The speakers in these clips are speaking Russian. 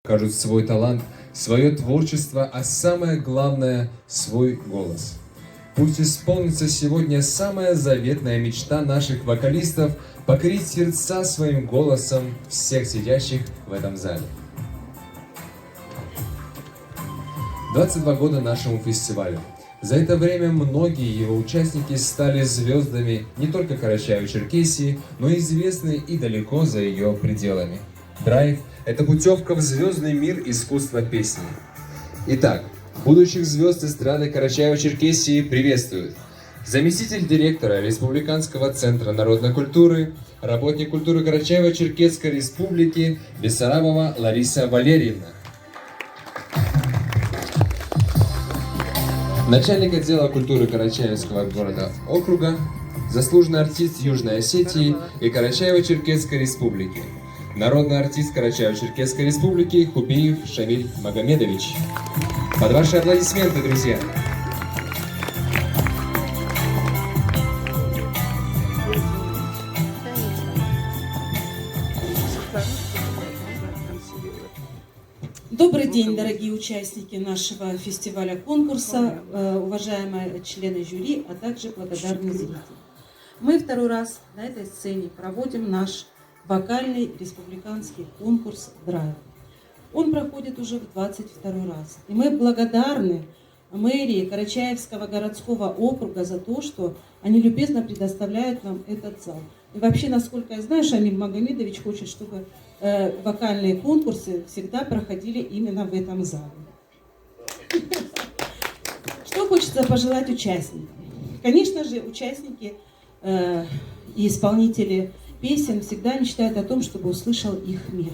покажут свой талант, свое творчество, а самое главное – свой голос. Пусть исполнится сегодня самая заветная мечта наших вокалистов – покорить сердца своим голосом всех сидящих в этом зале. 22 года нашему фестивалю. За это время многие его участники стали звездами не только Карачаево-Черкесии, но и известны и далеко за ее пределами. Драйв – это путевка в звездный мир искусства песни. Итак, будущих звезд эстрады Карачаево-Черкесии приветствуют заместитель директора Республиканского центра народной культуры, работник культуры Карачаево-Черкесской республики Бессарабова Лариса Валерьевна. Начальник отдела культуры Карачаевского города округа, заслуженный артист Южной Осетии и Карачаево-Черкесской республики, народный артист Карачаево-Черкесской республики Хубиев Шамиль Магомедович. Под ваши аплодисменты, друзья! Добрый день, дорогие участники нашего фестиваля-конкурса, уважаемые члены жюри, а также благодарные зрители. Мы второй раз на этой сцене проводим наш вокальный республиканский конкурс «Драйв». Он проходит уже в 22-й раз. И мы благодарны мэрии Карачаевского городского округа за то, что они любезно предоставляют нам этот зал. И вообще, насколько я знаю, Шамиль Магомедович хочет, чтобы вокальные конкурсы всегда проходили именно в этом зале. Что хочется пожелать участникам? Конечно же, участники и исполнители песен всегда мечтают о том, чтобы услышал их мир.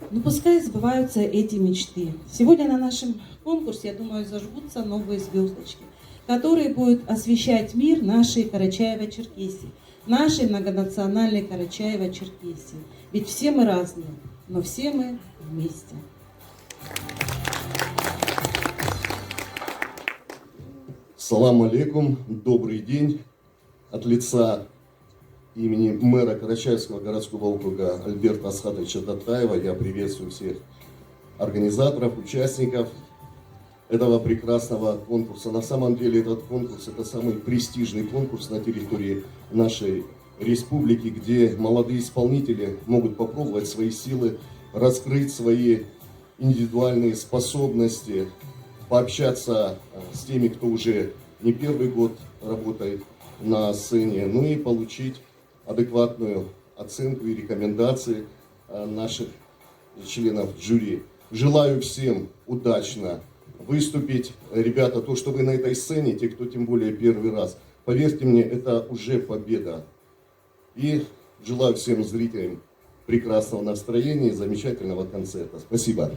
Но пускай сбываются эти мечты. Сегодня на нашем конкурсе, я думаю, зажгутся новые звездочки, которые будут освещать мир нашей Карачаево-Черкесии, нашей многонациональной Карачаево-Черкесии. Ведь все мы разные, но все мы вместе. Салам алейкум, добрый день. От лица имени мэра Карачаевского городского округа Альберта Асхатовича Даттаева я приветствую всех организаторов, участников этого прекрасного конкурса. На самом деле этот конкурс – это самый престижный конкурс на территории нашей республики, где молодые исполнители могут попробовать свои силы, раскрыть свои индивидуальные способности, пообщаться с теми, кто уже не первый год работает на сцене, ну и получить адекватную оценку и рекомендации наших членов жюри. Желаю всем удачно выступить. Ребята, то, что вы на этой сцене, те, кто тем более первый раз, поверьте мне, это уже победа. И желаю всем зрителям прекрасного настроения и замечательного концерта. Спасибо.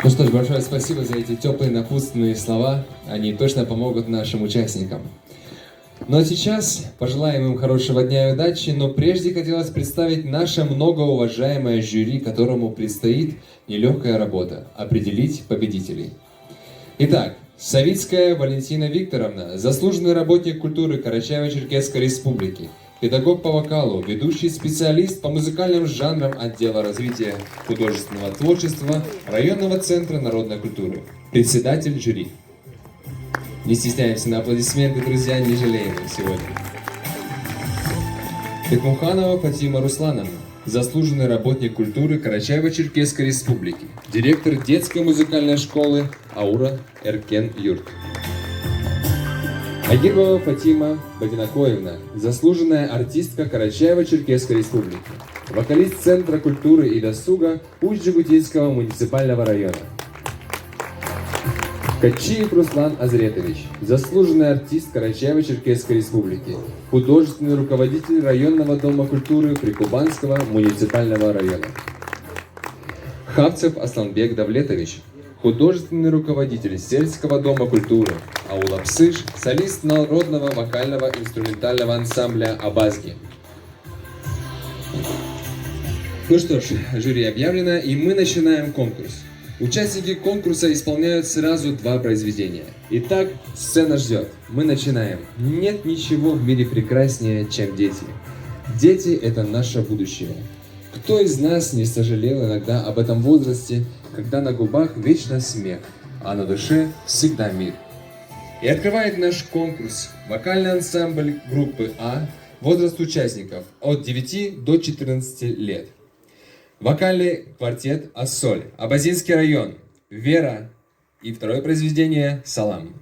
Ну что ж, большое спасибо за эти теплые напутственные слова. Они точно помогут нашим участникам. Ну а сейчас пожелаем им хорошего дня и удачи, но прежде хотелось представить наше многоуважаемое жюри, которому предстоит нелегкая работа – определить победителей. Итак, Савицкая Валентина Викторовна, заслуженный работник культуры Карачаево-Черкесской республики, педагог по вокалу, ведущий специалист по музыкальным жанрам отдела развития художественного творчества районного центра народной культуры, председатель жюри. Не стесняемся на аплодисменты, друзья, не жалеем сегодня. Бекмуханова Фатима Руслановна, заслуженный работник культуры Карачаево-Черкесской республики, директор детской музыкальной школы Аура Эркен Юрт. Агирова Фатима Бадинакоевна, заслуженная артистка Карачаево-Черкесской республики, вокалист Центра культуры и досуга Усть-Джигутинского муниципального района. Качиев Руслан Азретович, заслуженный артист Карачаево-Черкесской республики, художественный руководитель районного дома культуры Прикубанского муниципального района. Хавцев Асланбек Давлетович, художественный руководитель сельского дома культуры Аула Псыш, солист народного вокального инструментального ансамбля Абазги. Ну что ж, жюри объявлено, и мы начинаем конкурс. Участники конкурса исполняют сразу два произведения. Итак, сцена ждет. Мы начинаем. Нет ничего в мире прекраснее, чем дети. Дети – это наше будущее. Кто из нас не сожалел иногда об этом возрасте, когда на губах вечно смех, а на душе всегда мир? И открывает наш конкурс вокальный ансамбль группы А, возраст участников от 9 до 14 лет. Вокальный квартет «Ассоль», Абазинский район, Вера и второе произведение «Салам».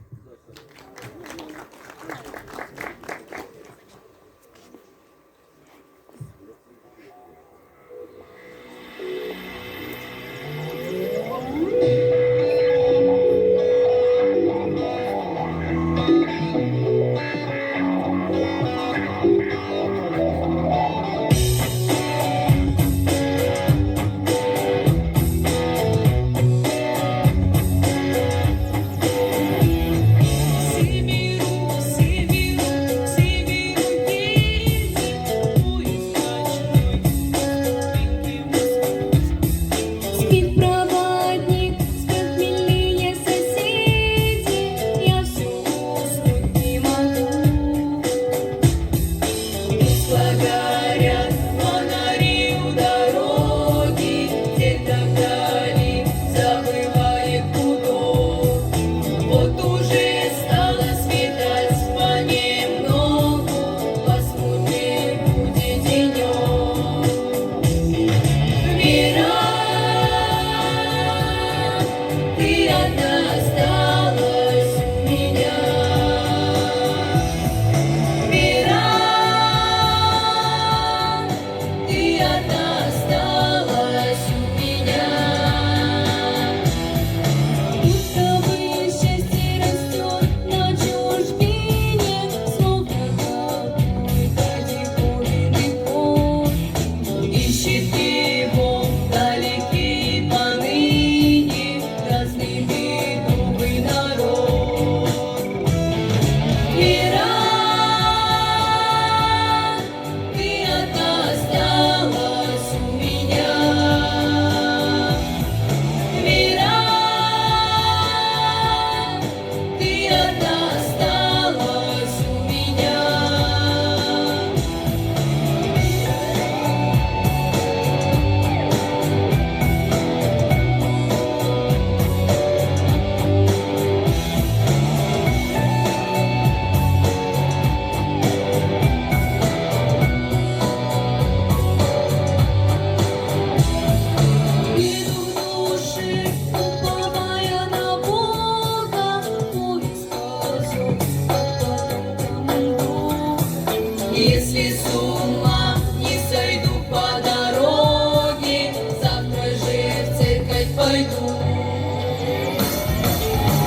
Если с ума не сойду по дороге, завтра же в церковь пойду.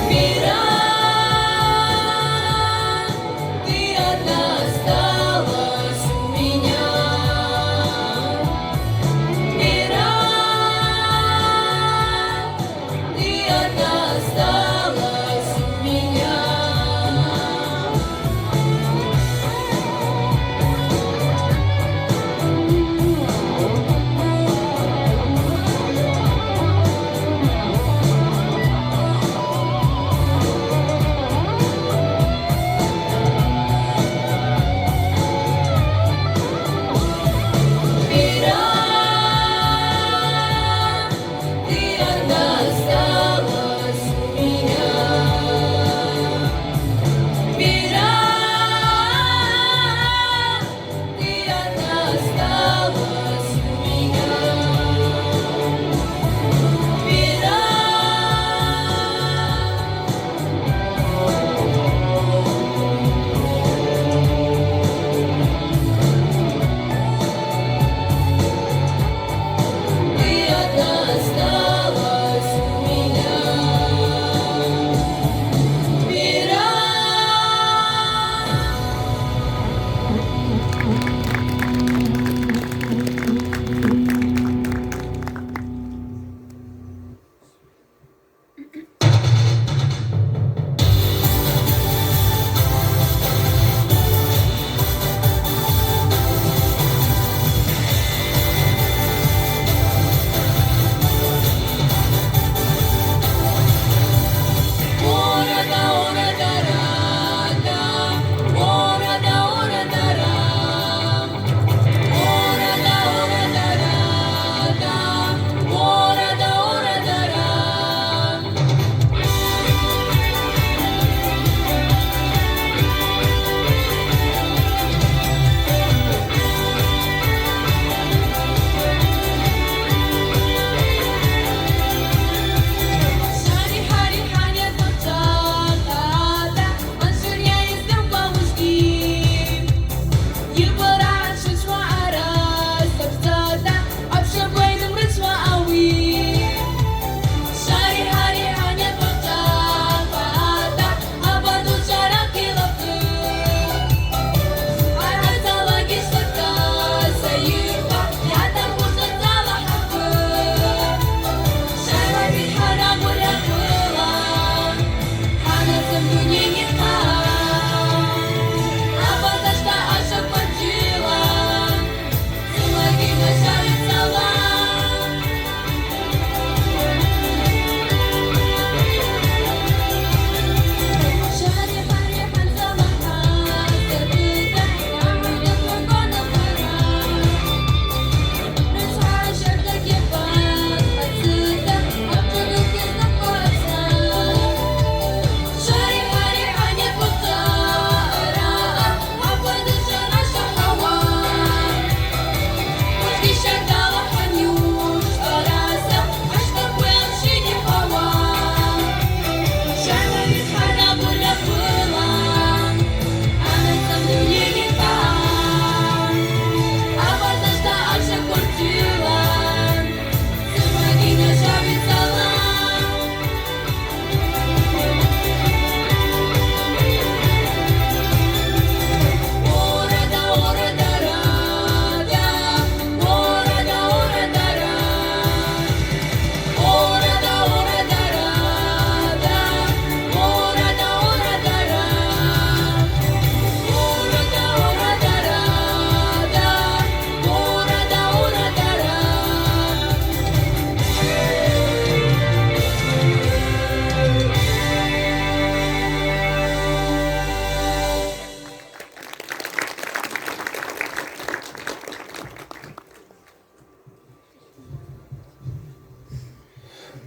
Вера, ты одна осталась у меня. Вера, ты одна осталась у меня.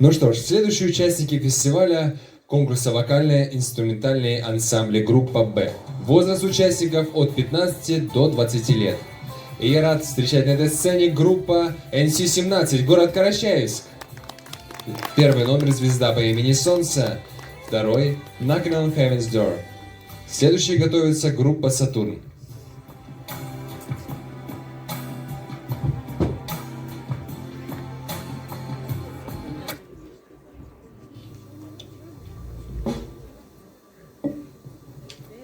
Ну что ж, следующие участники фестиваля конкурса «Вокальные инструментальные ансамбли группа Б». Возраст участников от 15 до 20 лет. И я рад встречать на этой сцене группа NC-17, город Карачаевск. Первый номер «Звезда по имени Солнце», второй «Knocking on Heaven's Door». Следующий готовится группа «Сатурн». Белый снег, серый лес.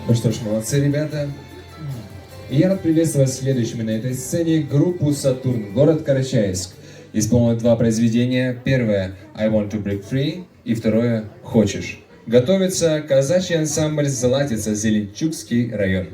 Ну что ж, молодцы, ребята. И я рад приветствовать следующими на этой сцене группу «Сатурн», город Карачаевск. Исполнят два произведения. Первое «I want to break free» и второе «Хочешь». Готовится казачий ансамбль «Златица», Зеленчукский район.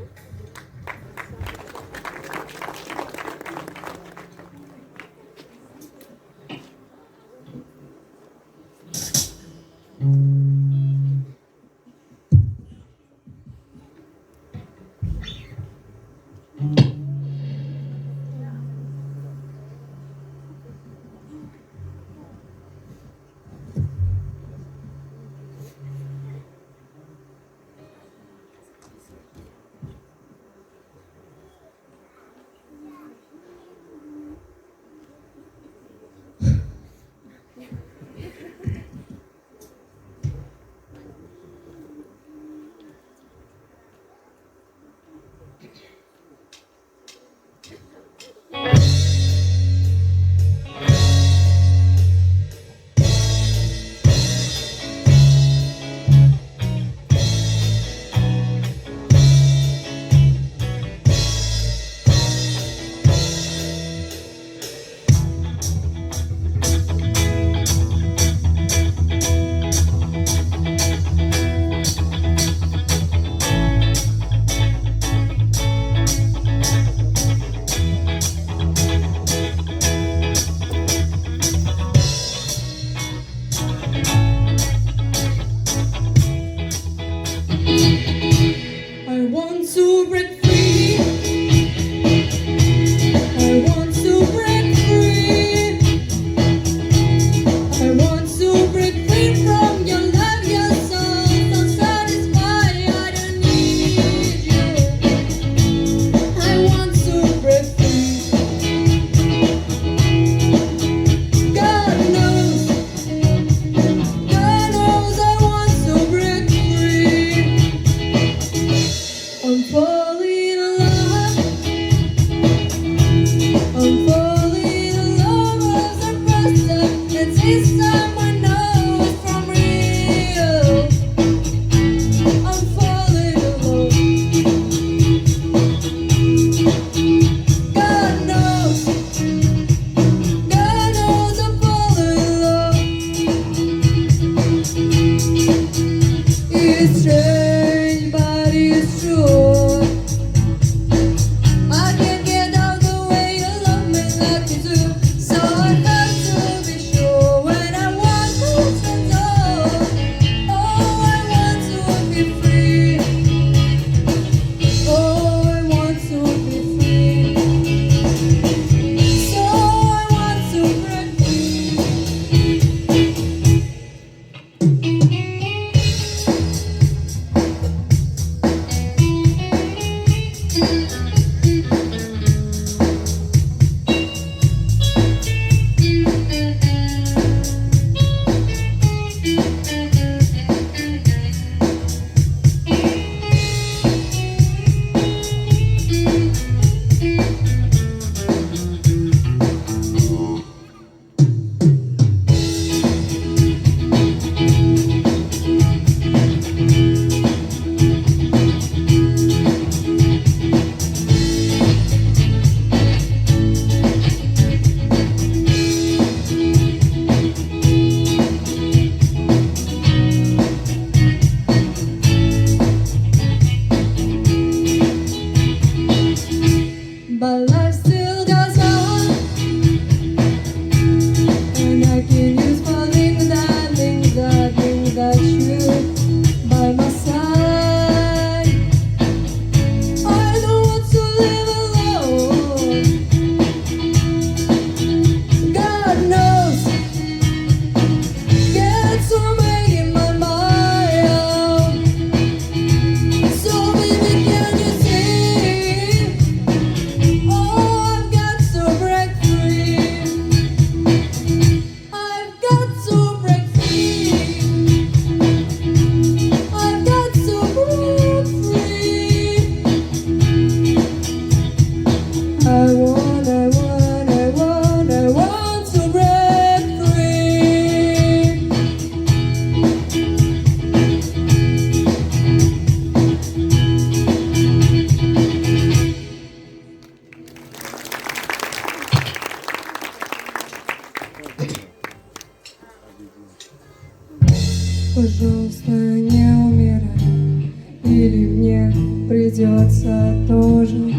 придется тоже.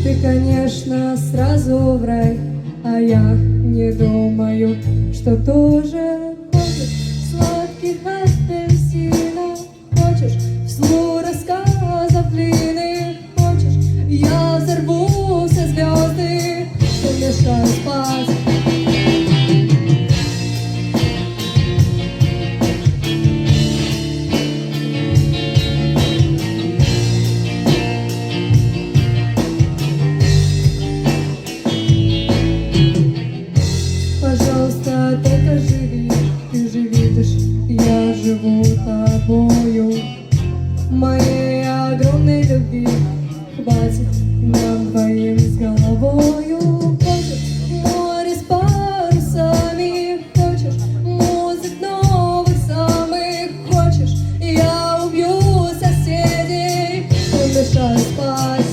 Ты, конечно, сразу в рай, а я не думаю, что тоже. Хочешь сладких апельсинов, хочешь вслух рассказов длинных, хочешь я взорву все звезды, что мешаю спать. Пожалуйста, только живи, ты же видишь, я живу тобою. Моей огромной любви хватит нам двоим с головою. Хочешь море с парусами, хочешь музык новых самых, хочешь я убью соседей, что мешают спать.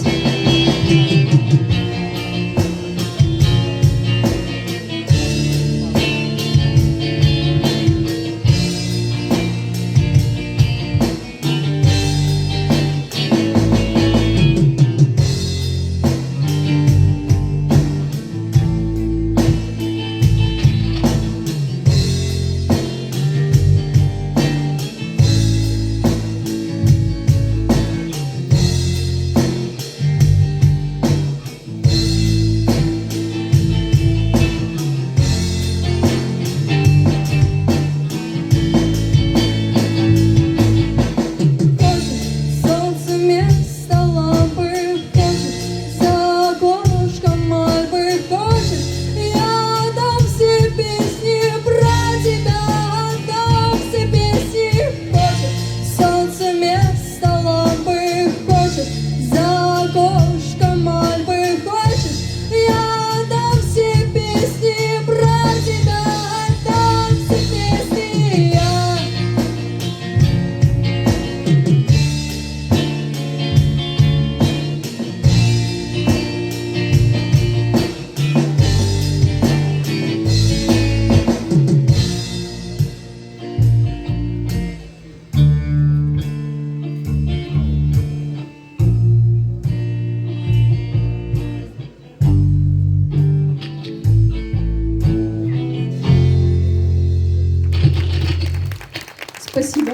Спасибо.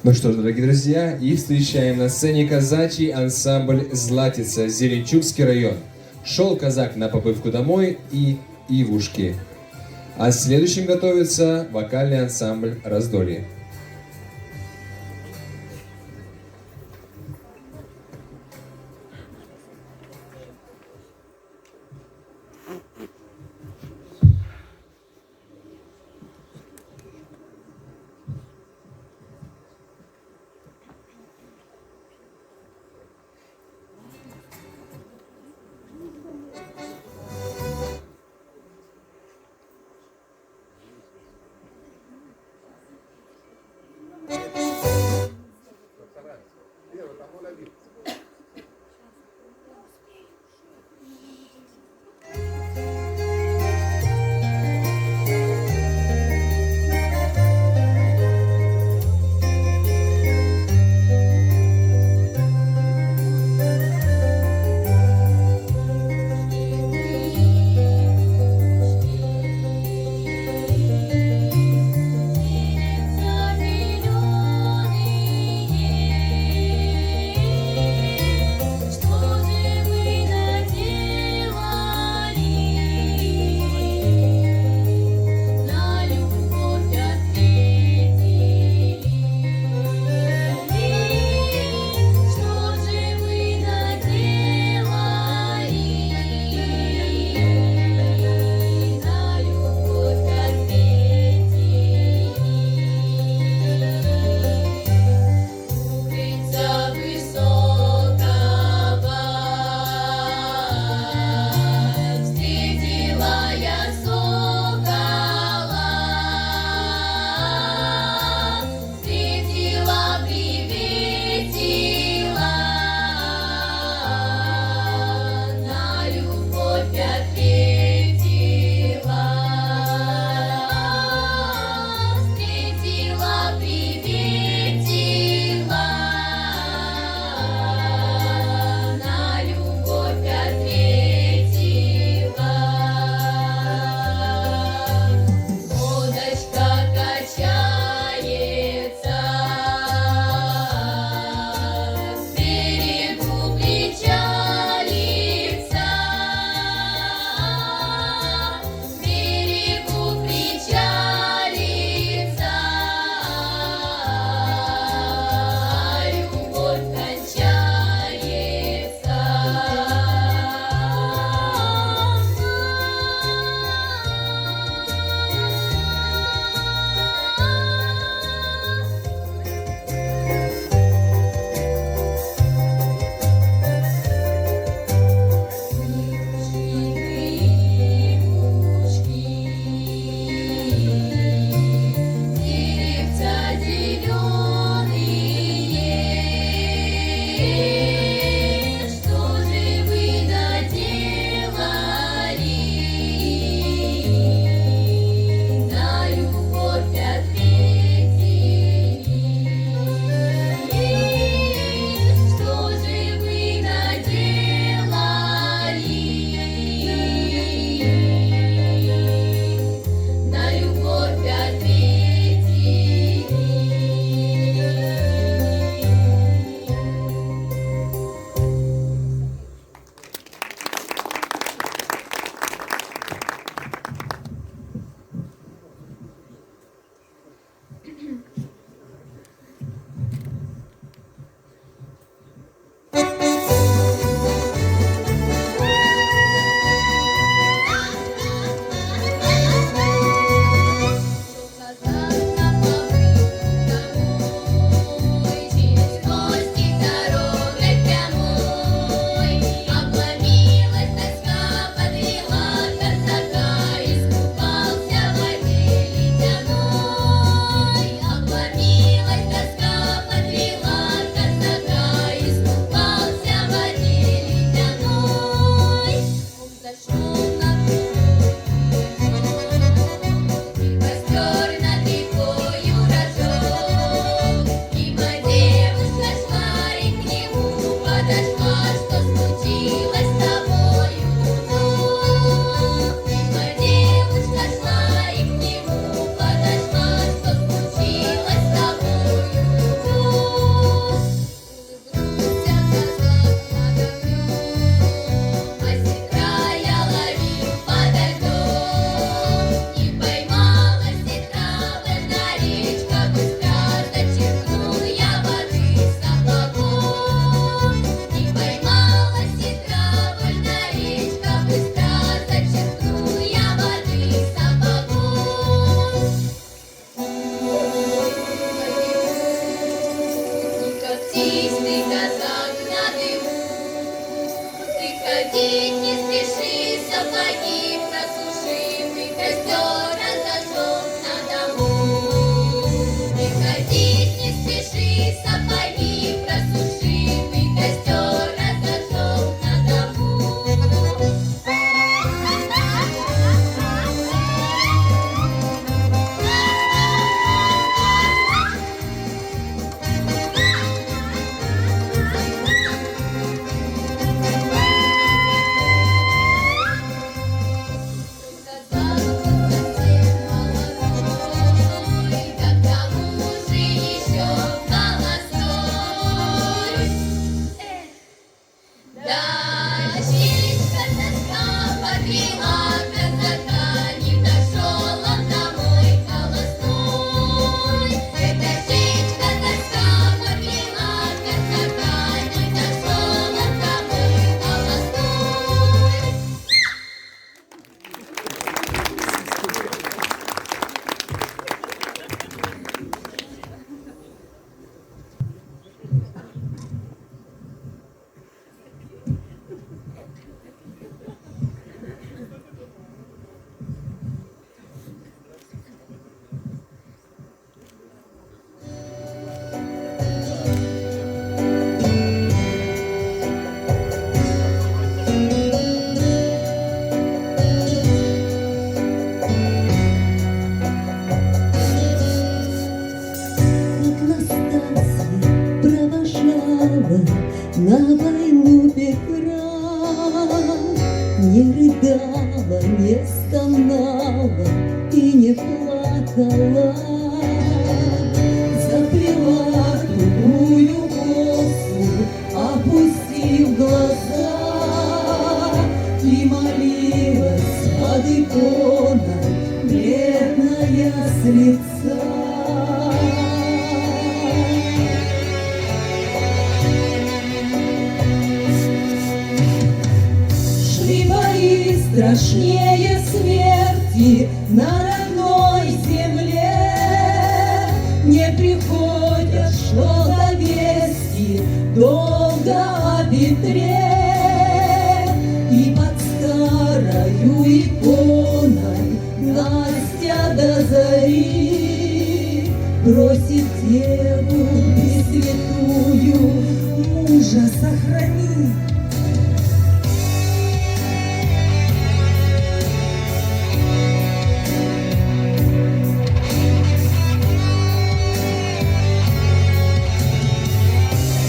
Ну что ж, дорогие друзья, и встречаем на сцене казачий ансамбль «Златица», Зеленчукский район. Шел казак на побывку домой и Ивушки. А следующим готовится вокальный ансамбль «Раздолье». птиц, ты казак на дыму. Ты ходить не спеши, сапоги просуши, мы костер разожжем на дому. Ты ходить не спеши, сапоги просуши, мы костер разожжем на дому. На войну Петра не рыдала, не стонала и не плакала, заплела тугую косу, опустив глаза, и молилась под иконой, бледная с лица. Страшнее смерти на родной земле, не приходят что-то вести долго о Петре, и под старою иконой Настя до зари просит Деву Пресвятую мужа сохрани.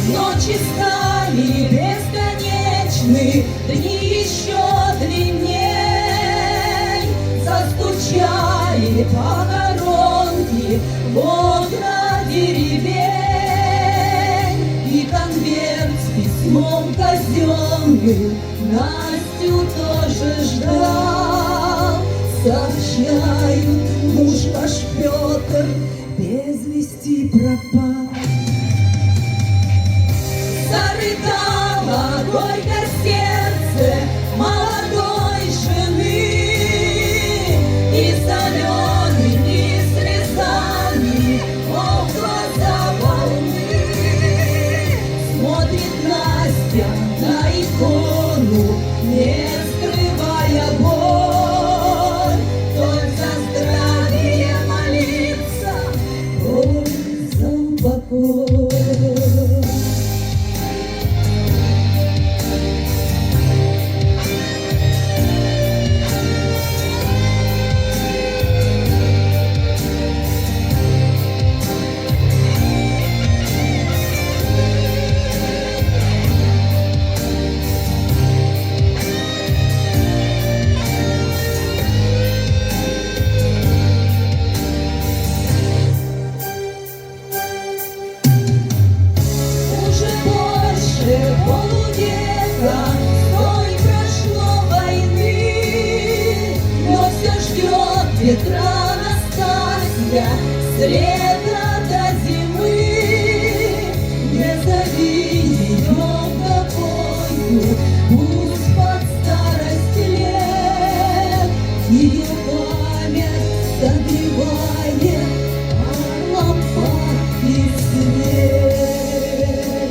Ночи стали бесконечны, дни еще длинней, застучали похоронки в окна деревень, и конверт с письмом казенным Настю тоже ждал. Сообщают, муж ваш Петр без вести пропал. Зарыдало горько сердце молодой жены, и солеными слезами в глаза волны смотрит Настя на икону, не скрывая боль, только здравие молится, ой, за упокой. Полувека, ой, прошло войны, но все ждет Петра Настасья с лета до зимы. Не зови ее в покою, пусть под старость лет ее память согревает лампадки свет.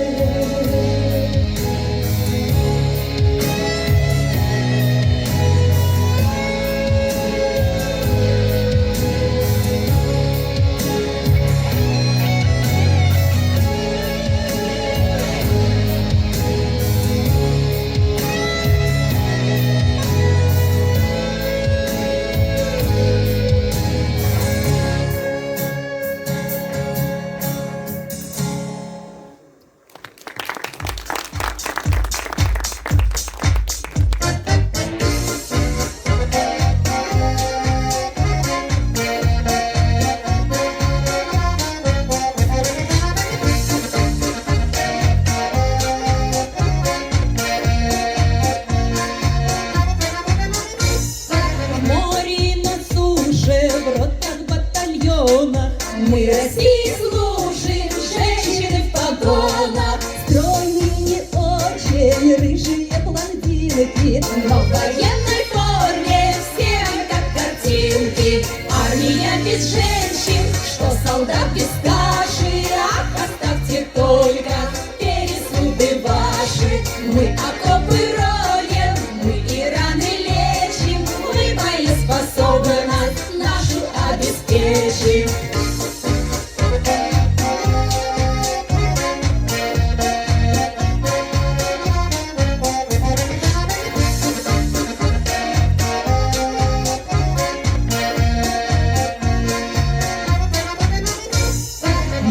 но в военной форме всем как картинки. Армия без женщин, что солдат без каши. Ах, оставьте только пересуды ваши. Мы окопы роем, мы и раны лечим, мы боеспособность нашу обеспечим.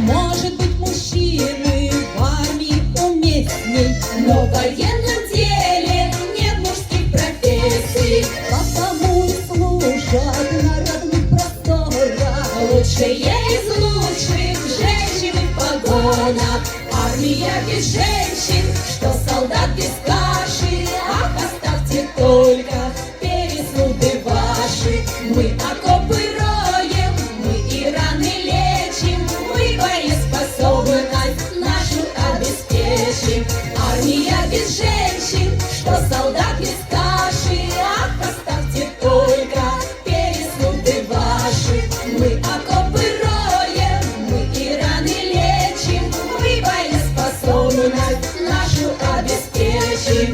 Может быть, мужчины в армии уместней, но в военном деле нет мужских профессий. Потому и служат на родных просторах лучшие из лучших женщины в погонах. Армия без женщин, что солдат без каши. Ах, оставьте только пересуды ваши. Мы окопы роем, мы и раны лечим, мы боеспособность нашу обеспечим. Армия без женщин, что солдат без каши. Ах, оставьте только пересуды ваши. Мы окопы роем, мы и раны лечим, мы боеспособность нашу обеспечим.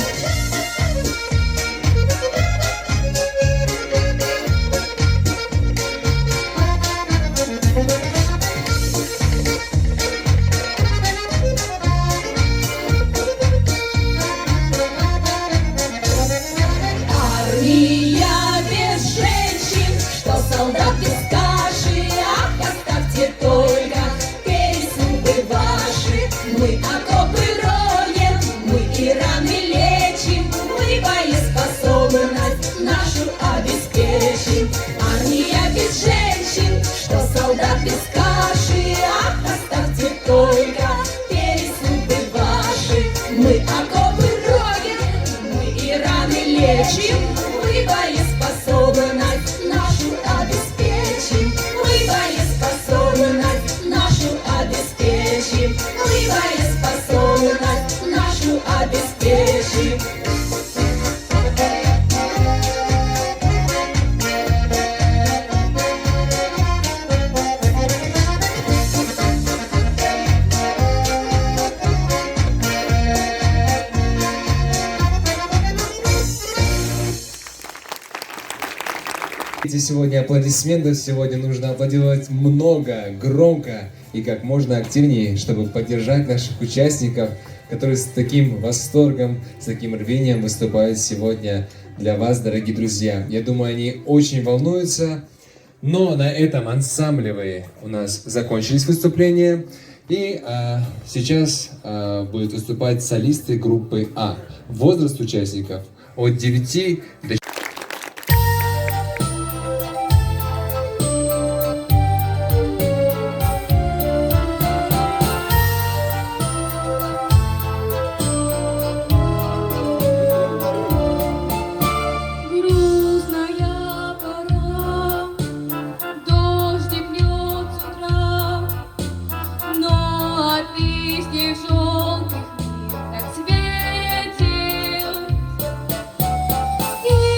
Армия без женщин, что солдат без каши. Ах, оставьте только пересуды ваши. Мы окопы роем, мы и раны лечим, мы боеспособность нашу обеспечим. Армия без женщин, что солдат без каши. Ах, оставьте только пересуды ваши. Мы окопы роем, мы и раны лечим, мы боеспособность нашу обеспечим. Мы боеспособность нашу обеспечим. Мы боеспособность нашу обеспечим. Сегодня аплодисментов, сегодня нужно аплодировать много, громко и как можно активнее, чтобы поддержать наших участников, которые с таким восторгом, с таким рвением выступают сегодня для вас, дорогие друзья. Я думаю, они очень волнуются, но на этом ансамблевые у нас закончились выступления. И сейчас будут выступать солисты группы А. Возраст участников от 9 до Грустная пора, дождик льет с утра, но от листьев желтых мир так светит. И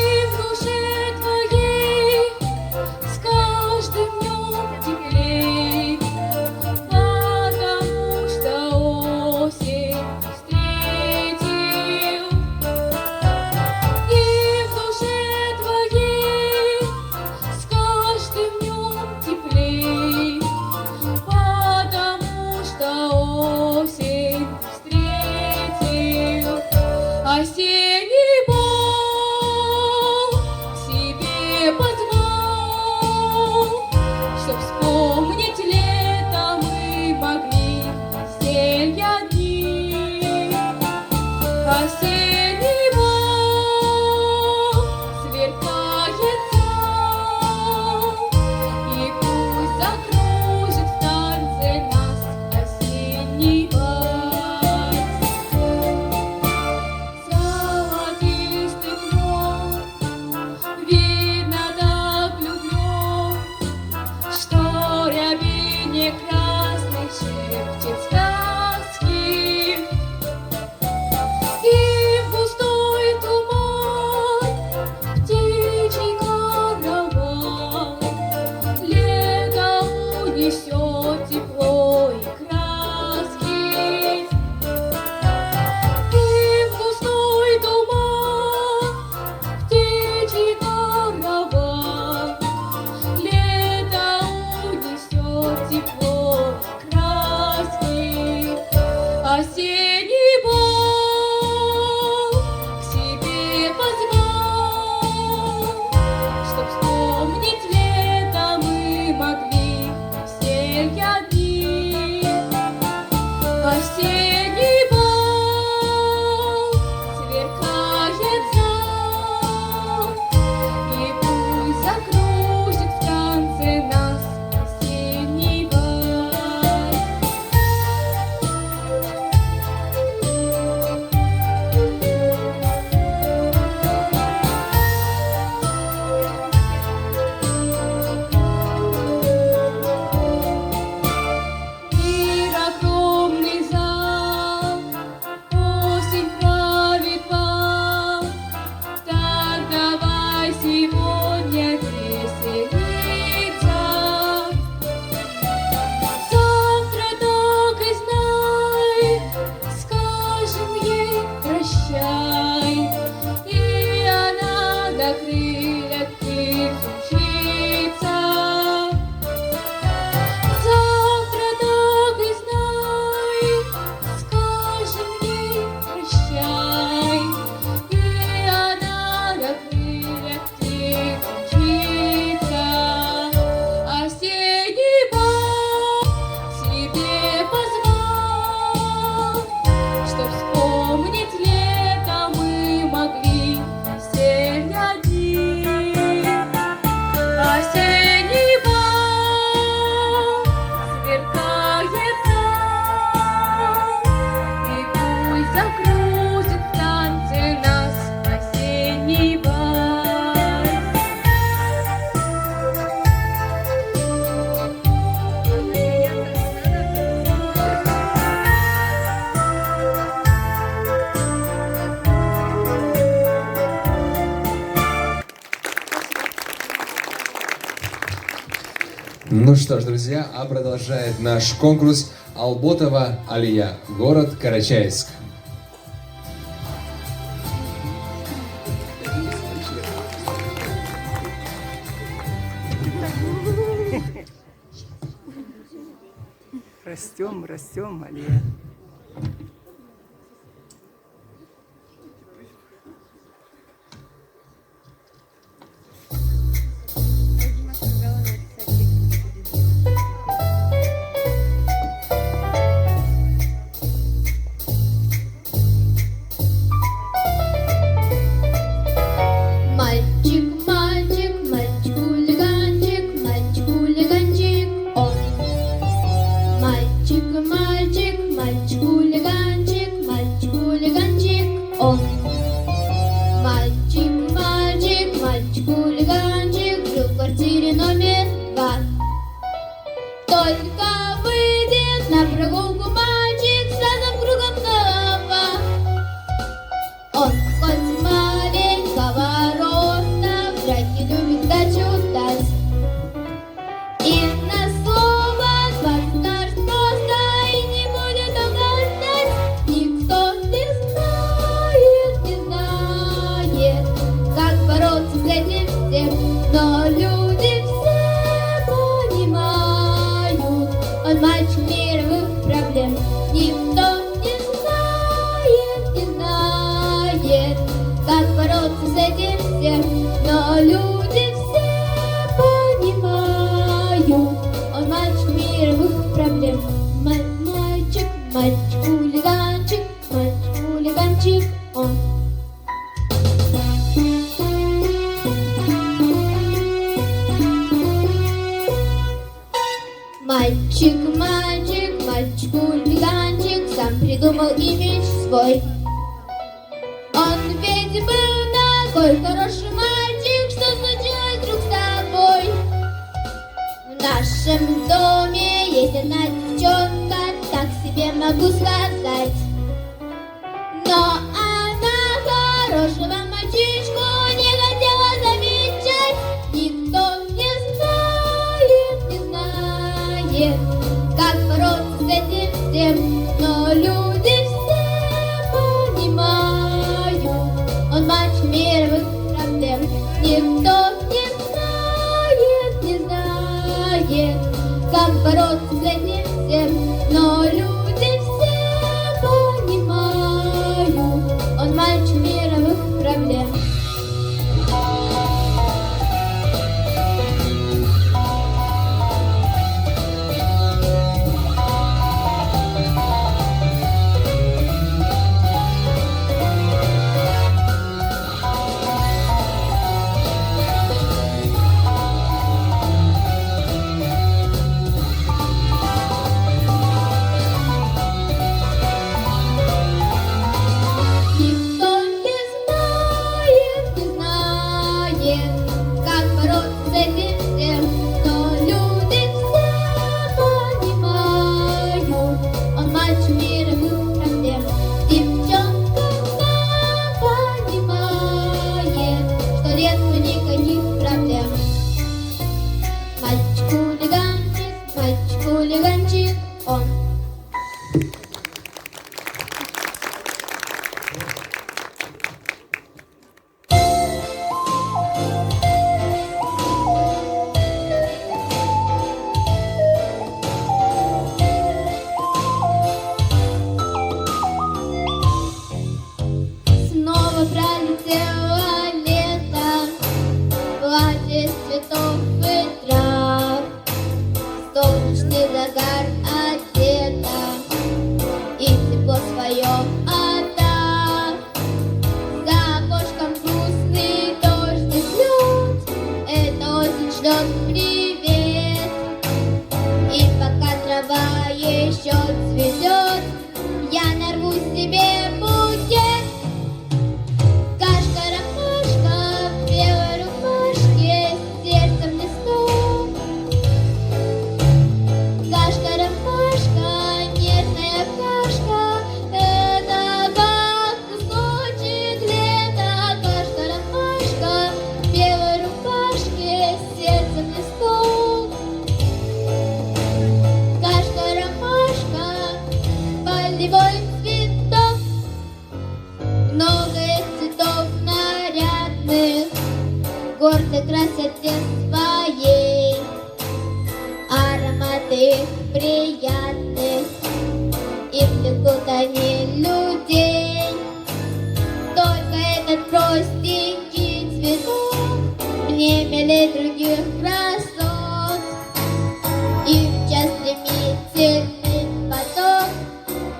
осенний бал к себе позвал, чтоб вспомнить лето мы могли все одни. Осенний бал сверкает зал, и пусть закружит в танце нас осенний бал. Мир огромный зал, осень правит бал. Так давай сегодня веселиться. Завтра так и знай, скажем ей прощай, и она до крылья птиц умчится. Завтра так и знай, скажем ей прощай, и она до крылья птиц умчится. Осенний бал к себе позвал, чтоб вспомнить лето мы могли все одни. Осенний бал сверкает зал, и пусть закрутит в танце нас осенний вальс. Ну что ж, друзья, а продолжает наш конкурс Алботова Алия, город Карачаевск. Растем, растем, Алия. Мальчик, мальчик, мальчик-хулиганчик, мальчик-хулиганчик, он. Мальчик, мальчик, мальчик-хулиганчик, мальчик-хулиганчик, он. Мальчик, мальчик, мальчик-хулиганчик, жил в квартире номер 2. Только выйдет на прогулку мальчик, сразу кругом голова. Он хоть маленького роста, в драке любит дачу дать. И на слово два скажет просто, и не будет угадать. Никто не знает, как бороться с этим всем. Но люди все понимают, он мальчик мировых проблем. Никто не знает, как бороться с этим всем. Но люди все понимают, он мальчик мировых проблем. Мальчик, мальчик-хулиганчик, мальчик-хулиганчик, он. Мальчик, мальчик, мальчик-хулиганчик сам придумал имидж свой. Он ведь был такой хороший мальчик, что случилось вдруг с тобой? В нашем доме есть одна девчонка, так себе могу сказать. Но она хорошего мальчишку не хотела замечать. Никто не знает, как бороться с этим всем. Но люди все понимают, он мальчик мировых проблем. Никто не знает, как бороться с этим всем. Но люди все Снова пролетело лето, платье из цветов и трав, солнечный загар одета и тепло свое отдав. За окошком грустный дождик льет, эта осень шлет привет. И пока трава еще цветет, я нарву себе букет. Кашка-ромашка в белой рубашке, сердцем листок. Кашка-ромашка, нежная пташка, это как кусочек лета. Кашка-ромашка в белой рубашке, сердцем листок. Кашка-ромашка, полевой цветок. Много цветов нарядных гордо красят тень своей. Ароматы их приятных, и влекут они людей. Только этот простенький цветок мне милей других красот. И в час стремительный поток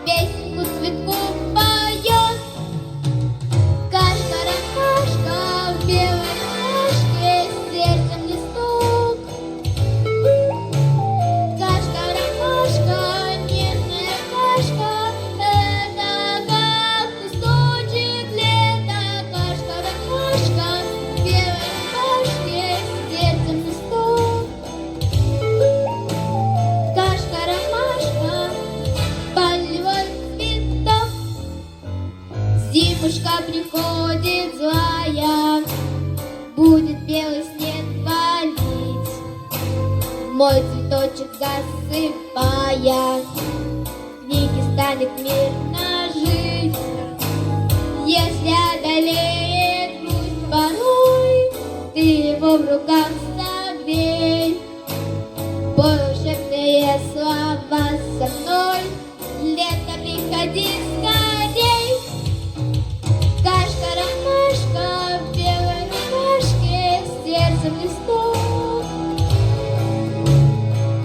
песенку цветку поет. Кашка-ромашка в белой рубашке, сердцем листок. Кашка-ромашка, нежная пташка, это как кусочек лета. Кашка-ромашка в белой рубашке, сердцем листок. Кашка-ромашка, полевой цветок. Зимушка приходит злая, будет белый снег валить, мой цветочек засыпая, в книге станет мирно жить. Если одолеет грусть порой, ты его в руках согрей. Пой волшебные слова со мной, лето, приходи скорей. Кашка-ромашка в белой рубашке, сердцем листок.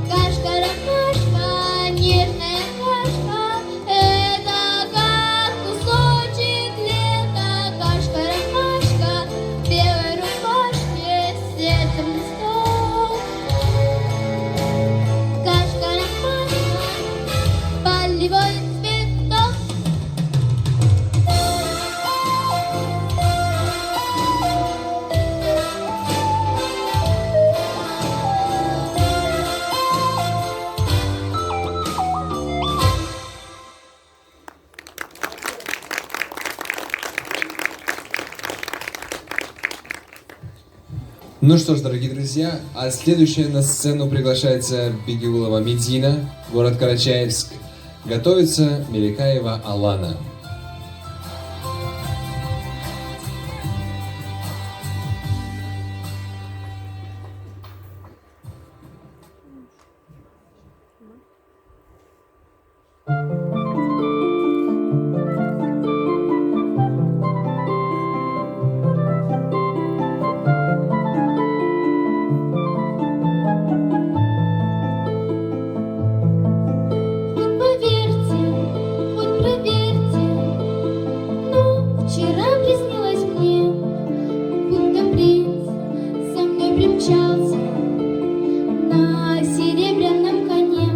Кашка-ромашка, нежная пташка, это как кусочек лета. Кашка-ромашка в белой рубашке, сердцем листок. Кашка-ромашка, полевой цветок. Ну что ж, дорогие друзья, а следующая на сцену приглашается Бегиулова Медина, город Карачаевск. Готовится Меликаева Алана. Хоть поверьте, хоть проверьте, но вчера приснилось мне, будто принц со мной примчался на серебряном коне.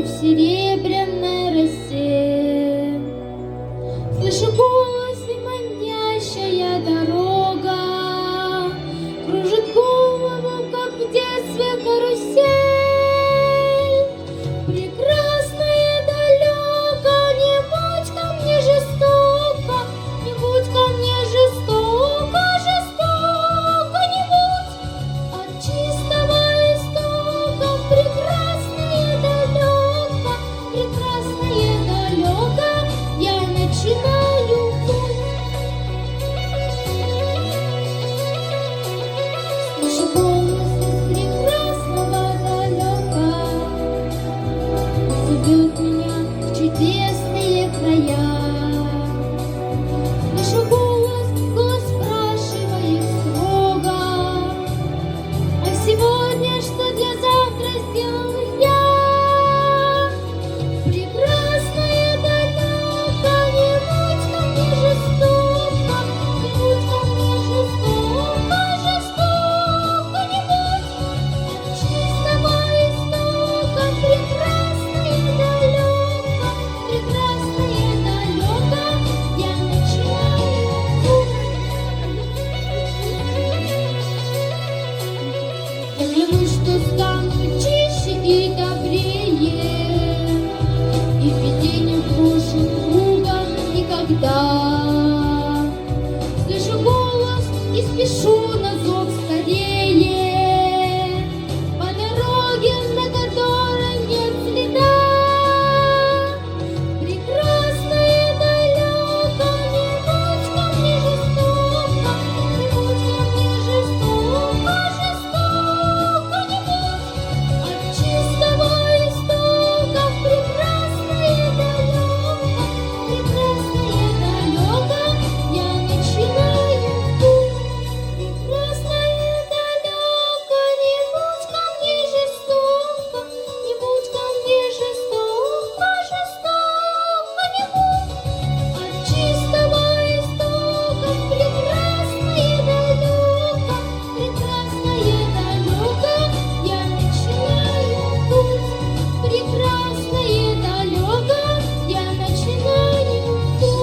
в серебряной росе. Слышу голос и манящая дорога кружит голову, как в детстве карусель. Прекрасное далеко, не будь ко мне жестоко, не будь ко мне жестоко, жестоко не будь. От чистого истока прекрасное далеко, прекрасное далеко я начинаю путь. Слышу голос из прекрасного далека, зовет меня в чудесные края. Слышу голос, голос спрашивает строго: а сегодня что для завтра сделал я? Прекрасное далеко, не будь ко мне жестоко, не будь ко мне жестоко, жестоко не будь. От чистого истока прекрасное далеко, прекрасное далеко я начинаю путь. Я клянусь, что стану чище и добрее, и в беде не брошу друга никогда. Слышу голос и спешу на зов скорее, по дороге, на которой нет следа. Прекрасное далеко, не будь ко мне жестоко, не будь ко мне жестоко, жестоко не будь. От чистого истока прекрасное далеко, прекрасное далеко я начинаю путь. Прекрасное далеко, не будь ко мне жестоко, не будь ко мне жестоко, жестоко не будь. От чистого истока прекрасное далеко, прекрасное далеко я начинаю путь. Прекрасное далеко я начинаю путь.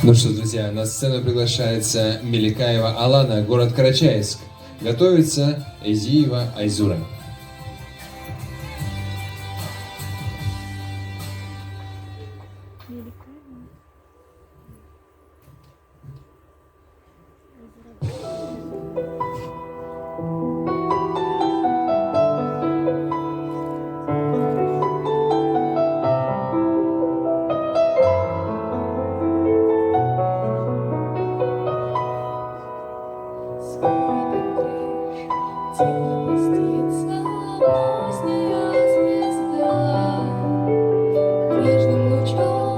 Ну что, друзья, на сцену приглашается Меликаева Алана, город Карачаевск. Готовится Эзиева Айзура. Поздняя звезда, нежным лучом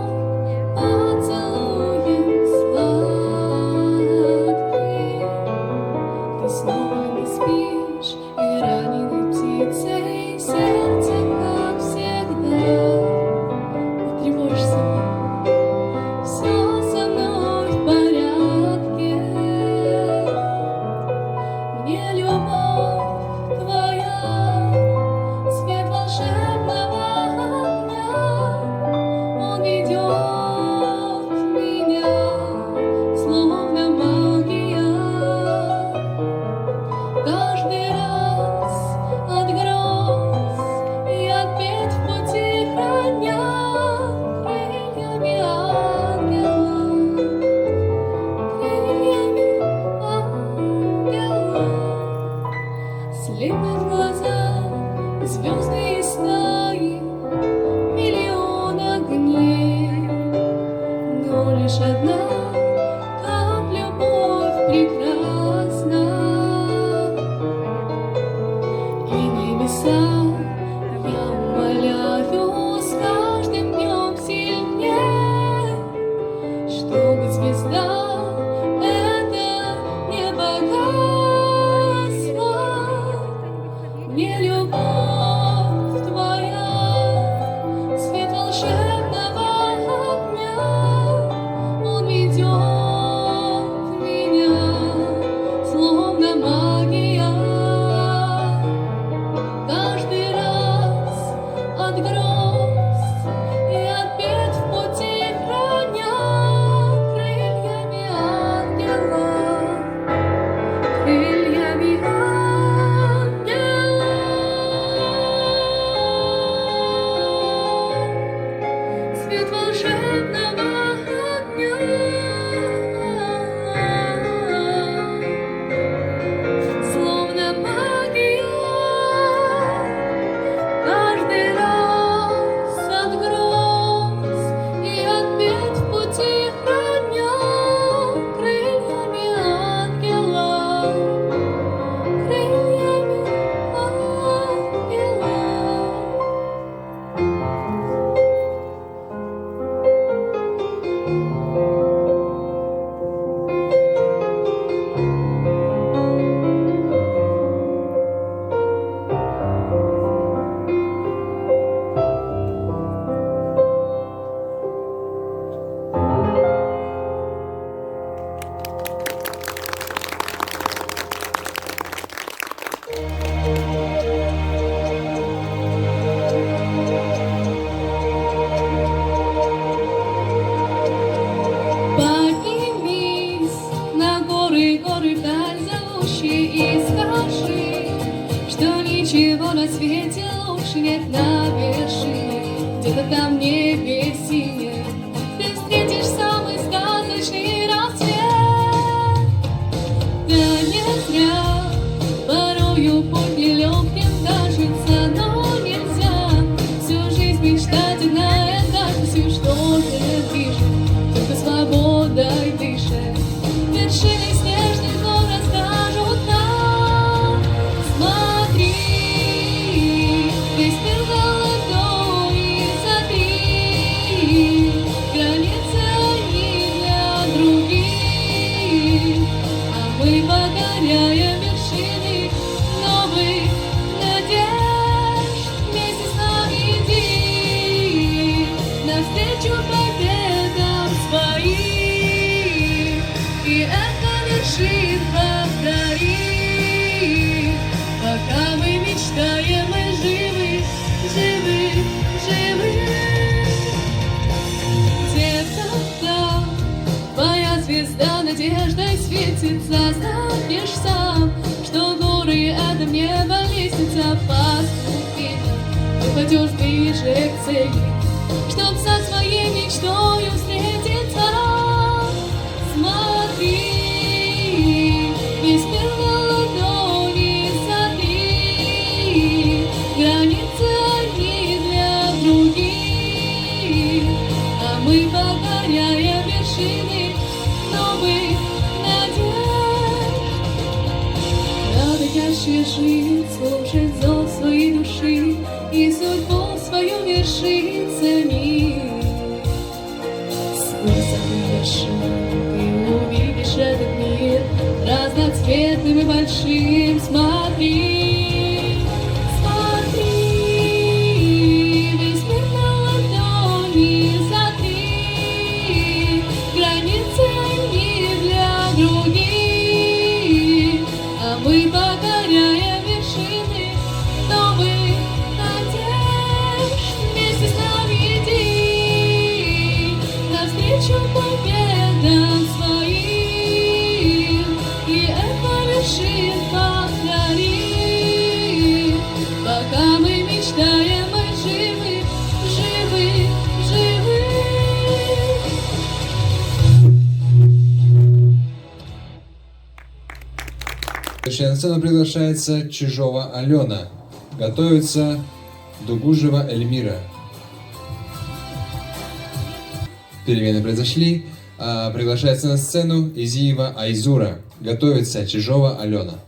где-то в небе синее ты встретишь самый сказочный рассвет. Да не зря порою путь нелегким кажется, но нельзя всю жизнь мечтать на это, все, что ты движет, только свободой дышит. Вершины снежных гор расскажут нам. Смотри, весь мир в ладони, сотри, границы не для других, а мы покоряем вершины новых надежд. Вместе с нами иди навстречу победам своим. И это вершин повтори, пока мы мечтаем, мы живы, живы, живы. Где-то там твоя звезда надеждой светится, знаешь сам, что горы — это небо, лестница по ступеням, ты пойдешь ближе к цели, чтоб со своей мечтою встретиться. Смотри, весь мир в ладони, сотри, границы не для других, а мы покоряем вершины новых надежд. Надо чаще жить, слушать зов своей души и судьбу свою вершить самим. С высоты вершин ты увидишь этот мир разноцветным и большим. Смотри, смотри, весь мир на ладони, сотри, границы не для других, а мы покоряем вершины новых надежд. Вместе с нами иди навстречу победам своим. И это вершин повтори, пока мы мечтаем, мы живы, живы, живы. Следующая на сцену приглашается Чижова Алена. Готовится Дугужева Эльмира. Перемены произошли. Приглашается на сцену Изиева Айзура. Готовится Чижова Алена.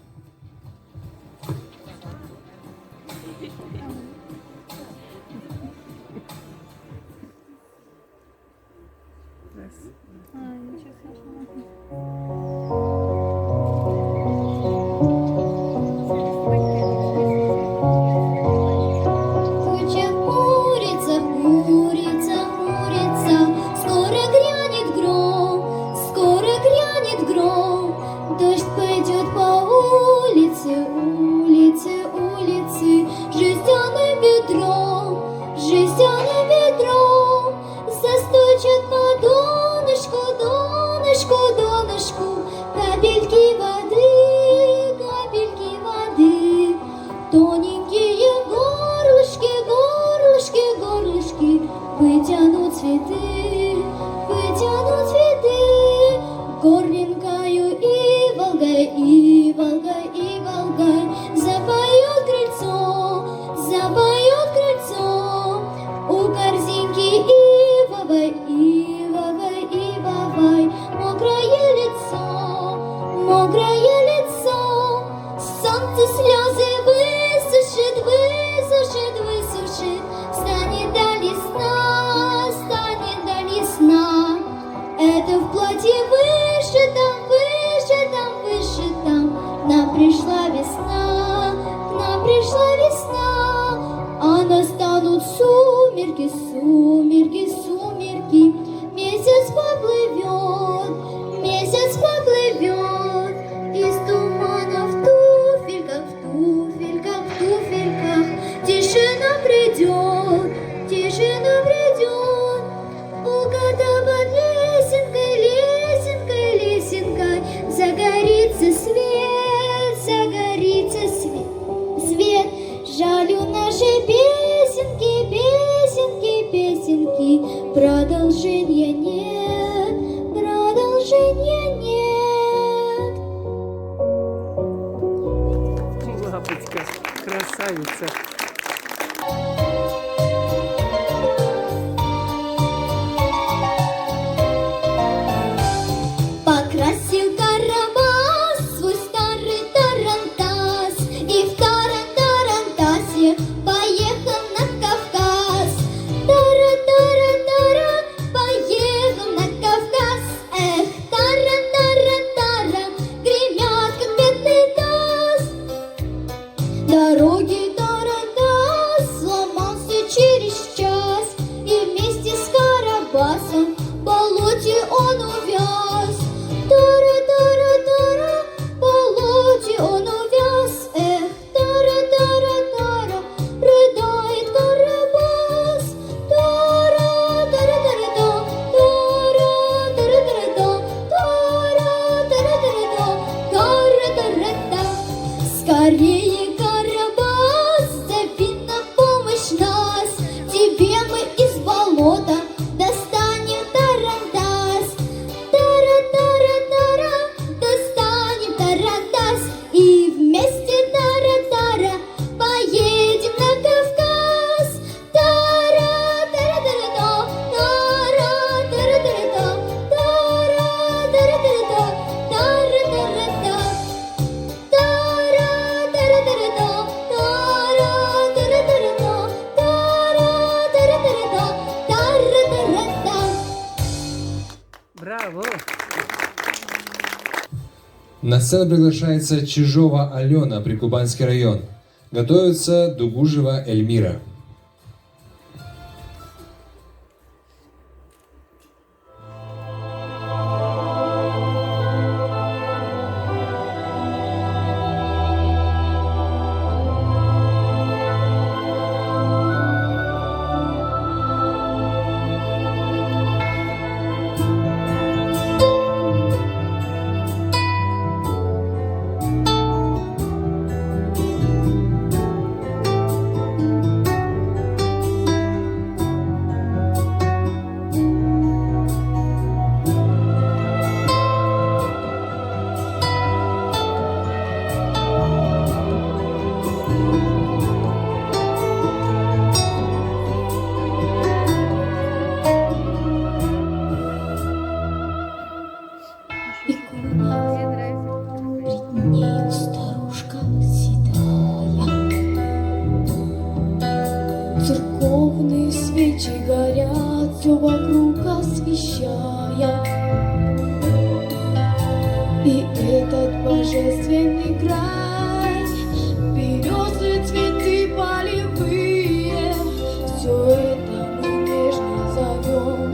Туча хмурится, хмурится, хмурится, скоро грянет гром, скоро грянет гром. Дождь пойдет по улице, улице, улице, жестяным ведром, жестяным ведром. Застучат по донышку, донышку, донышку, капельки воды, капельки воды. Тоненькие горлышки, горлышки, горлышки вытянут цветы, вытянут цветы. Горлинкою и волгой, и волгой, и волгой запоет крыльцо, запоет крыльцо. У корзинки ивовой, ивовой, ивовой мокрое лицо, мокрое лицо. Солнце слезы высушит, высушит, высушит. Станет до весна, станет до Продолжения нет, продолжения нет. Лапочка, красавица. Покрасил Карабас свой старый тарантас и в тарантасе поехал на Кавказ. Тара-тара-тара, поехал на Кавказ. Эх, тара-тара-тара, гремят, как медный таз. Дороги тарантас сломался через час, и вместе с Карабасом в болоте он увяз. Тара-тара-тара, в болоте он увяз. Эх, тара-тара-тара, рыдает Карабас. Тара-тара-тара-та, тара-тара-тара-та, тара-тара-тара-та, тара-тара-та. Скорее, Карабас, зови на помощь нас. Тебе мы из болота достанем тарантас. Тара-тара-тара, достанем тарантас. И вместе тара-тара поедем на Кавказ. Тара-тара-тара-та, тара-тара-тара-та, тара-тара-тара-та, тара-тара-та. Тара-тара-тара-та, тара-тара-тара-та, тара-тара-тара-та, тара-тара-та. Браво! На сцену приглашается Чижова Алена, Прикубанский район. Готовится Дугужева Эльмира. Нею старушка седая. Церковные свечи горят, все вокруг освещая. И этот божественный край, березы, цветы полевые, все это мы нежно зовем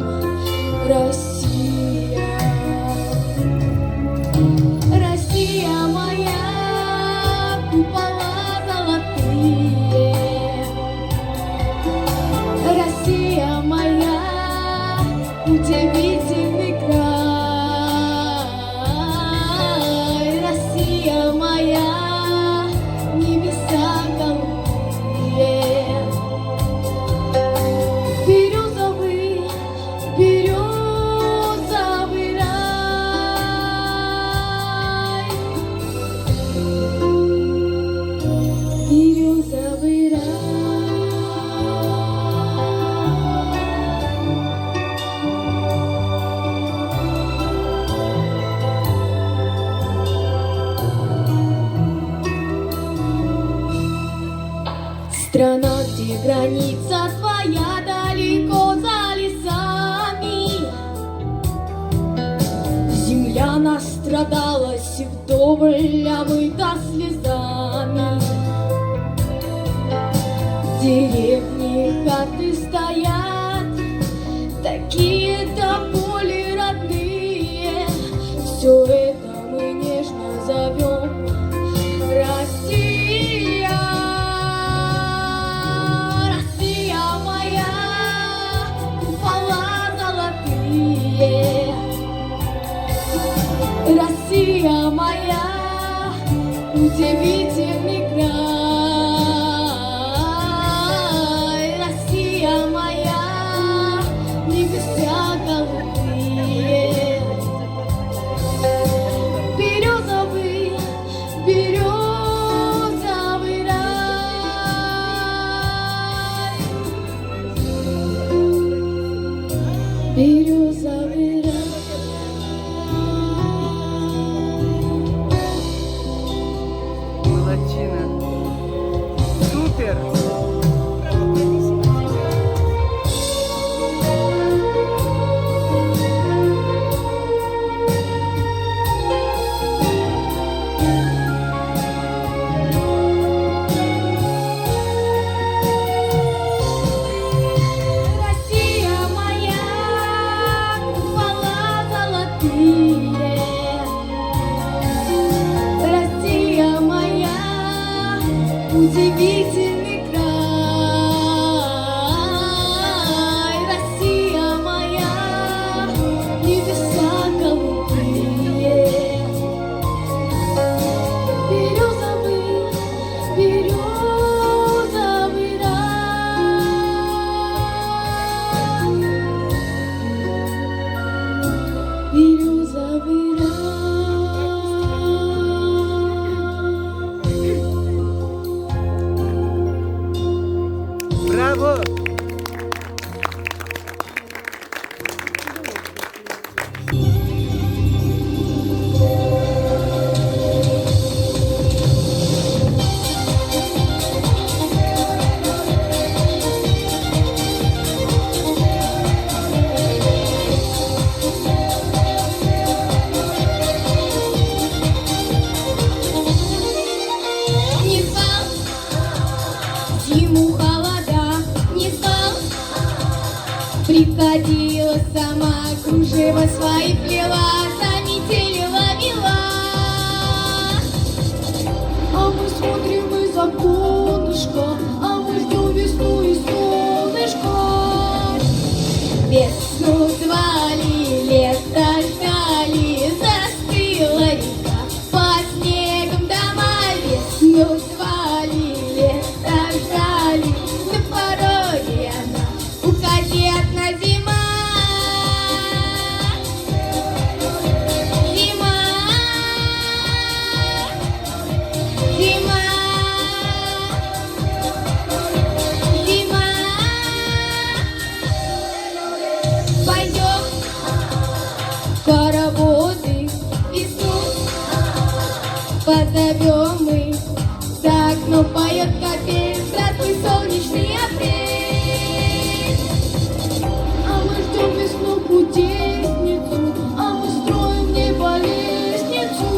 Россия. Россия моя, купола золотые. Россия моя, удивительный край. Россия моя, небеса голубые. Березовый, березовый рай. Березовый рай. Страна, где граница твоя далеко за лесами. Земля настрадалась вдоволь, омыта слезами. Деревни, хаты стоят, такие тополи родные. Все это мы нежно зовем Россия. Россия моя, купола золотые. Россия моя, удивительный край. Россия моя, небеса березовый рай. Молодчина. Супер. Россия моя, купола золотые. Россия моя, удивительный край. Россия моя, небеса голубые. Березовый, березовый рай. Березовый рай. Браво. Не спал, зиму холода, не спал. Приходила сама, кружева свои плела, за метели ловила. А мы смотрим из окошка, а мы ждем весну и солнышко. Весну звали, лето ждали, застыла река, под снегом дома. Весну звали, лето ждали, на пороге она, уходи одна зима. Зима, зима, зима. Пойдем в хороводы, весну позовем мы. За окном поет капель, здравствуй, солнечный апрель. А мы ждем весну, кудесницу, а мы строим в небо лестницу.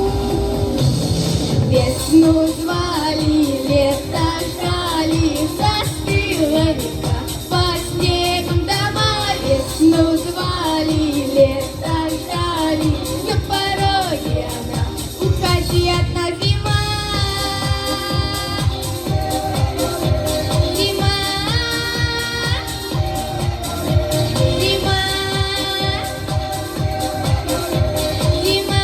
Весну звали, лето ждали, застыла река, под снегом дома. Весну звали, лето ждали, на пороге она, уходи одна зима. Зима, зима, зима.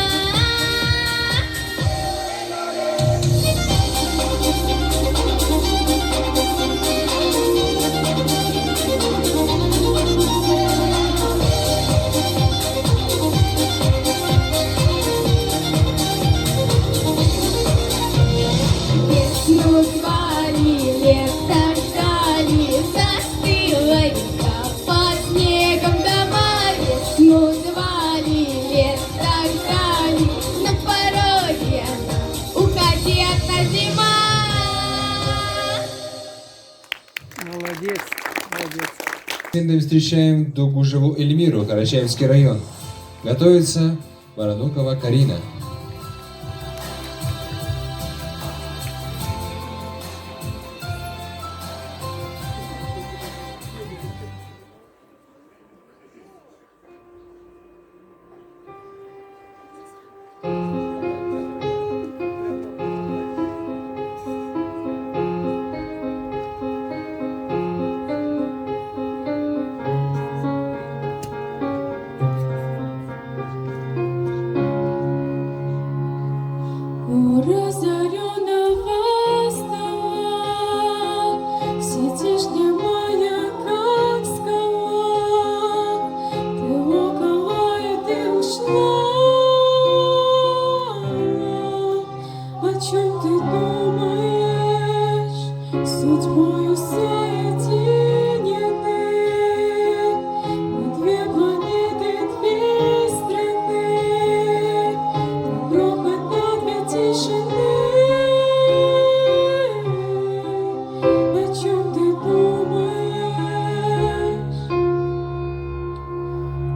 Весну звали, лето ждали, застыла река, под снегом дома. Весну звали, лето ждали, на пороге она, уходи одна зима. Молодец. Молодец. Сегодня встречаем Дугужеву Эльмиру, Карачаевский район. Готовится Баранукова Карина.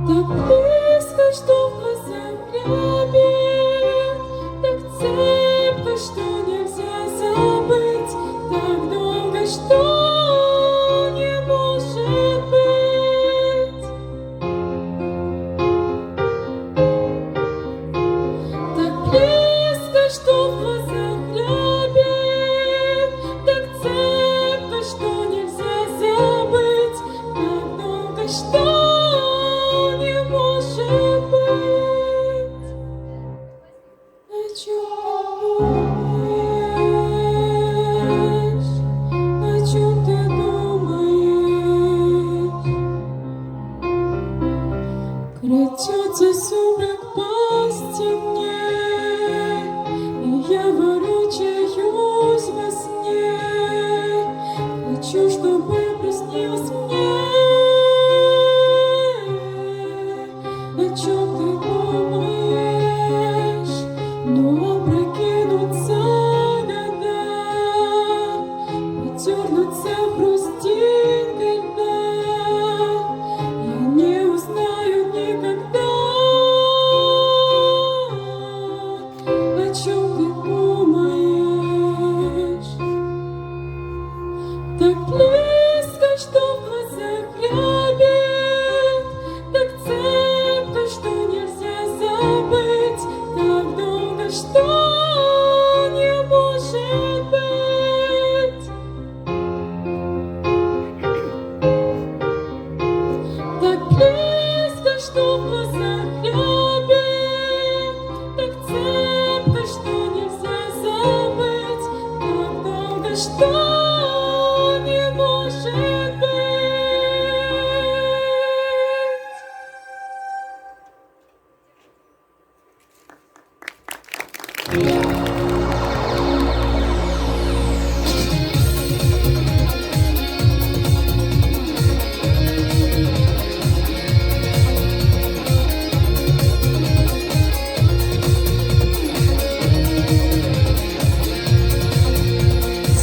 Так близко, что в глазах рябит, так цепко, что нельзя забыть, так долго, что не может быть. Так близко, что в глазах рябит, так цепко, что нельзя забыть, так долго, что не может быть. О чем ты думаешь? Крадется сумрак по стене, и я ворочаюсь во сне. Хочу, чтобы приснилось мне. О чем ты думаешь? Но опрокинутся года, потернутся хрустинкой льда. Я не узнаю никогда. О чем ты думаешь? Так близко, что в глазах рябит, так цепко, что нельзя забыть, так долго, что не может быть. Так близко, что в глазах рябит, так цепко, что нельзя забыть, так долго, что не может быть.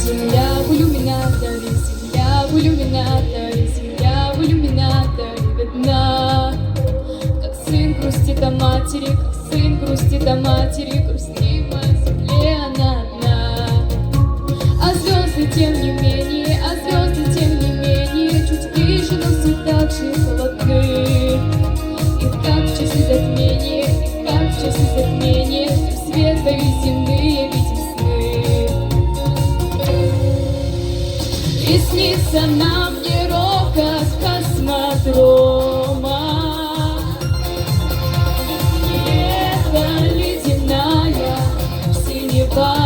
Земля в иллюминаторе, земля в иллюминаторе, земля в иллюминаторе видна. Как сын грустит о матери, как сын грустит о матери, грустима земле она одна. А звезды тем не менее, а звезды тем не менее, чуть ближе, но все так же холодны. И как в часы затмения, и как в часы затмения, в светлые земные видим сны. И снится нам не рока с космодрома, небо ледяная синева.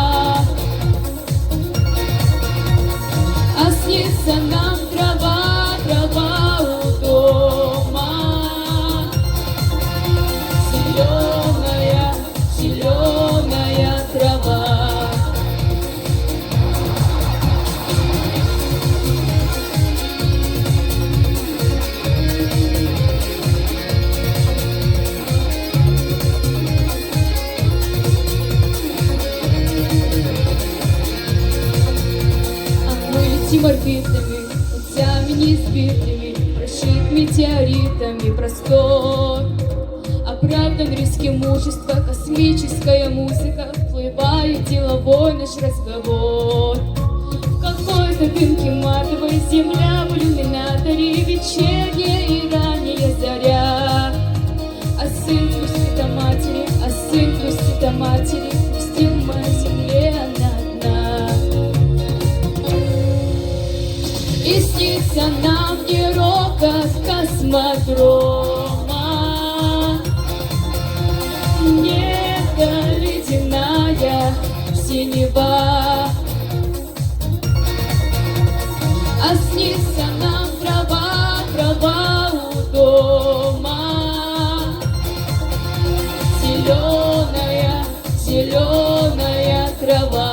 А снится нам трава, трава у дома, зеленая, зеленая трава. Летим орбитами, путями неизбитыми, прошит метеоритами простор. Оправдан риски мужества, космическая музыка, вплывает деловой наш разговор. В какой-то дымке матовой земля в иллюминаторе, вечерняя и ранняя заря. А сын грустит о матери, а сын грустит о матери, грустил моя земле она одна. И снится нам не рока с космодрома, небо ледяная синева. А снится нам трава, трава у дома, зеленая, зеленая трава.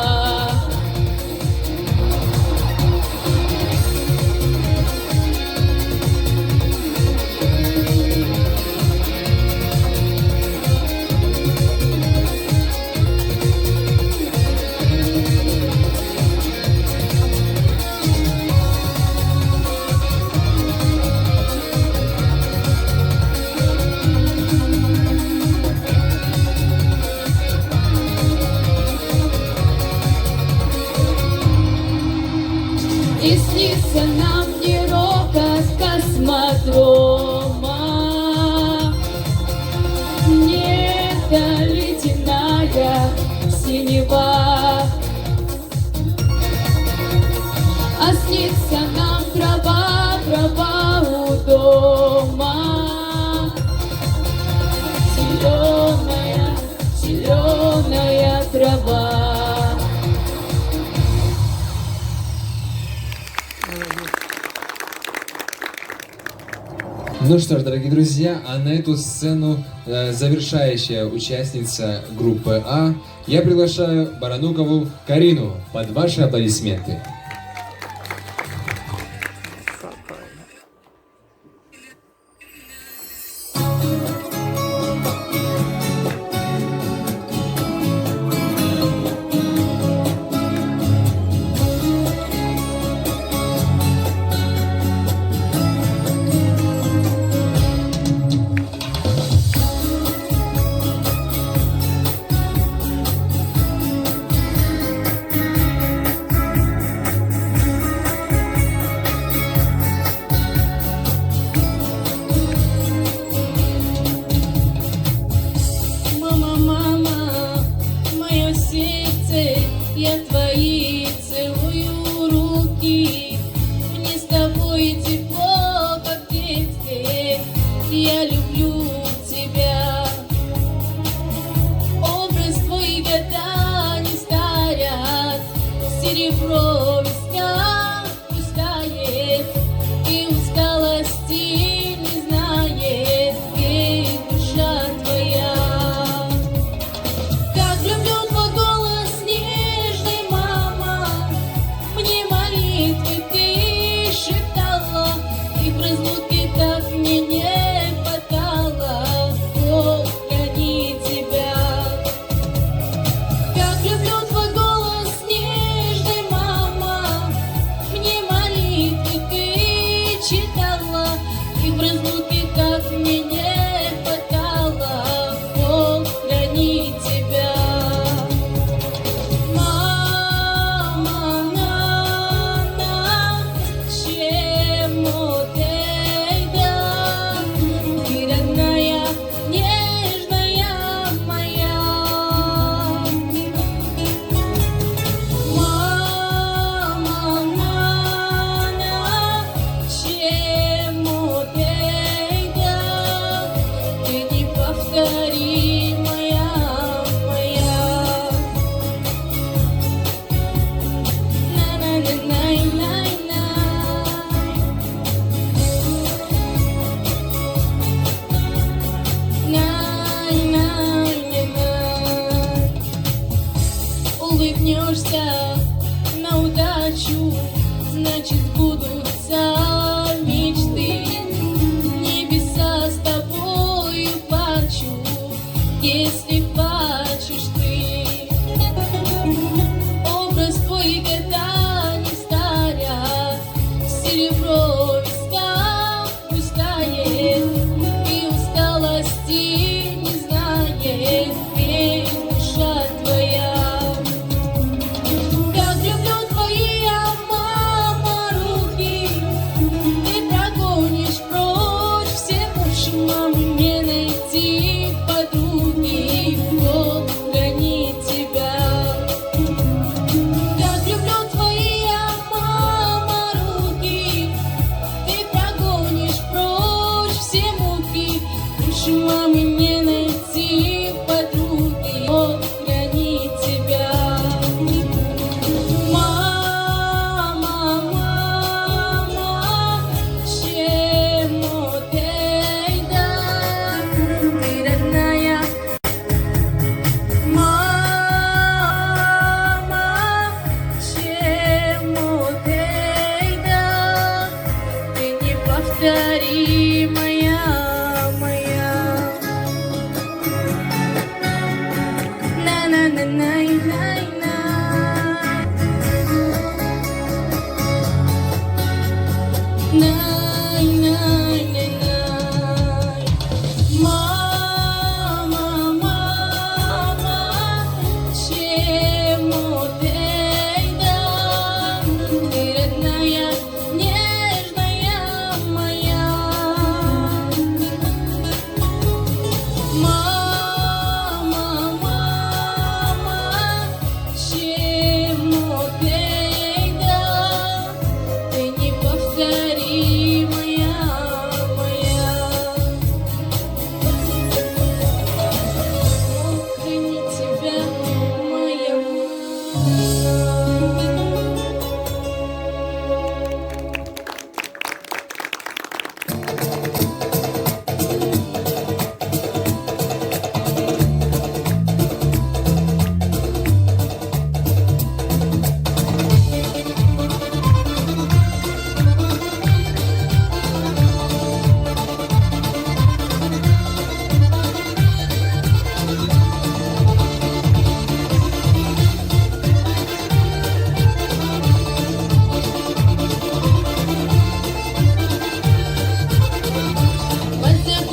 жива. А снится нам трава, трава у дома. Зеленая, зеленая трава. Ну что ж, дорогие друзья, а на эту сцену завершающая участница группы А, я приглашаю Баранукову Карину под ваши аплодисменты. Мама, мама, мое сердце, я твои целую руки. Мне с тобой тепло, как в детстве, я люблю тебя. Образ твой года не старят, серебро весна пустает, и усталости не знает, ей душа твоя. Как люблю твой голос нежный, мама, мне молитвы ты шептала, и в разлуке так мне не хватало, Бог храни тебя. Как люблю твой голос нежный, мама, мне молитвы ты читала, и в разлуке так мне не хватало, Бог храни тебя. Мама, чему ты да, ты родная, нежная моя. Мама, чему ты да, ты неповторимая моя. Улыбнешься на удачу, значит сбудутся мечты. Небеса с тобою плачу, если плачешь ты. Образ твой года не старят, серебро виска пустает, и усталости не знает, ведь душа твоя. Как люблю твои, мама, руки, ты прогонишь прочь все больше, мамы не найти подруги, Бог хранит тебя. Как люблю твои, мама, руки, ты прогонишь прочь все муки, больше мамы не найти подруги, Бог хранит тебя. Мама, чему ты да, ты родная. Мама, чему ты да, ты неповторимая моя.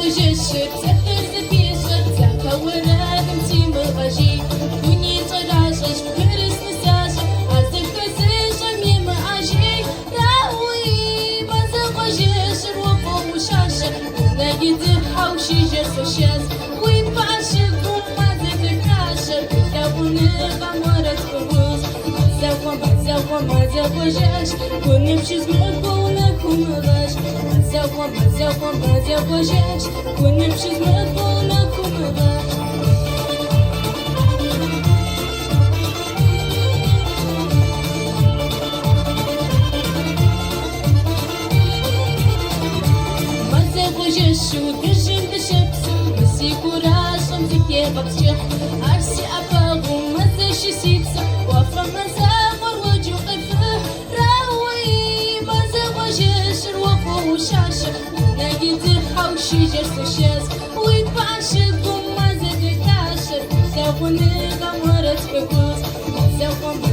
захочеш, це хтось запише, це кого рядом ці милажі. Дуні царашеш, вирісне сяше, а за хтось іже мимо ажі. Рауї, ба захочеш, ропому шаше, на їди хауші жерсо щас. Уй паше, гума закрикаше, я вони камарать побуз. Завома, завожеш, вони вчизмуть, бо не кумивеш. Завома, завожеш, вони вчизмуть, бо не кумивеш. Завожеш, удержим дешепсу, неси куражом, дике бабче. Арси апагу, мазе шисипса, уафам наза. Шаша, на їди хауші жерсо щас. Уй паше, гума закрикаше, завони камарать побуз. Завома,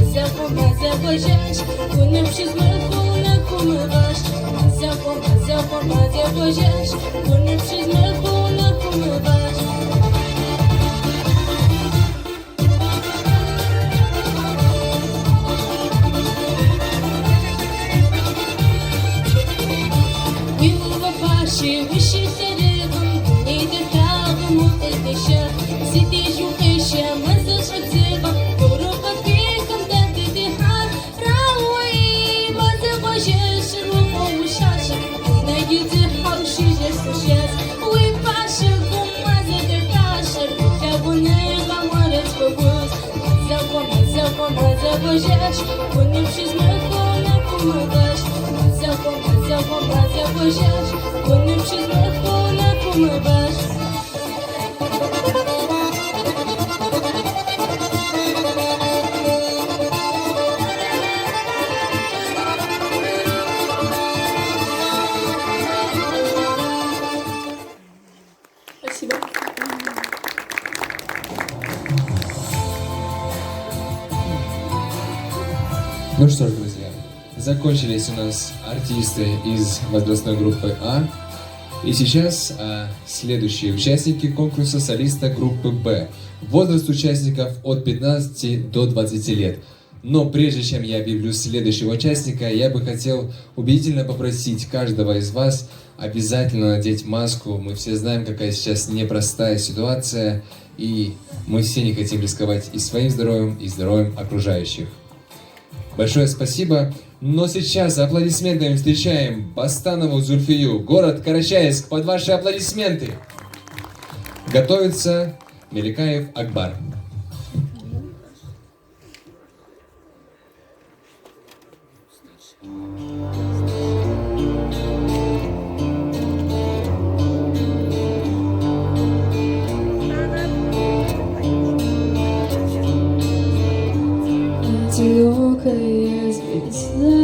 завожеш, вони вчизмуть, бо не кумивеш. Завома, завожеш, вони вчизмуть, бо не кумивеш. Виші середом, не дихав, мути ще. Сидиш у хище, мазеш отзива, дорога киком, де ти дихав. Рауї, мазевожеш, рукому шаша, на їди хауші жерсо щас. Уй паше, гума закрикаше, я вони камарать побуз. Завома, завожеш, вони вчизмуть, бо не кумивеш. Завома, завожеш, вони вчизмуть, бо не кумивеш. Спасибо. Ну что ж, друзья, закончились у нас артисты из возрастной группы А. И сейчас следующие участники конкурса солиста группы Б. Возраст участников от 15 до 20 лет. Но прежде чем я объявлю следующего участника, я бы хотел убедительно попросить каждого из вас обязательно надеть маску. Мы все знаем, какая сейчас непростая ситуация, и мы все не хотим рисковать и своим здоровьем, и здоровьем окружающих. Большое спасибо. Но сейчас аплодисментами встречаем Бастанову Зульфию, город Карачаевск, под ваши аплодисменты. Готовится Меликаев Акбар. Одинокая звезда,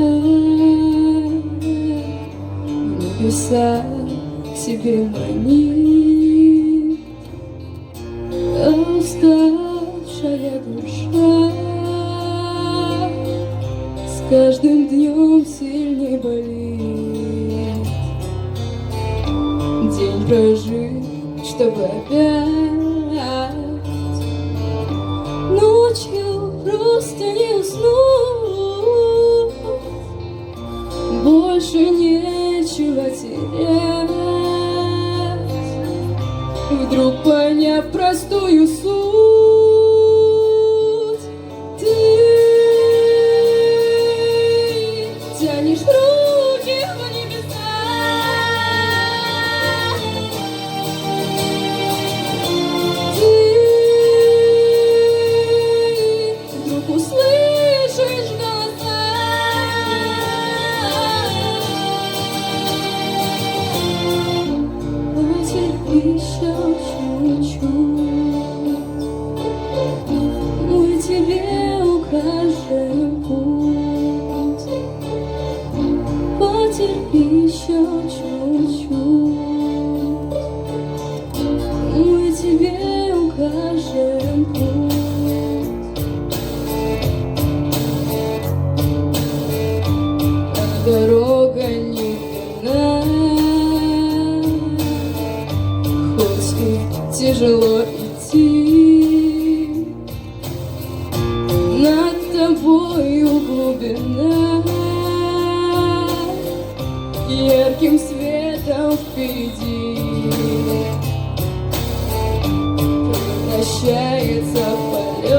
небеса к себе манит, уставшая душа с каждым днем сильнее болит. День прожить, чтобы опять ночью просто не уснуть. Больше нечего терять. Вдруг поняв простую суть, ты тянешь руки в небеса. Услышишь голоса, потерпи еще чуть-чуть, мы тебе укажем путь. Потерпи еще чуть-чуть, мы тебе укажем путь. Дорога не видна, и тяжело идти. Над тобою глубина, ярким светом впереди превращается в полет.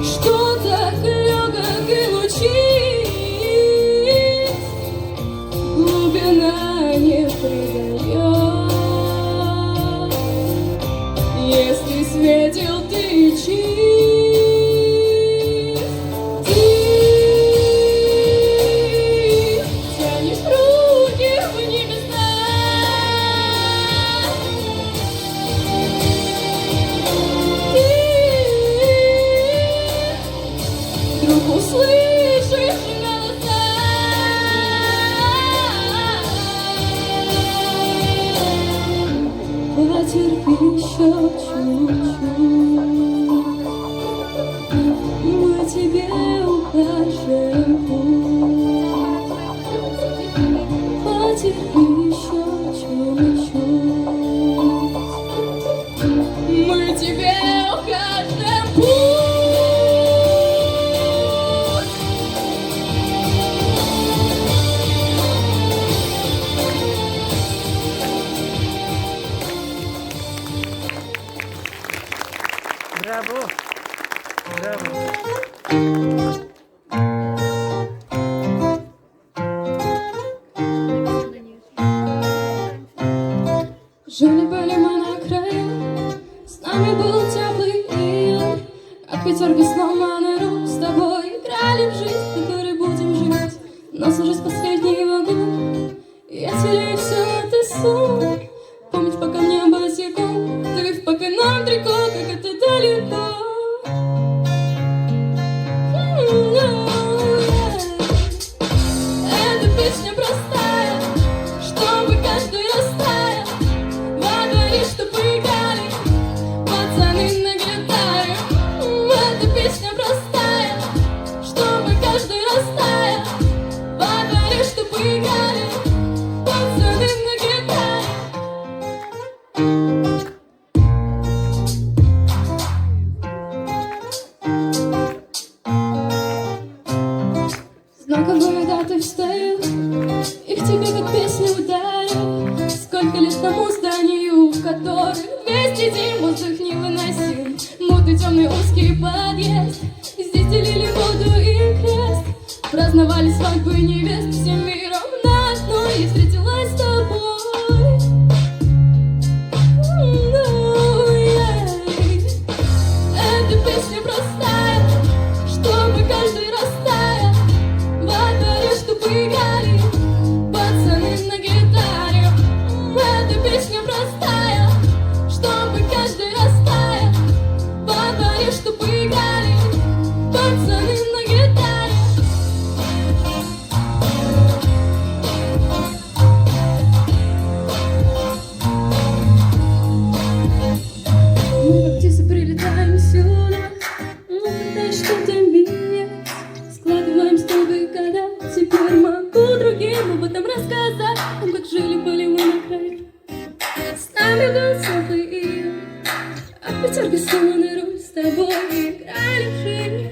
Что так легок и лучист, глубина не предает. Если светил ты чист, ты тянешь руки в небеса. Ты вдруг услышишь голоса. Потерпи еще чуть-чуть, мы тебе укажем путь. Потерпи еще чуть-чуть, мы тебе укажем путь. Браво! Браво! Жили-были мы на краю, с нами был теплый июнь, как пятерка сломанных рук, с тобой играли в жизнь, которой будем жить. Нас уже с последний вагон, я теряю все это сон. Помнишь, пока мне босиком, ты по нам трико, как это далеко. Эта песня простая, чтобы каждый растаял. Во дворе, чтобы играли пацаны на гитаре. Эта песня простая, чтобы каждый растаял. Во дворе, чтобы играли пацаны на гитаре. Знаковые даты встаю, их тебе как песня ударю. Сколько лет тому зданию, в которых вместе день воздух не выносил. Мутный темный узкий подъезд, здесь делили воду и крест. Праздновали свадьбы невест всем миром на одной. Я встретилась с тобой. Эта песня простая, чтобы каждый растаял. Во дворе, чтобы играли пацаны на гитаре. Эта песня простая, чтобы каждый растаял. Во дворе, чтобы играли пацаны на гитаре. Мы как птицы прилетаем сюда, пытаясь что-то менять. Складываем столбы года, теперь могу другим об этом рассказать. О том, как жили-были мы на краю. С нами был теплый июнь, а пятерка сломанный руль. С тобой играли в жизнь,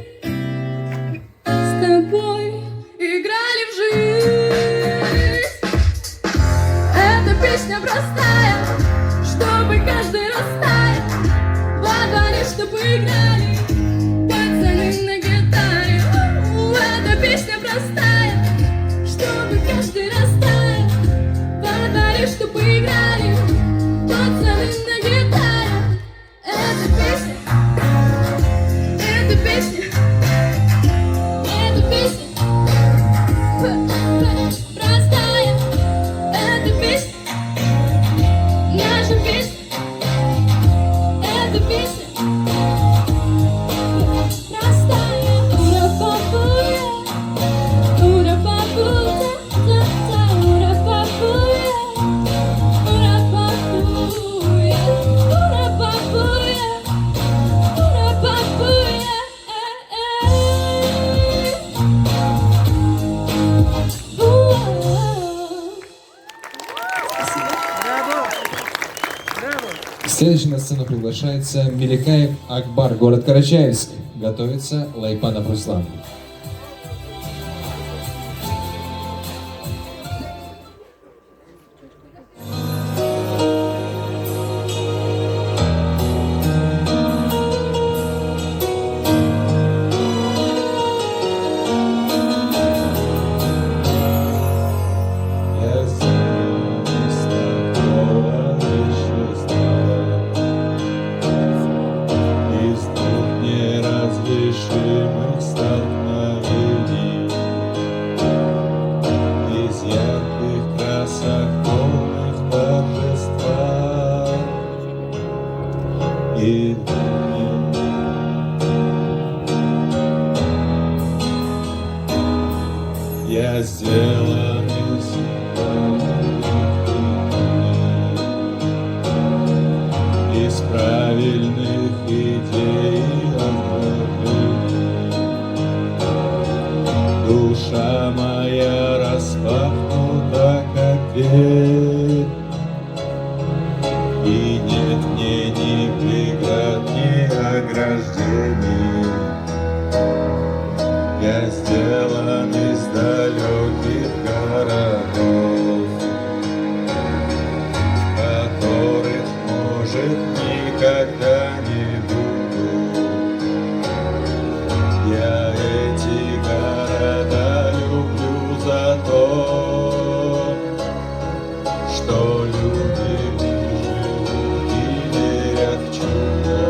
с тобой играли в жизнь. Эта песня простая, чтобы каждый растаял. Во дворе, чтобы играли пацаны на гитаре. Эта песня простая, чтобы каждый растаял. Во дворе, чтобы играли пацаны на гитаре. Эта песня, эта песня, эта песня простая. Эта песня, наша песня. Эта песня простая. Ура-па-пу-я, ура-па-пу-та-та-та, ура-па-пу-я, Следующий на сцену приглашается Меликаев Акбар, город Карачаевск. Готовится Лайпанов Руслан. неразрешимых столкновений, из ярких красок полных торжества и я сделан из из правильных идей отправлений. Душа моя распахнута, как дверь, и нет мне ни преград, ни ограждений. Я сделан из далеких городов, которых, может, никогда не буду. Я эти города люблю за то, что люди в них живут и верят в чудо.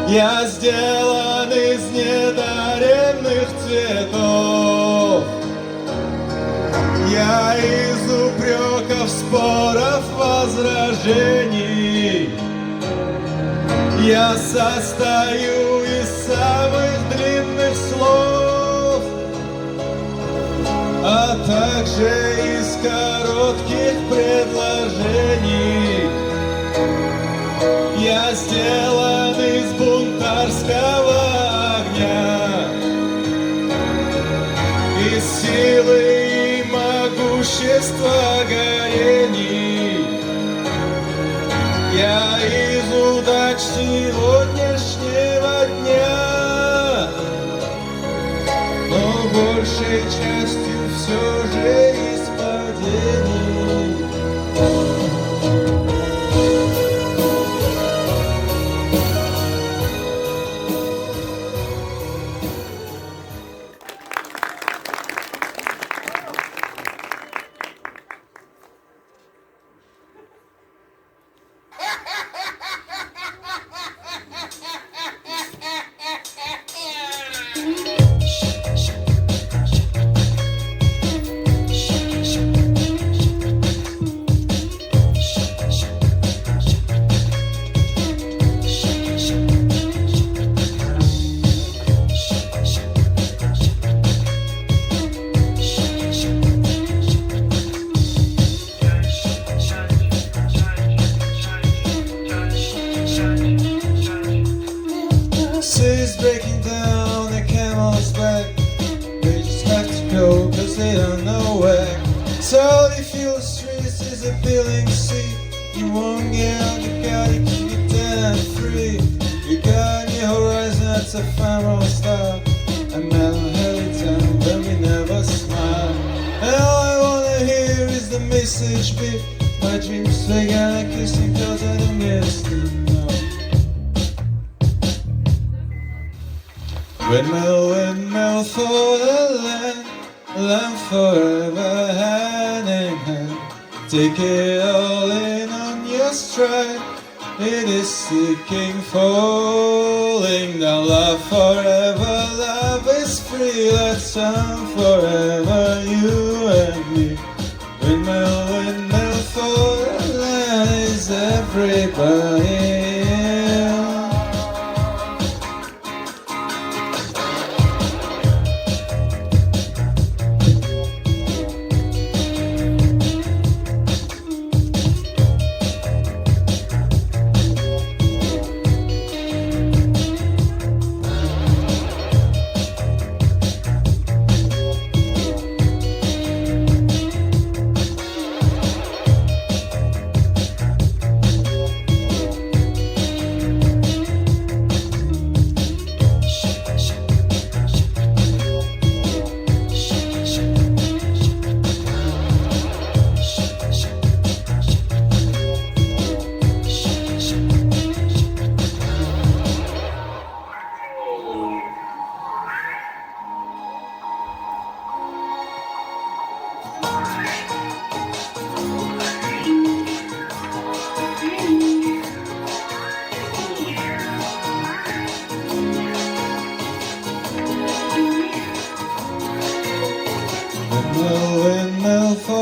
Я сделан из недаренных цветов, я из упреков, споров, возражений. Я состою из самых длинных слов, а также из коротких предложений. Я сделан из бунтарского огня, из силы и могущества горений. Я из удач сегодняшнего дня, но большей частью все же из падений. City's breaking down the camel's back. They just have to go cause they don't know where. So they feel the streets is a billing seat. You won't get out the car, you keep it dead and free. You got your horizon, that's a ephemeral star. A melancholy town where we never smile. And all I wanna hear is the message beat. My dreams they gonna kiss me cause I don't miss them, no. Windmill, windmill for the land, land forever hand in hand. Take it all in on your stride. It is the king falling down. Love forever, love is free. Let's sound forever, you and me. Windmill, windmill for the land is everybody.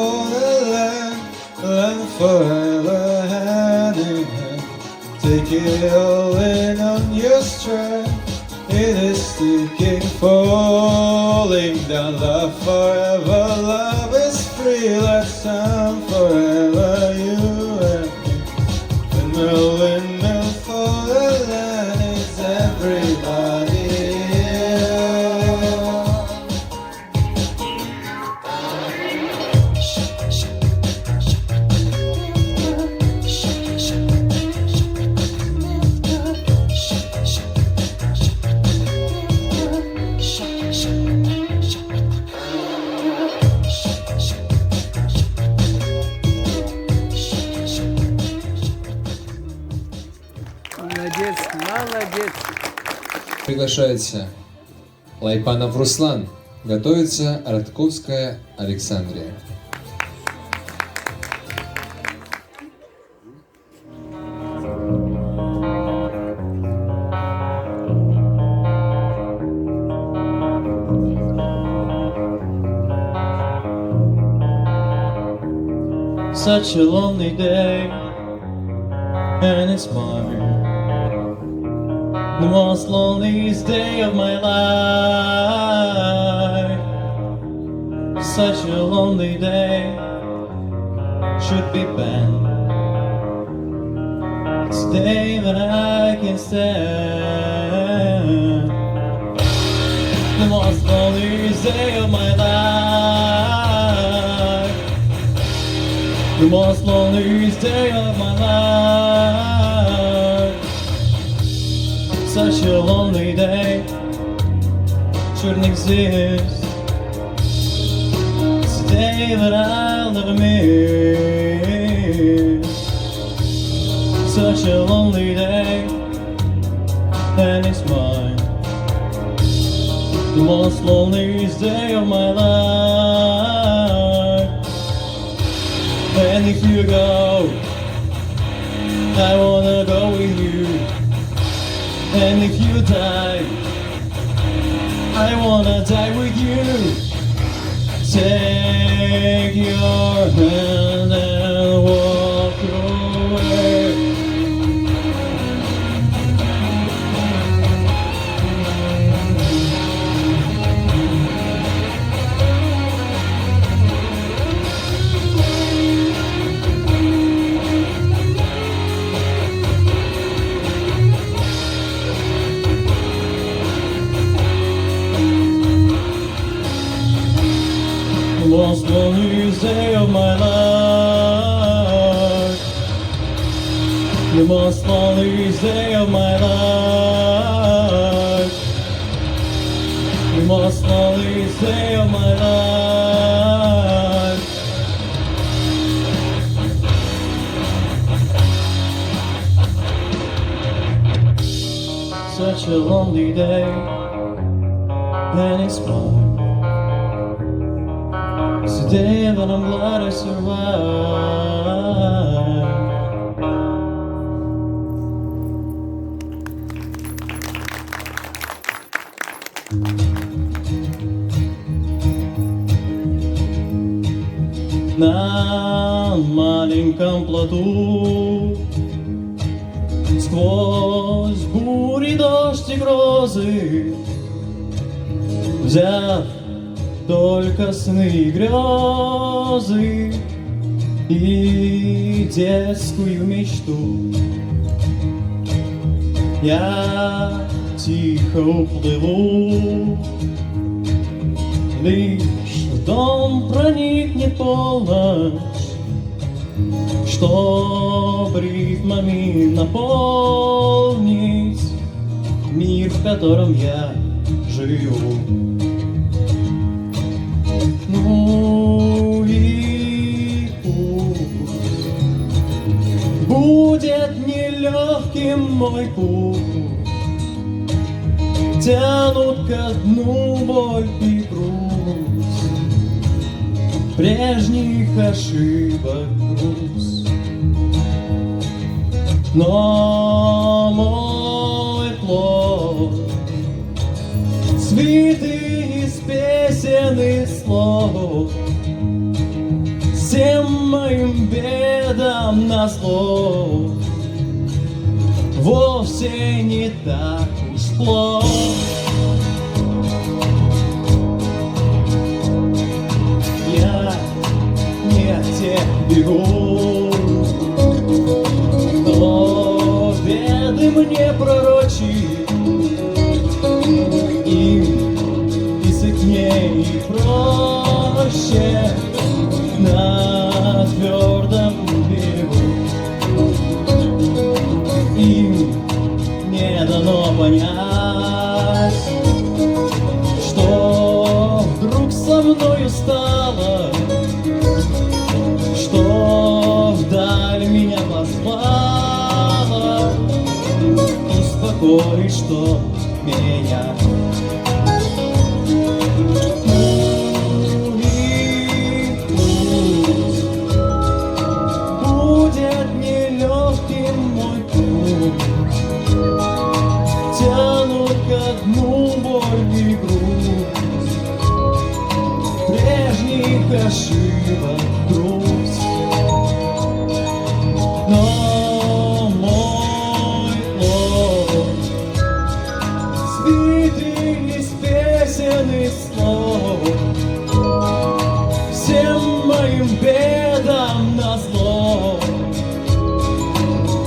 for the land forever hand in hand. Take it all in on your strength. It is sticking, falling down. Love forever, love is free. Let's stand forever, you and me. Windmill for the land is everybody. Молодец, молодец. Приглашается Лайпанов Руслан. Готовится Ротковская Александрия. Such a lonely day, and it's mine. The most loneliest day of my life. Such a lonely day should be banned. It's a day that I can stand. The most loneliest day of my life. The most loneliest day of my life. Such a lonely day shouldn't exist. It's a day that I'll never miss. Such a lonely day, and it's mine. The most loneliest day of my life. And if you go, I wanna go with you. And if you die, I wanna die with you. Take your hand and walk away. The most loneliest day of my life. The most loneliest day of my life. The most loneliest day of my life. Such a lonely day, and it's mine. It's a day that I'm glad I survived. На маленьком плоту сквозь бури, дождь и грозы, взяв только сны и грезы и детскую мечту, я тихо уплыву. Лишь в дом проникнет полночь, чтоб ритмами наполнить мир, в котором я живу. Ну и пусть будет нелегким мой путь, тянут ко дну боль и грусть, прежних ошибок груз. Но мой плод цветы из песен и слов всем моим бедам назло, вовсе не так уж плохо. Я не от тех бегу, кто беды мне пророчит, им и сытней и проще на твердом берегу. Им не дано понять, что вдруг со мною стало, что вдаль меня позвала. Успокой, что меня. Будет нелегким мой путь, тянут ко дну боль и грусть, прежних ошибок грусть. Но мой плод свитый из песен и слов, всем моим бедам назло,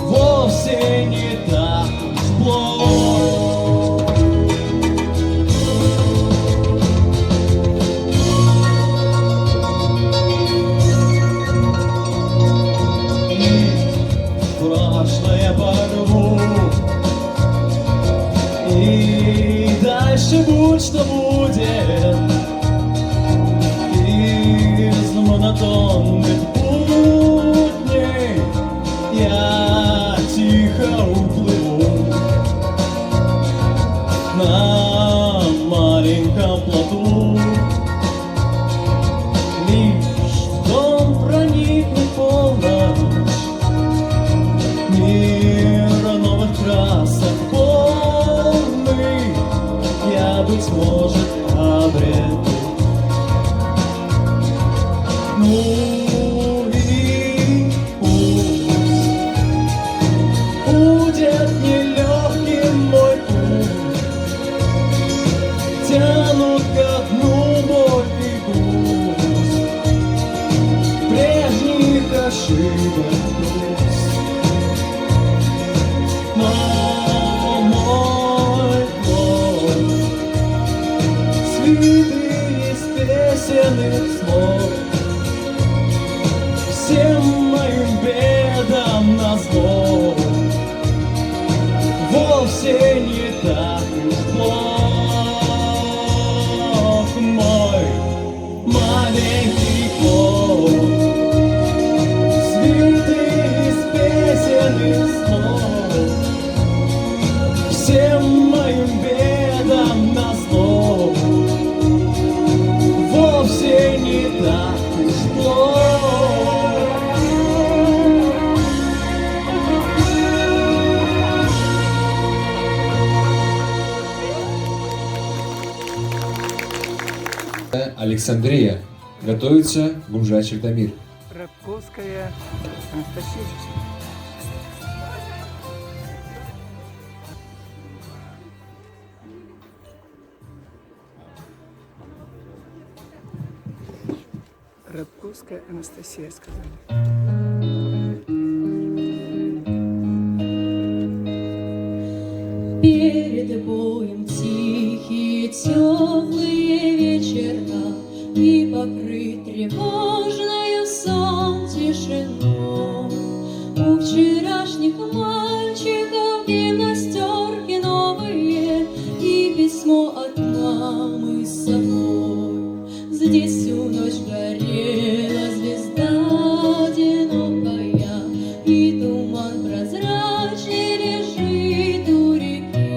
вовсе не так уж плохо. Прошлое порву, и дальше будь что будет. Из монотонных будней я тихо уплыву на маленьком плоту. Лишь в дом проникнет полночь, мир новых красок полный я, быть может, обрету. Ну и пусть будет нелегким мой путь, тянут ко дну боль и грусть, прежних ошибок грусть. Но мой плод свитый из песен и слов, всем моим бедам назло, вовсе не так уж плох. Мой маленький плод свитый из песен и слов, всем моим бедам назло, вовсе не так уж плохо. Александрия. Готовится Гунжачев Дамир. Рабковская Анастасия. Рабковская Анастасия, сказали. Перед боем тихие теплые вечера и покрыт тревожною сон тишиной. У вчерашних мальчиков гимнастерки новые и письмо от мамы с собой. Здесь всю ночь горела звезда одинокая, и туман прозрачный лежит у реки.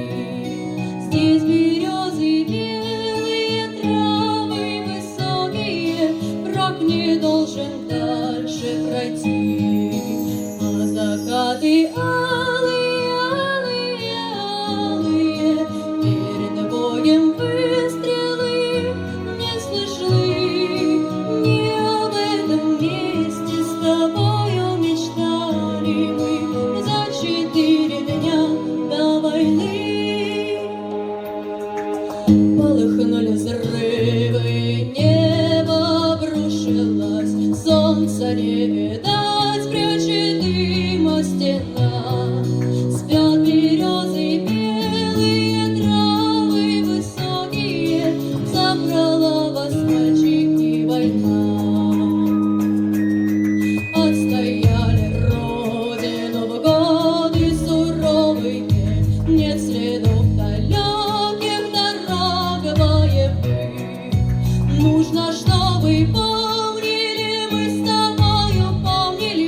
Здесь березы белые, травы высокие, враг не должен дальше пройти. не видать, прячет дыма стена. Спят березы белые, травы высокие, забрала вас, мальчики, война. Отстояли родину в годы суровые, нет следов далеких дорог боевых. Нужно, чтобы помнили, мы с тобою помнили,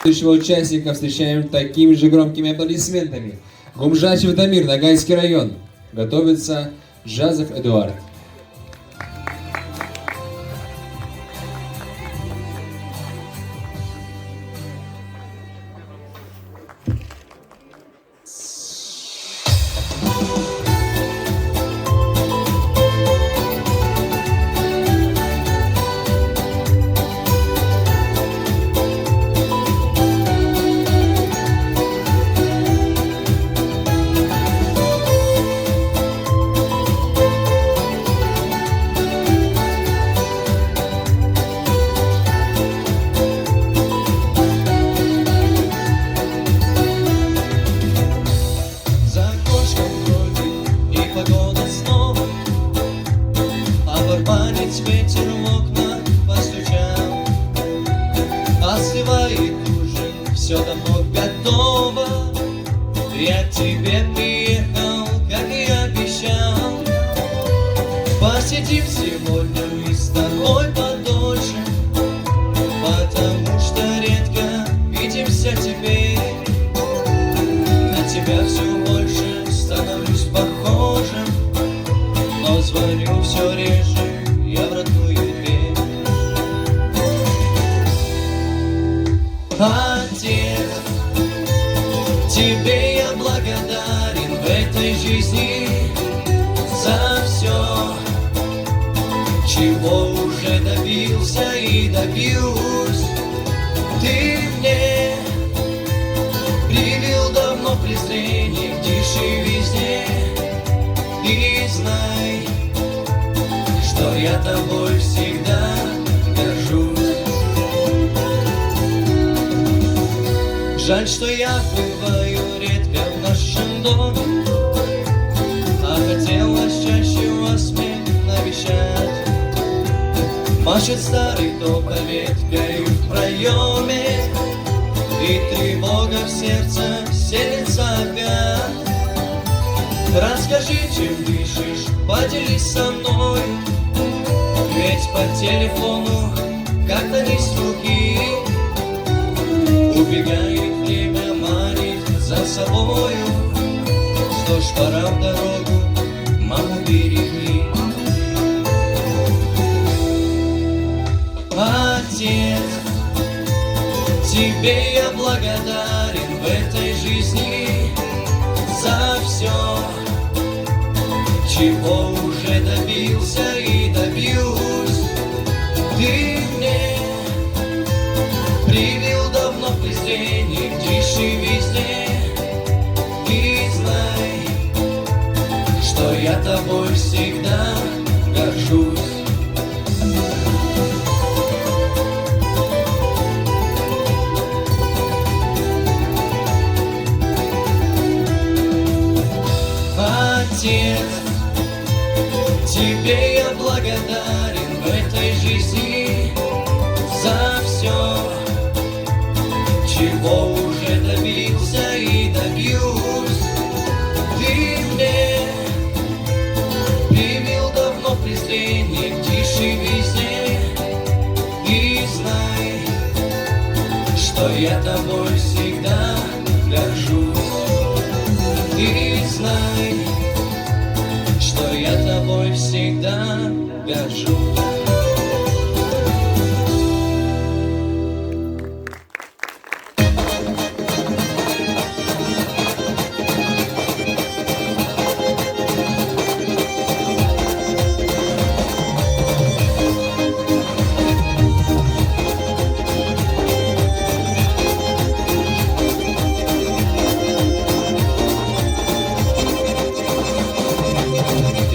Следующего участника встречаем такими же громкими аплодисментами. Гумжачев Дамир, Ногайский район. Готовится Жазов Эдуард. За окошком вроде и погода снова, а барабанить ветер в окна постучал. Остывает ужин, все давно готово. Я к тебе приехал, как и обещал. Посидим сегодня мы с тобой подольше, потому что редко видимся теперь. На тебя все больше становлюсь похожим, но звоню все реже я в родную дверь. Отец, тебе я благодарен в этой жизни за все, чего уже добился и добьюсь. Ты мне привил давно презрение к тиши везде. И знай, что я тобой всегда горжусь. Жаль, что я бываю редко в нашем доме, а хотелось чаще вас мне навещать. Машет старый тополь веткой в проеме, и тревога в сердце селится опять. Расскажи, чем дышишь, поделись со мной, ведь по телефону как-то не с руки. Убегает время, манит за собою. Что ж, пора в дорогу, маму береги. Отец, тебе я благодарен в этой жизни за все, чего уже добился и добьюсь. Ты мне привил давно презрение к тиши везде. И знай, что я тобой всегда горжусь. Отец, тебе я благодарен в этой жизни за все, чего уже добился и добьюсь. Ты мне привил давно презрение к тиши везде. И знай, что я тобой всегда горжусь. И знай, что я тобой всегда горжусь.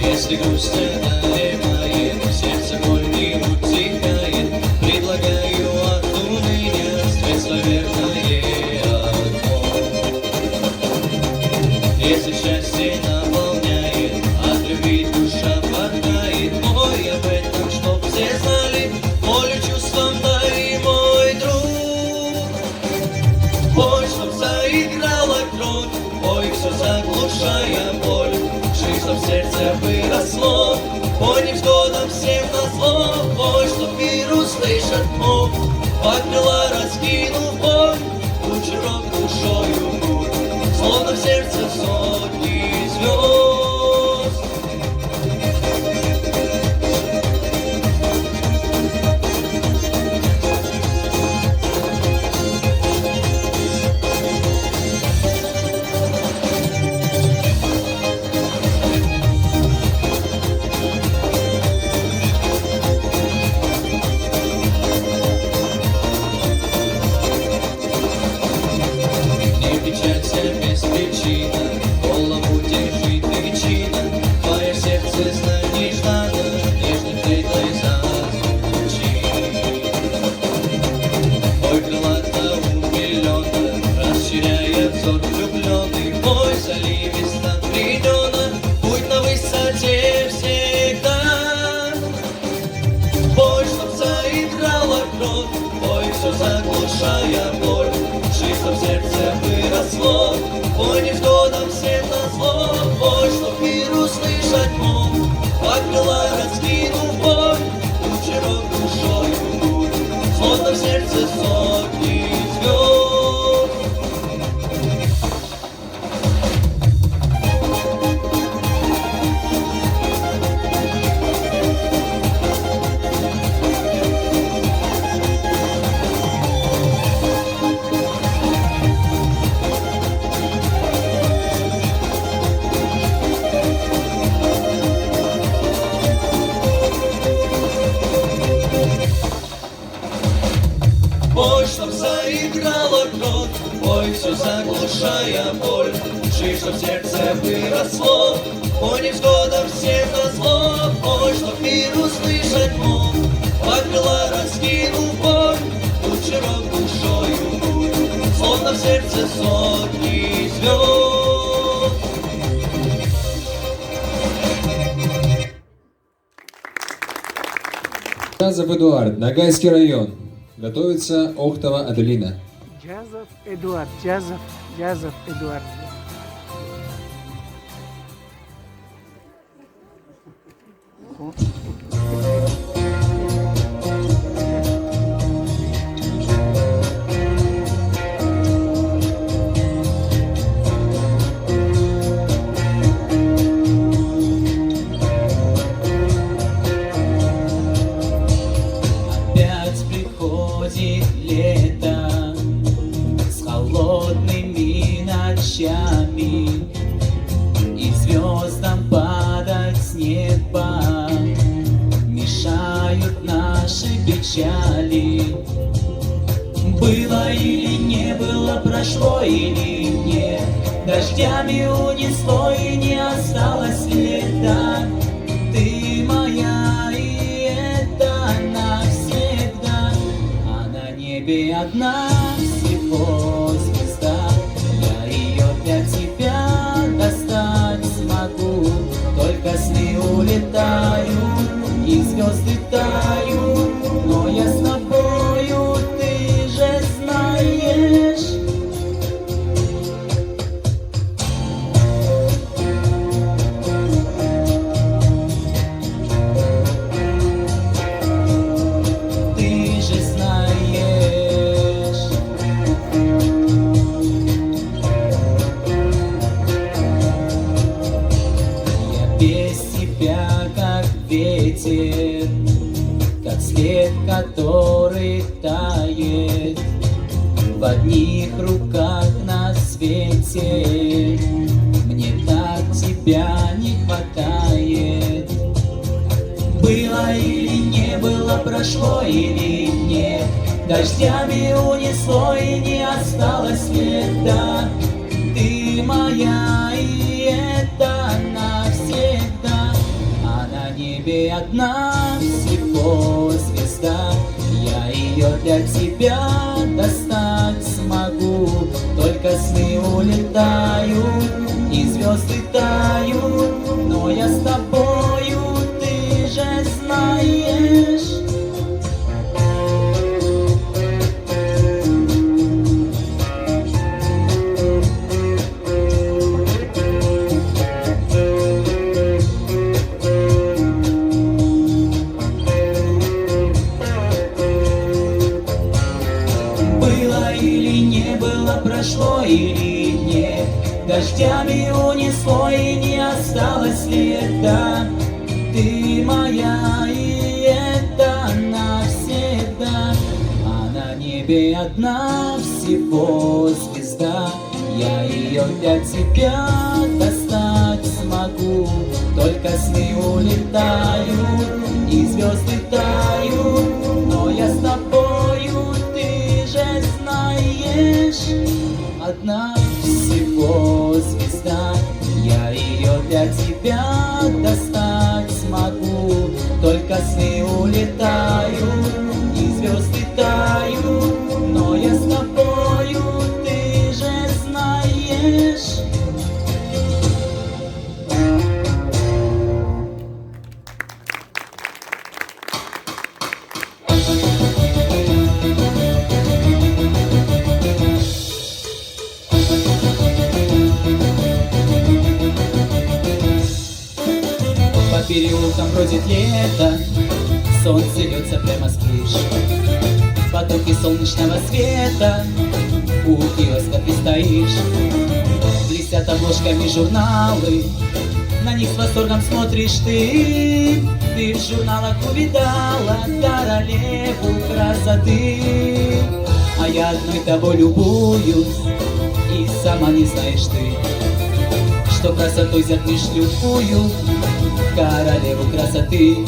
Если грусть одолевает, сердце боль не утихает, предлагаю от уныния средство верное окно. Если счастье наполняет, от любви душа порхает, ой, об этом чтоб все знали, волю чувством дай, мой друг. Ой, чтоб заиграла кровь, ой, все заглушая боль, чтоб сердце выросло, ой, невзгодам всем назло, ой, чтоб мир услышат мог, под крыла раскинув боль, по невзгодам всем назло. Ой, чтоб мир услышать мог, как крыла раскинул боль, ключерок душою, словно в сердце сотни звезд. Ой, чтоб заиграла кровь, ой, все заглушая боль, души, чтоб сердце выросло, по невзгодам всем назло. Ой, чтоб мир услышать мог, покрыла раскинул боль, ключерок душою, словно в сердце сотни звезд. Джазов Эдуард, Ногайский район. Готовится Охтова Аделина. Джазов Эдуард, Джазов Эдуард. Опять приходит лето с холодными ночами, и звездам падать с неба мешают наши печали. Было или не было, прошло или нет, дождями унесло и не осталось следа. Ты моя, и это навсегда, а на небе одна всего звезда. Я ее для тебя достать смогу, только сны улетают и звезды тают, но я с тобою, ты же знаешь. Ты же знаешь. Я без тебя как ветер, как след, который тает в одних руках на свете. Мне так тебя не хватает. Было или не было, прошло или нет, дождями унесло и не осталось следа. Ты моя, и это навсегда, а на небе одна всего звезда. Я ее для тебя достать смогу, только сны улетают и звезды тают, но я с тобою, ты же знаешь. Было или не было, прошло или нет, дождями унесло и не осталось следа. Ты моя, и это навсегда, а на небе одна всего звезда. Я ее для тебя достать смогу, только сны улетают и звезды тают, но я с тобою, ты же знаешь. Одна всего звезда, я ее для тебя достать смогу, только сны улетают и звезды тают, но я с тобою, ты же знаешь. По переулкам бродит лето, солнце льется прямо с крыш. Потоки солнечного света, у киоска ты стоишь. Блестят обложками журналы, на них с восторгом смотришь ты. Ты в журналах увидала королеву красоты. А я одной тобой любуюсь, и сама не знаешь ты, что красотой затмишь любую королеву красоты.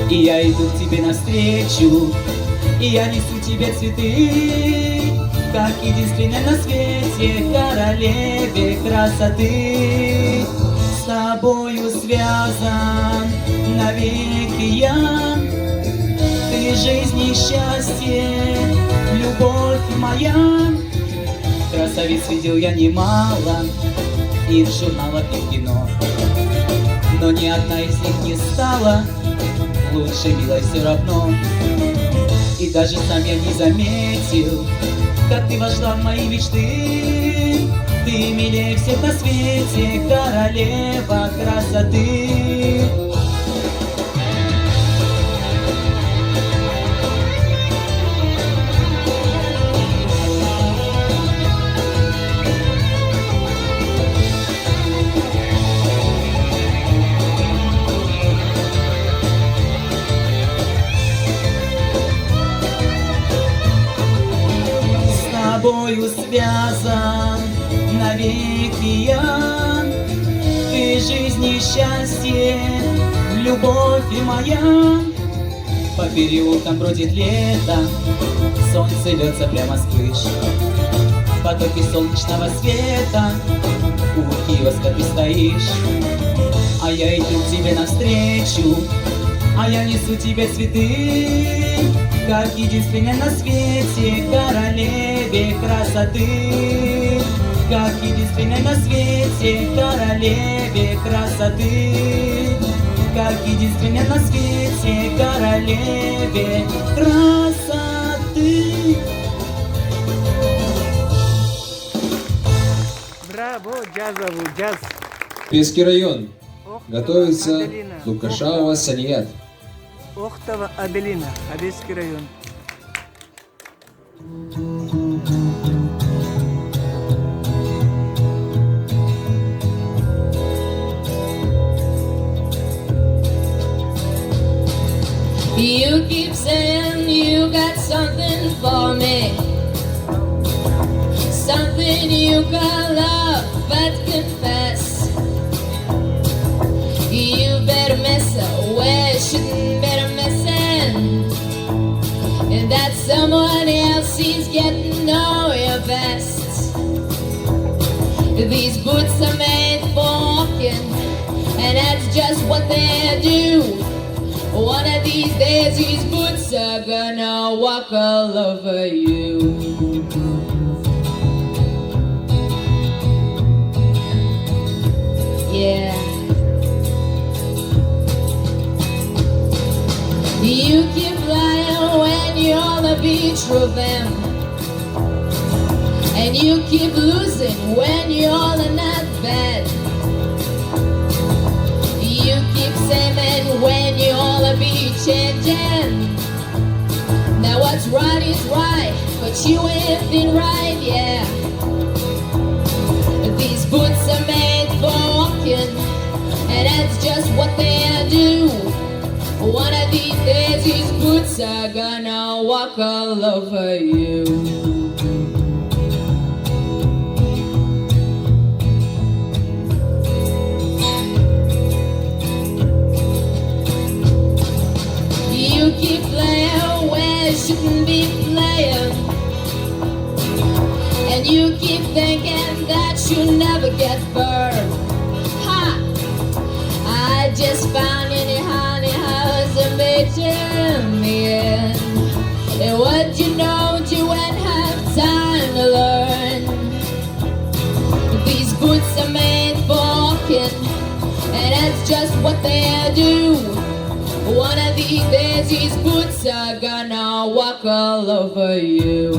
И я иду к тебе навстречу, и я несу тебе цветы, как единственной на свете королеве красоты. С тобою связан навеки я, ты жизнь и счастье, любовь моя. Красавиц видел я немало, и в журналах, и в кино, но ни одна из них не стала лучше, милой, все равно. И даже сам я не заметил, как ты вошла в мои мечты. Ты милее всех на свете, королева красоты. С тобою связан навеки я, ты жизнь и счастье, любовь и моя. По переулкам бродит лето, солнце льется прямо с крыш. Потоки солнечного света, у киоска ты стоишь. А я иду к тебе навстречу, а я несу тебе цветы, как единственной на свете королеве красоты. Как единственной на свете королеве красоты. Как единственной на свете королеве красоты. Браво, джазовый джаз. Песский район. Охтова Готовится Аделина. Лукашава Саният. Охтова Аделина, Одесский район. You keep saying you got something for me, something you call love, but confess you better miss where you shouldn't better missing, and that someone else is getting all your best. These boots are made for walking, and that's just what they do. One of these days these boots are gonna walk all over you. Yeah. You keep lying when you're on the beach with them, and you keep losing when you're all in that bed. You keep saying when you're all be changing. Now what's right is right, but you ain't been right, yeah. These boots are made for walking, and that's just what they do. One of these days these boots are gonna walk all over you. You keep playing where you shouldn't be playing, and you keep thinking that you'll never get burned. Ha! I just found in your honey house a bitch in the end. And what you know, you won't have time to learn. These boots are made for walking, and that's just what they do. One of these days these boots are gonna walk all over you.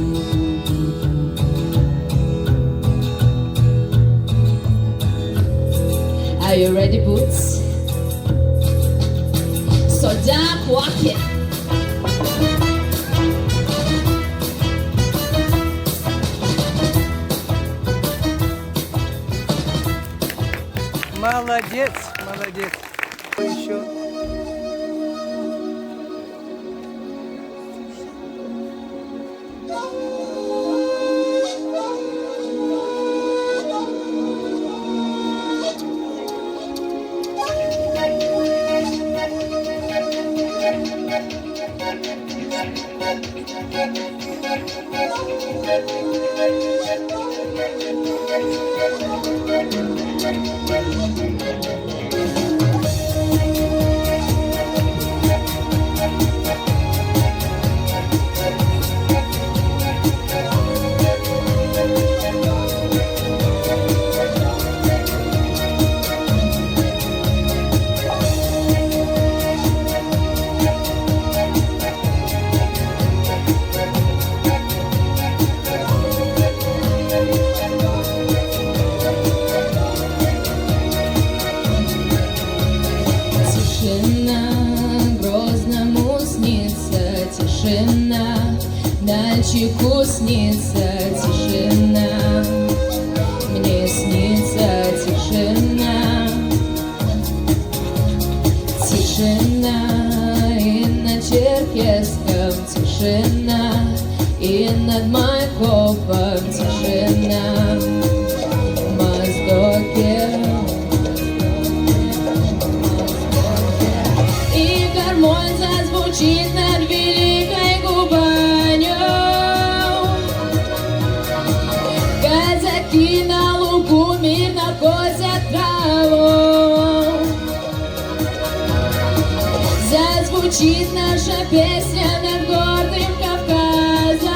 Are you ready, boots? Даквахи. Молодец, молодец. Кто еще? Тишина Грозному снится, тишина Нальчику снится, тишина мне снится, тишина. Тишина и на Черкесском, тишина и над Майкопом, тишина в Моздоке. И гармонь зазвучит над Великой Губанью. Казаки на лугу мирно косят траву. Зазвучит наша песня над гордым Кавказом.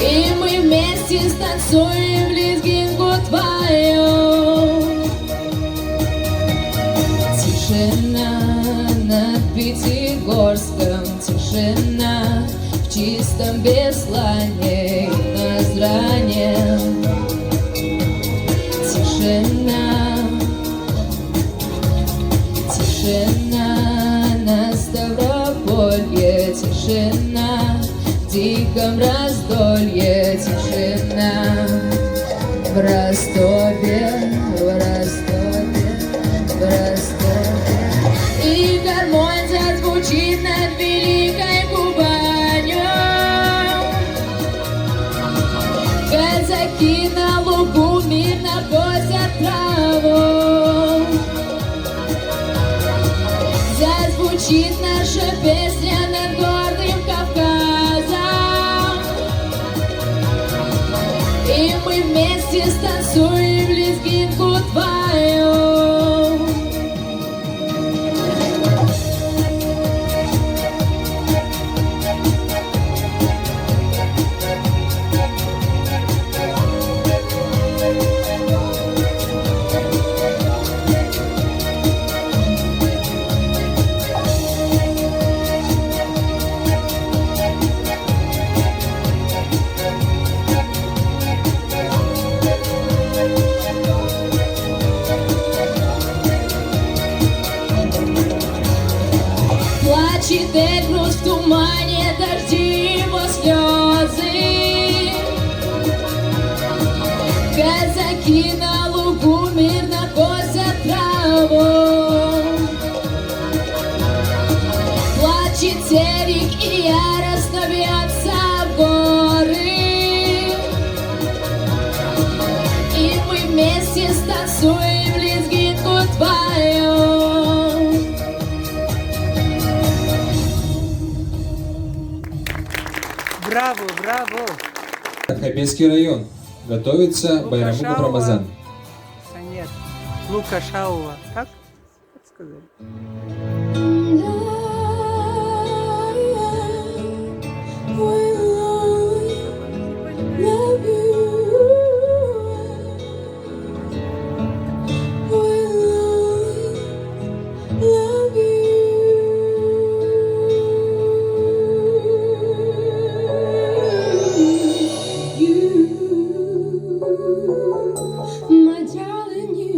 И мы вместе станцуем лезгинку твою. Тишина над Пятигорском, тишина в чистом Беслане и Назране. Тишина, тишина на Ставрополье, тишина в диком раздолье, тишина в Ростове, в Ростове, в Ростове. И гармонь зазвучит над Великой Кубанью. Казаки на лугу мирно косят траву. Зазвучит наша песня над гордым Кавказом. И мы вместе станцуем лезгинку твою. Плачет и грусть в тумане, дожди его слезы. Казаки на лугу мирно косят траву. Плачет терек и яростно бьется в горы. И мы вместе станцуем лезгинку твою. Браво, браво. Хабельский район. Готовится Байрамук Рамазан. Нет, Лукашаула. Так? Так сказали. My darling, you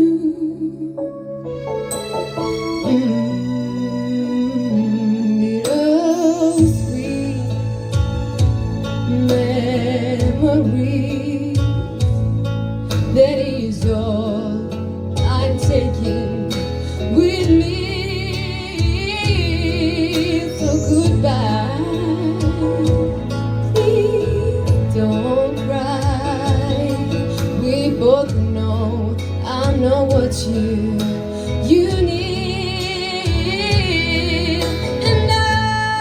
you, you need, and I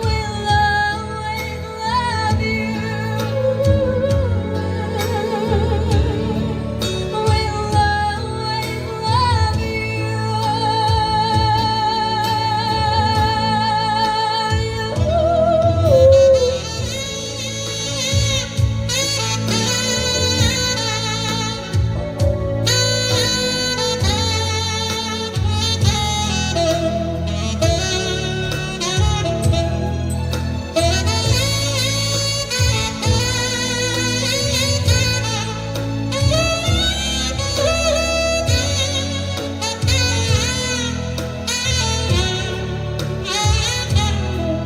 will always love you. Will always love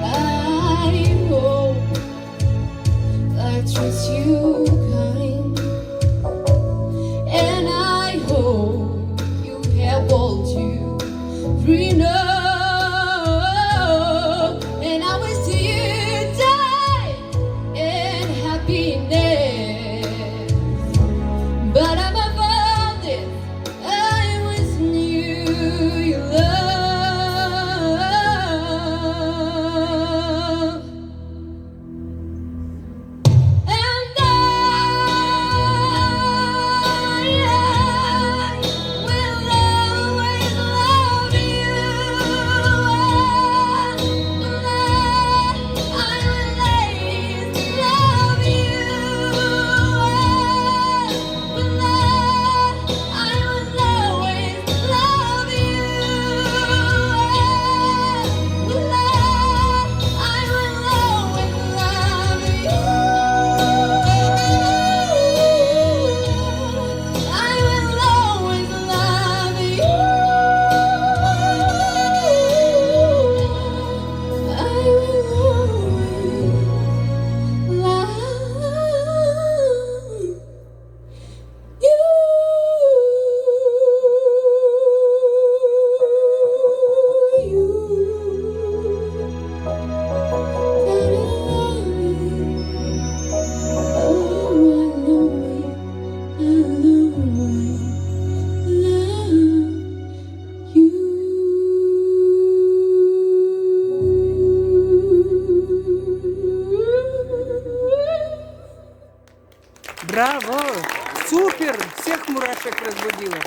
I hope I treat you kind, and I hope you have all you dream of, and I wish you die in happiness. But above all this, I wish you love. And I will always love you. I will always love you. I will always love you. Браво! Супер! Всех мурашек разбудила.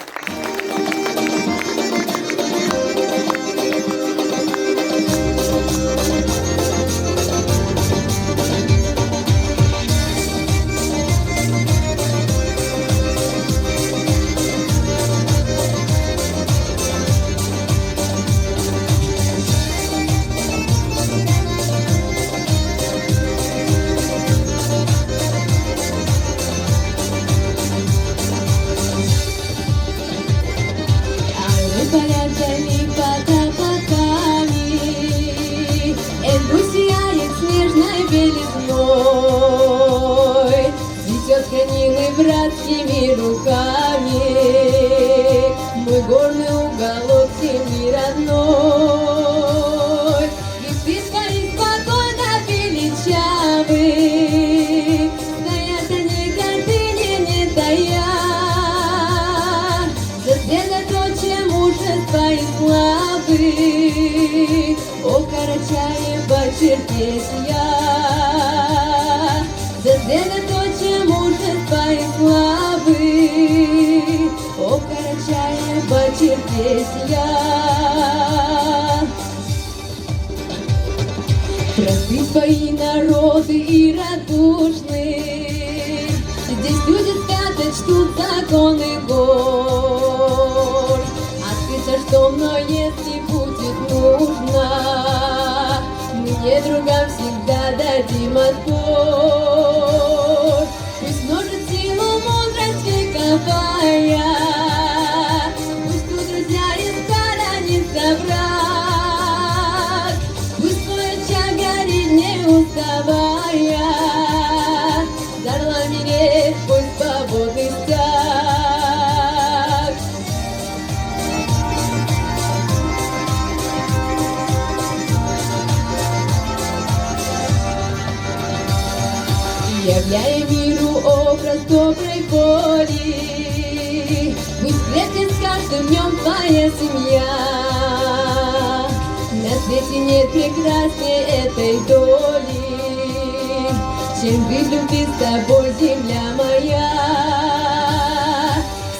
Полярными потоками Эльбрус сияет снежной белизной, цветет конины братскими руками, мой горный уголок земли родной. И ты своих спокойно величавых, стоят они гордыни не тая, сосредоточие мужества и славы, о Карачаево Черкесия. Сосредоточие мужества и славы, о Карачаево Черкесия. Просты свои народы и радушны, здесь люди свято чтут законы гор. Открыто, что мной, если будет нужно, мы не другам всегда дадим отпор. Пусть множит силу мудрость вековая, пусть тут друзья из сторонится враг, пусть твой очаг горит не уставая, дарла мире пусть свободный стяг. Являя миру образ доброй воли. Пусть крепнет с каждым днем твоя семья. На свете нет прекраснее этой доли, чем быть любви с тобой, земля моя.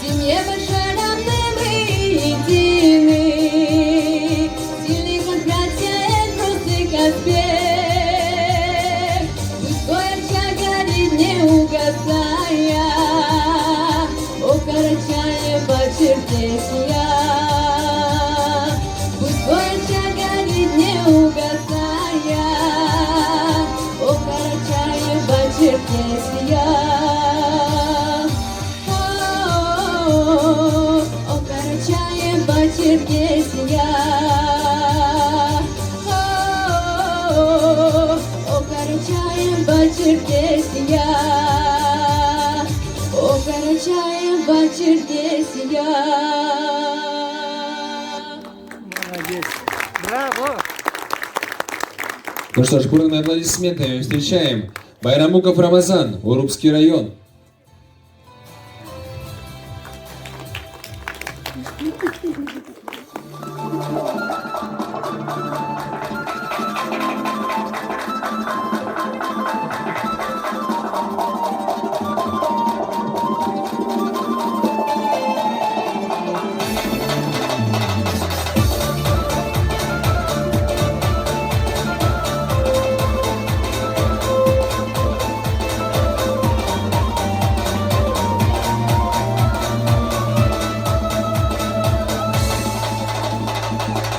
В семье большой равны мы едины, сильный как братья и грустный как смех. Пусть горяча горит, не угасая, о Карачаево Черкесия. Пусть горяча горит, не угасая, о Карачаево Черкесия. О Карачаево Черкесия. О Карачаево Черкесия. О Карачаево Черкесия. Молодец. Браво. Ну что ж, бурными аплодисментами встречаем Байрамуков Рамазан, Урупский район.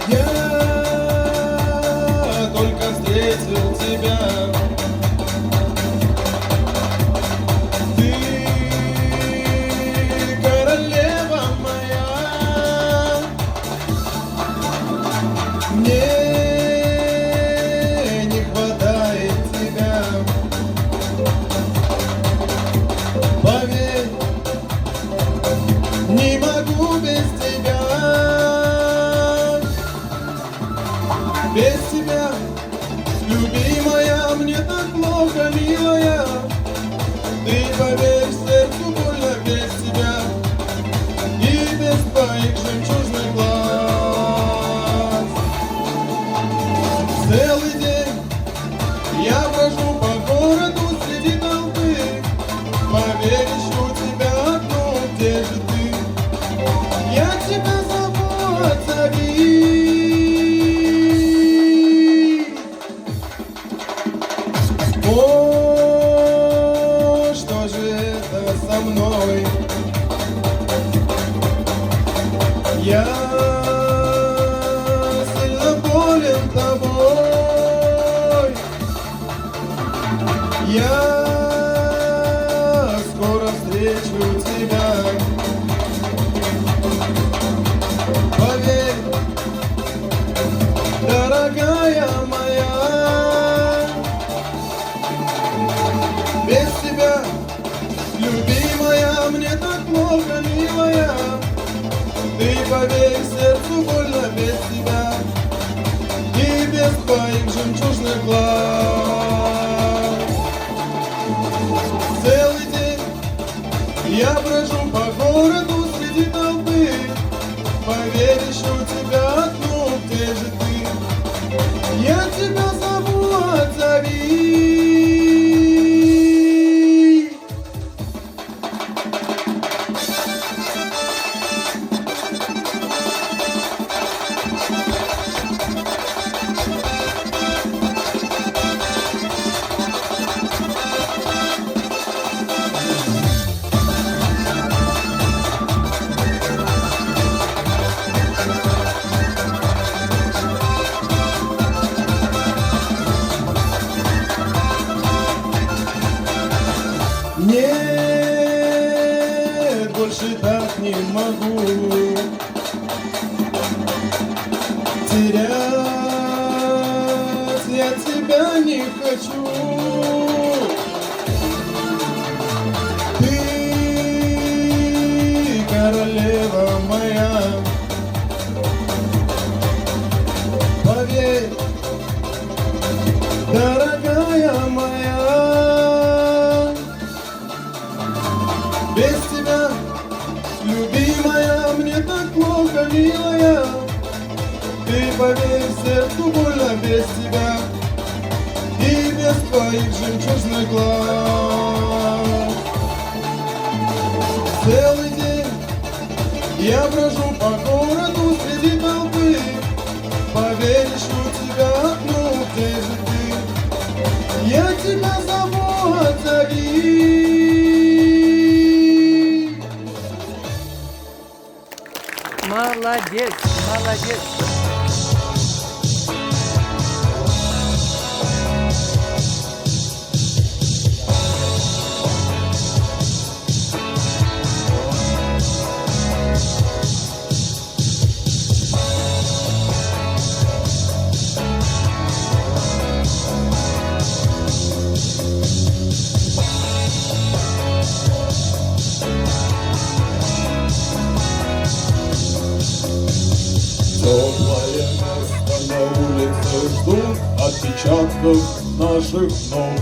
Я только встретил тебя. Ты королева моя. Мне не хватает тебя. Поверь, не могу без тебя. Без тебя, любимая, мне так плохо, милая. Ты поверь, сердцу больно без тебя и без твоих жемчужных глаз. Целый день я брожу по городу среди толпы. Поверь, ищу тебя одну, где же ты? Я тебя зову, отзови. О, что же это со мной? Я сильно болен тобой. Я скоро встречу тебя. Поверь, дорогая моя. Без тебя, любимая, мне так плохо, милая. Ты поверь, сердцу больно без тебя и без твоих жемчужных глаз. Целый день я брожу по городу среди толпы. Поверь, ищу тебя одну, где же ты? Я тебя зову, отзови. Нет, больше так не могу. Терять я тебя не хочу. Ты королева моя. Поверь, дорогая моя. без тебя. Любимая, мне так плохо, милая. Ты поверь, сердцу больно без тебя и без твоих жемчужных глаз. Целый день я брожу по городу среди толпы. Поверь, ищу тебя, ну где же ты? Я тебя зову, отзови. Молодец, молодец. Теплое место на улице ждут отпечатков наших ног.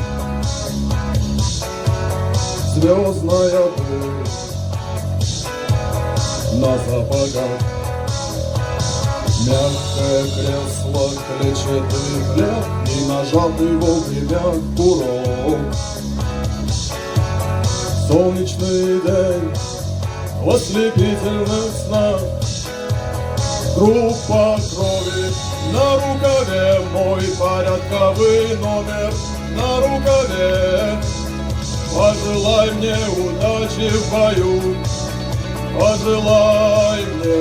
Звездная пыль на сапогах. Мягкое кресло, клетчатый хлеб и нажатый вовремя курок. Солнечный день в ослепительных снах. Группа крови на рукаве, мой порядковый номер на рукаве. Пожелай мне удачи в бою, пожелай мне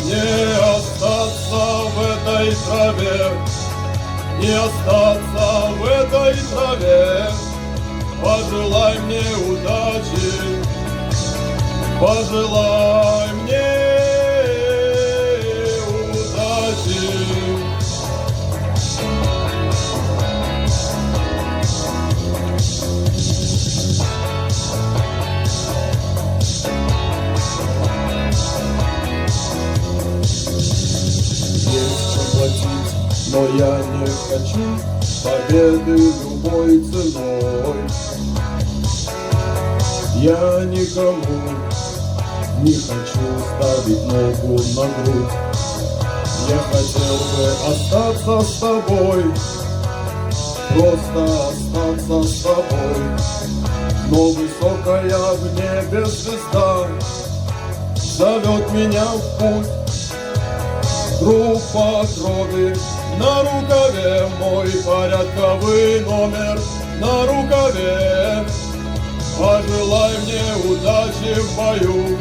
не остаться в этой траве, не остаться в этой траве. Пожелай мне удачи, пожелай мне но я не хочу победы любой ценой. Я никому не хочу ставить ногу на грудь. Я хотел бы остаться с тобой, просто остаться с тобой. Но высокая в небе звезда зовет меня в путь. Группа крови на рукаве, мой порядковый номер на рукаве. Пожелай мне удачи в бою,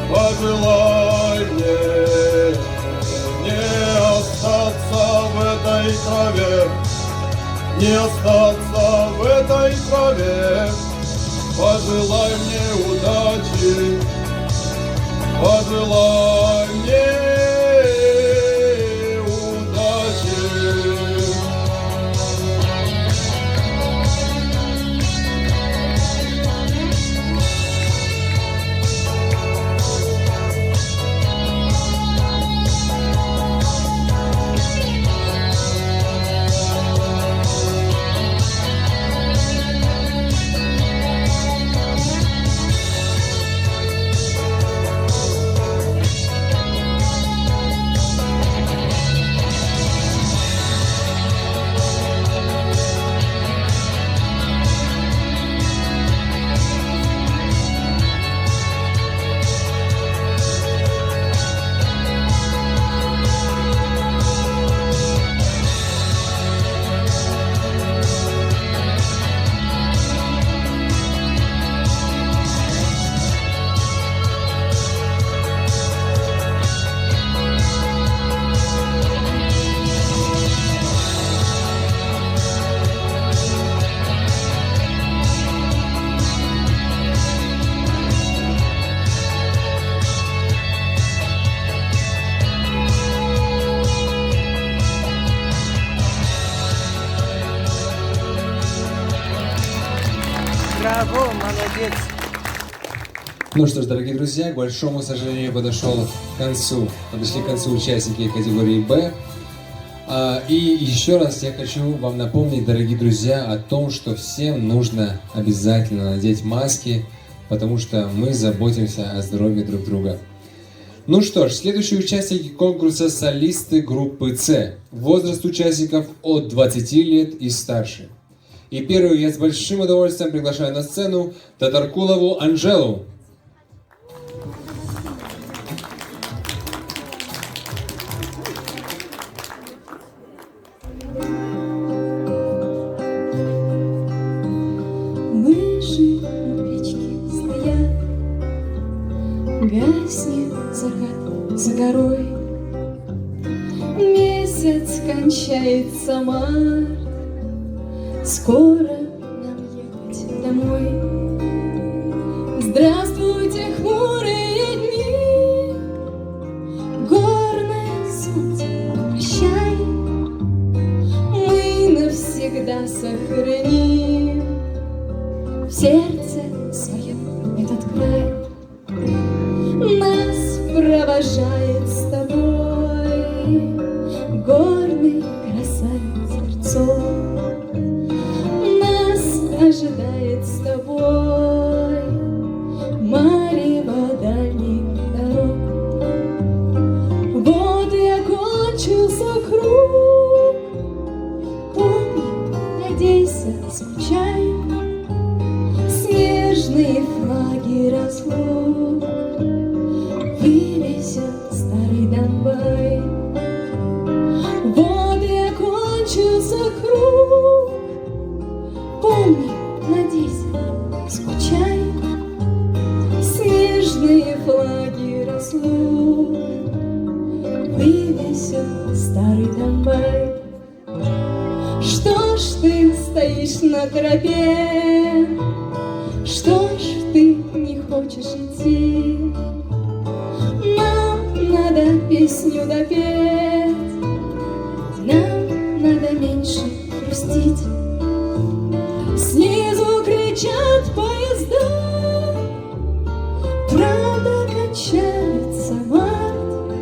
пожелай мне не остаться в этой траве, не остаться в этой траве. Пожелай мне удачи, пожелай мне Браво, молодец. Ну что ж, дорогие друзья, к большому сожалению, подошли к концу участники категории «Б». И еще раз я хочу вам напомнить, дорогие друзья, о том, что всем нужно обязательно надеть маски, потому что мы заботимся о здоровье друг друга. Ну что ж, следующие участники конкурса — солисты группы «С». Возраст участников от 20 лет и старше. И первую я с большим удовольствием приглашаю на сцену Татаркулову Анжелу. Мыши у печки стоят, гаснет закат за горой. Месяц кончается март, скоро нам ехать домой. Здравствуйте, хмурые дни, горное солнце, прощай. Мы навсегда сохраним в сердце своем этот край. Нас провожает с тобой горный красавец Терцов. Нас ожидает с тобой марево дальних дорог. Вот и окончился круг, помни, надейся, скучай. Снежные флаги разлук вывесят старый Донбай. Вот и окончился круг, помни, надейся, скучай. Снежные флаги разлук вывесят старый Донбай. Что ж ты стоишь на тропе? Что ж ты не хочешь идти? Нам надо песню допеть, нам надо меньше грустить. Снизу кричат поезда, правда кончается март.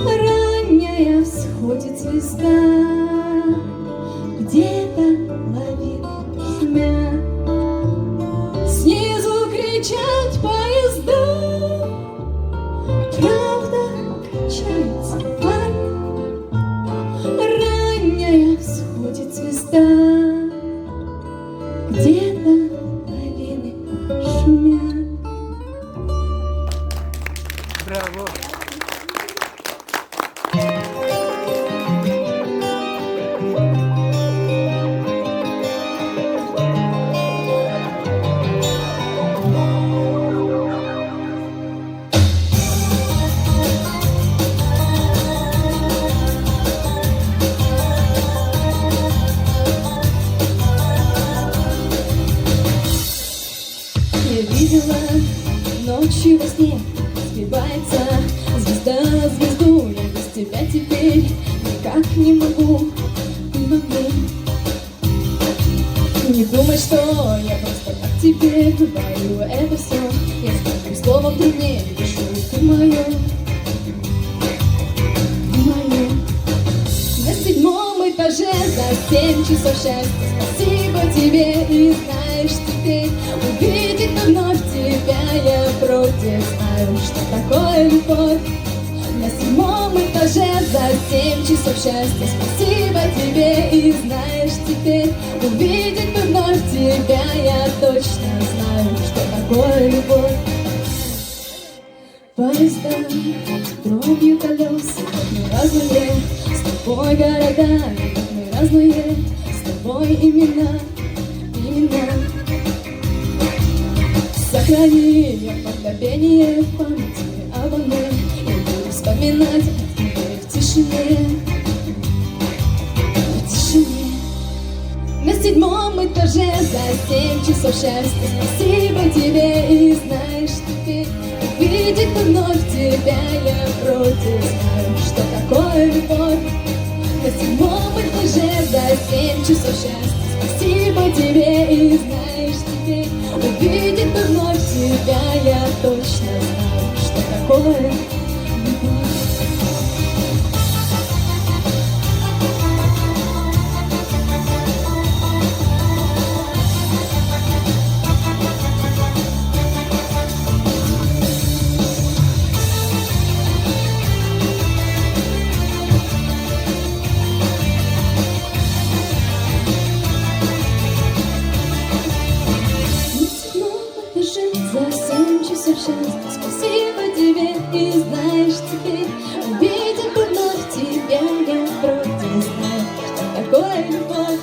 Ранняя всходит звезда, где-то лавины шумят. Снизу кричат поезда, правда кончается март. Ранняя всходит звезда, где-то лавины шумят. Браво! Я видела ночью во сне, сбивается звезда на звезду. Я без тебя теперь никак не могу, не могу. Не думай, что я просто так тебе говорю это все. Я с каждым словом труднее пишу, ты мое, ты мое. На 7-м этаже за 7 часов счастья. Спасибо тебе, и знаешь теперь, увидеть вновь тебя я против. Знаю, что такое любовь. На 7-м этаже за 7 часов счастья. Спасибо тебе, и знаешь теперь, увидеть вновь тебя я точно знаю, что такое любовь. Поезда дробью колес, мы разные, с тобой города, мы разные, с тобой имена, имена. Сохрани я мгновение в памяти обо мне, я буду вспоминать о тебе в тишине, в тишине. На 7-м этаже за 7 часов счастья. Спасибо тебе, и знаешь теперь, увидеть вновь тебя я против. Знаю, что такое любовь. На 7-м этаже за 7 часов счастья. Спасибо тебе, и знаешь теперь, увидеть вновь тебя я точно знаю, что такое любовь. За 7 часов счастья спасибо тебе. И знаешь, теперь увидеть бы вновь тебя я вроде не знаю, что такое любовь.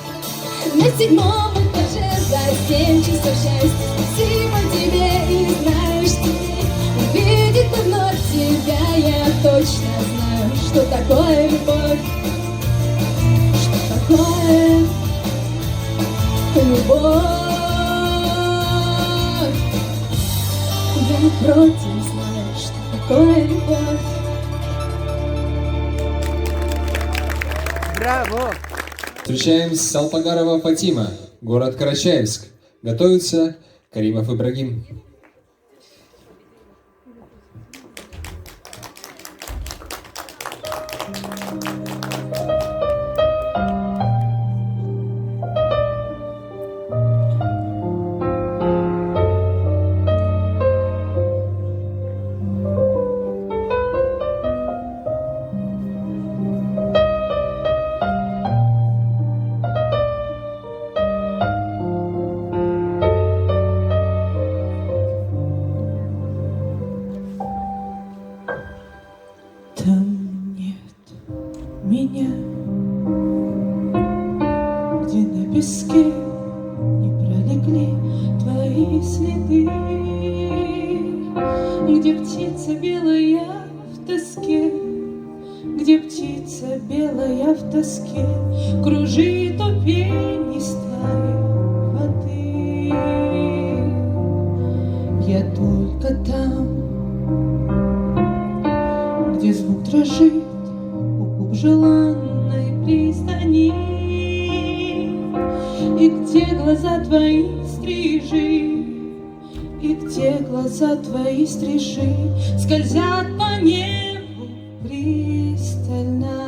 На 7-м этаже за 7 часов счастья спасибо тебе. И знаешь, теперь увидеть бы вновь тебя я точно знаю, что такое любовь. Что такое любовь. Я вроде не знаю, что такое любовь. Браво! Встречаем Салпагарова Фатима, город Карачаевск. Готовится Каримов Ибрагим. Там нет меня, где на песке не пролегли твои следы, где птица белая в тоске, где птица белая в тоске кружит у пенистой воды. Я только там, где звук дрожит у губ желанной пристани, и где глаза твои стрижи, и где глаза твои стрижи скользят по небу пристально.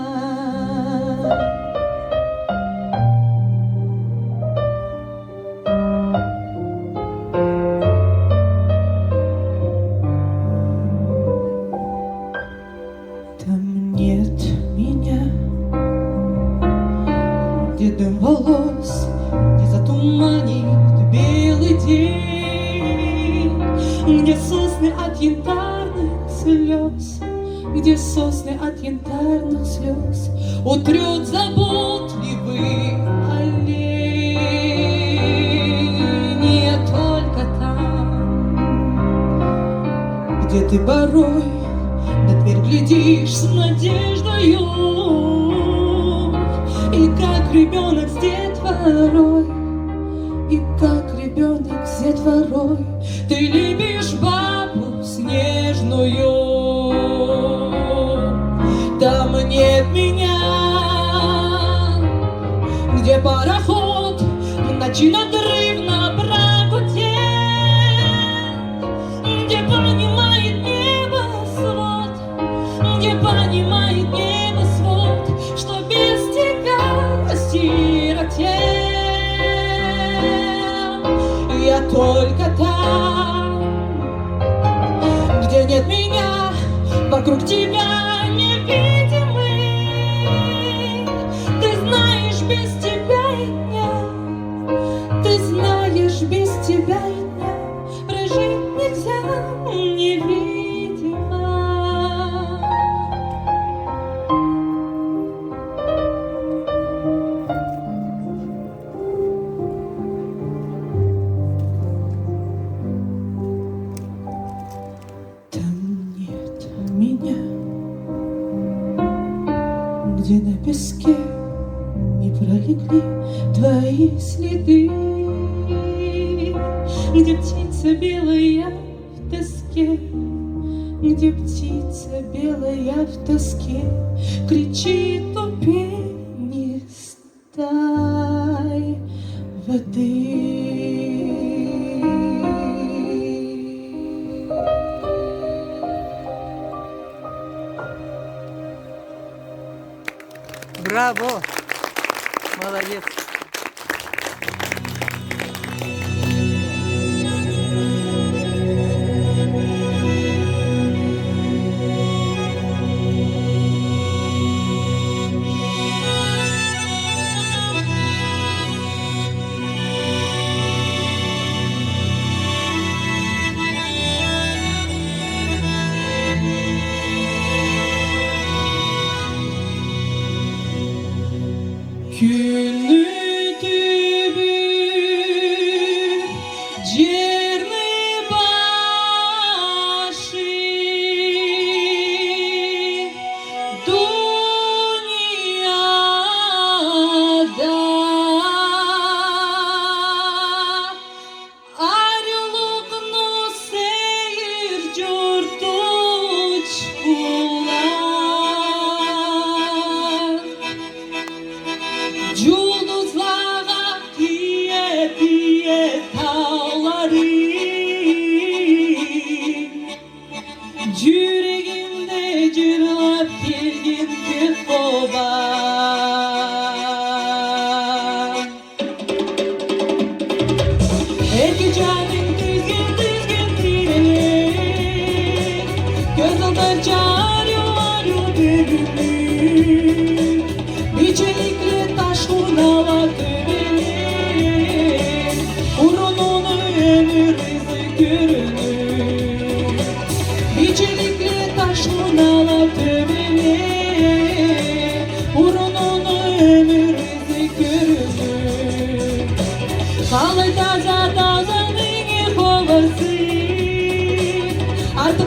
Там нет меня, где дым волос не затуманит белый день, где сосны от янтарных слез, где сосны от янтарных слез утрет заботливый олень. Я только там, где ты порой на дверь глядишь с надеждою, и как ребенок с детворой, и как ребенок с детворой ты любишь бабу снежную. Там нет меня, где пароход в ночи надрывно прогудел, где понимает небосвод, где понимает небосвод, что без тебя осиротел. Я только там, где нет меня, вокруг тебя невидимый. Ты знаешь, без тебя и дня, ты знаешь, без тебя и дня прожить нельзя невидимо. Там нет меня, где на песке не пролегли твои следы, где птица белая в тоске, где птица белая в тоске кричит у пенистой воды. Браво! Молодец!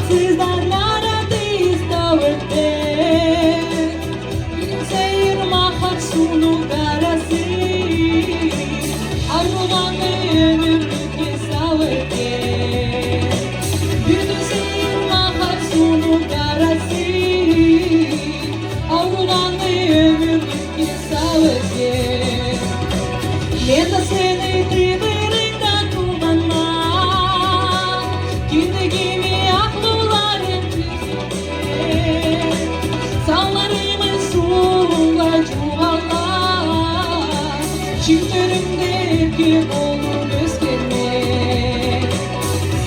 Sızdanlara dizdavetler Seyir mahak sunu karası Arrulanı ömürlük kesavetler Yüzü seyir mahak sunu karası Arrulanı ömürlük kesavetler Ben de seni dibinden kullanmam Gündegimi aklılar etmeyecek Sallarımı sular çuvallar Çiftlerimde kim olur göstermek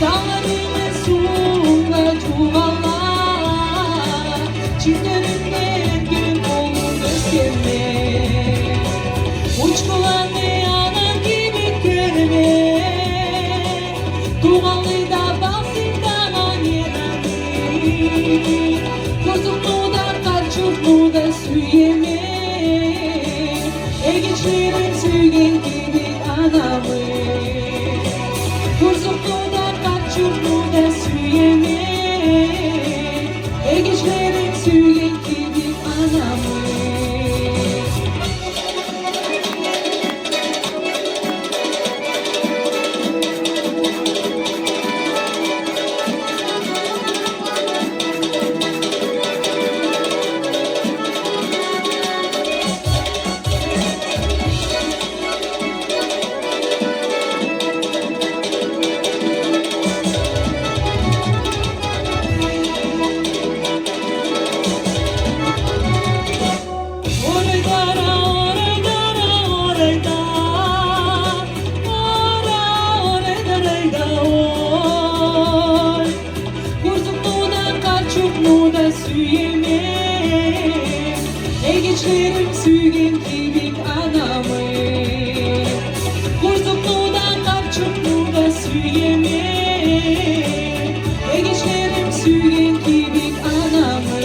Sallarımı sular çuvallar Çiftlerimde kim olur göstermek Uçkulanı yanan gibi görmek Tuğanlı da basından anyenami Kozuklu da kaçuklu da süyemek Egeçlerin sügen gibi anamı Kozuklu da kaçuklu da süyemek Egeçlerin sügen gibi anamı Egeçlerim sügen gibi anamı Kurzuklu'dan kapçuklu'da süyemek Egeçlerim sügen gibi anamı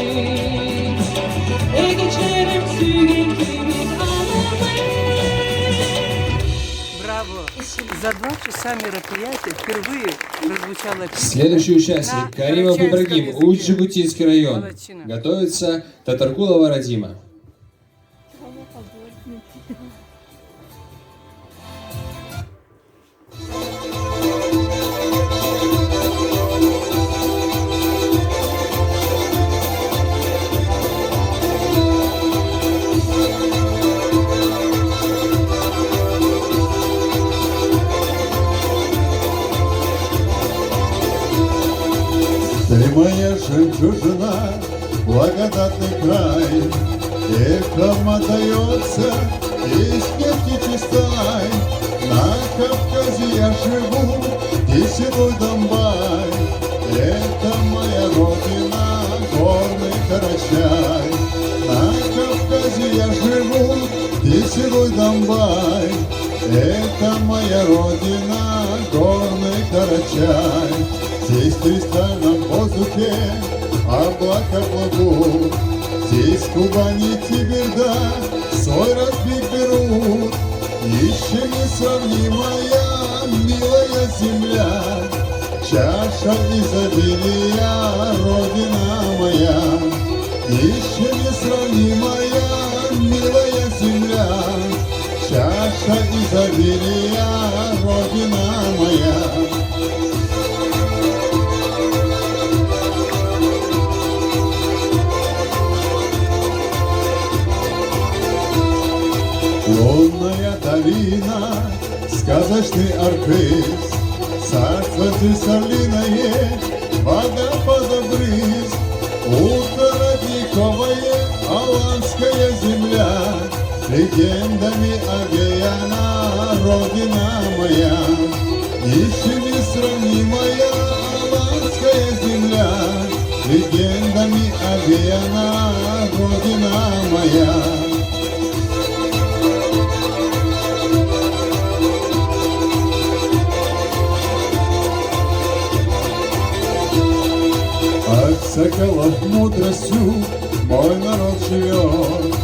Egeçlerim sügen gibi anamı Браво! За 2 часа мероприятия впервые прозвучала песня. Следующий участник на Каримов карачаевском Ибрагим, языке. Усть-Жигутинский район. Молодчина. Готовится Татаркулова Радима. Ты моя жемчужина, благодатный край, эхом отдается из птичий стай. На Кавказе я живу, Киселой Донбай, это моя родина, горный Карачай. На Кавказе я живу, Киселой Донбай, это моя родина, горный Карачай. Здесь в кристальном воздухе облака плывут, здесь Кубани и Тиберда свой разбег берут. Еще несравнимая, милая земля, чаша изобилия, родина моя. Еще несравнимая, милая земля, чаша изобилия, родина моя. Лунная долина, сказочный архыз, царство здесь орлиное, водопада брызг, утро родниковое, аланская земля, легендами овеяна родина моя. Еще несравнимая аланская земля, легендами овеяна родина моя. От соколов мудростью мой народ живет,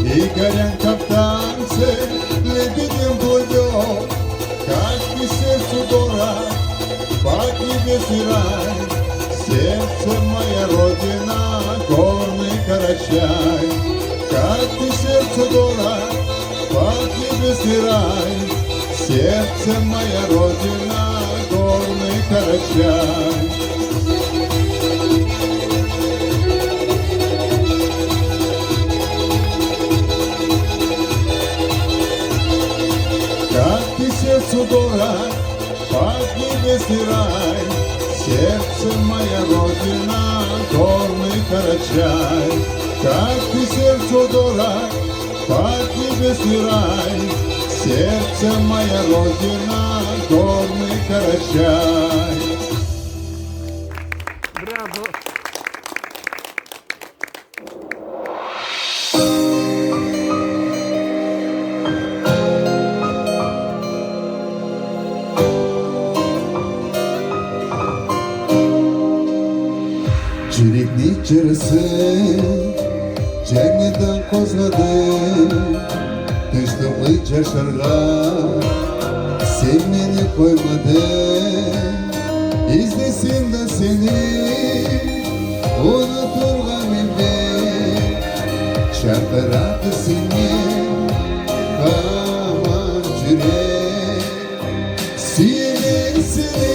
и горянка в танце лебедем плывет. Как и сердцу дорог, под небесный рай, Сердце моя родина, горный Карачай. Как ты сердце дорог, поднебесный рай. Сердце моя родина, горный Карачай. Как ты сердцу дорог, поднебесный рай. Сердце моя родина, горный Карачай. Как ты сердцу дорог, поднебесный рай. Сердце моя родина, горный Карачай. Браво! Çürükli çırısı Cennetten kozladı Düştümlü çaşırga Sevmeni koymadı İzlesin de seni Unuturgan evde Çarpıradı seni Kaman çürek Seni seni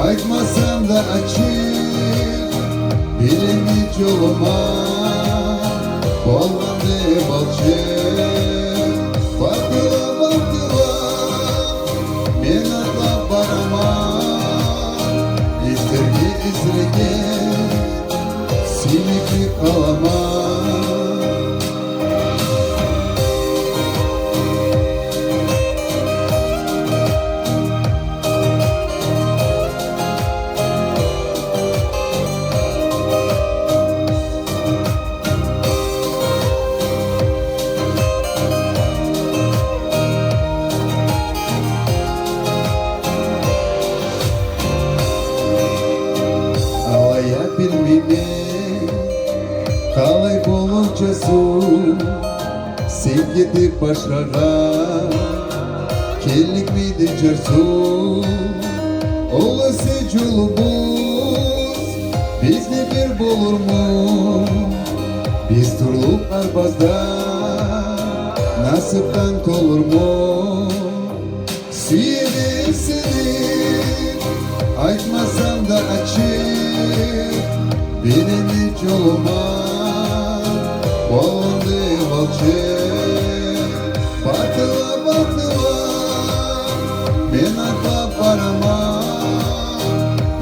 Açmasam da açık Bilindik yoluma Olmadı balçık Bakıla bakıla Men atla barama İstergi izrege Silikli kalama Қалай болып жазу Sevgidi başlara Kellik miydi carsu Olası yolumuz Bizde bir bulur mu Biz turluk arbazda Nasipten olur mu Seni Açmasam da açık Bilindik yoluma Olmadı balçık Bakıla bakıla Men atla barama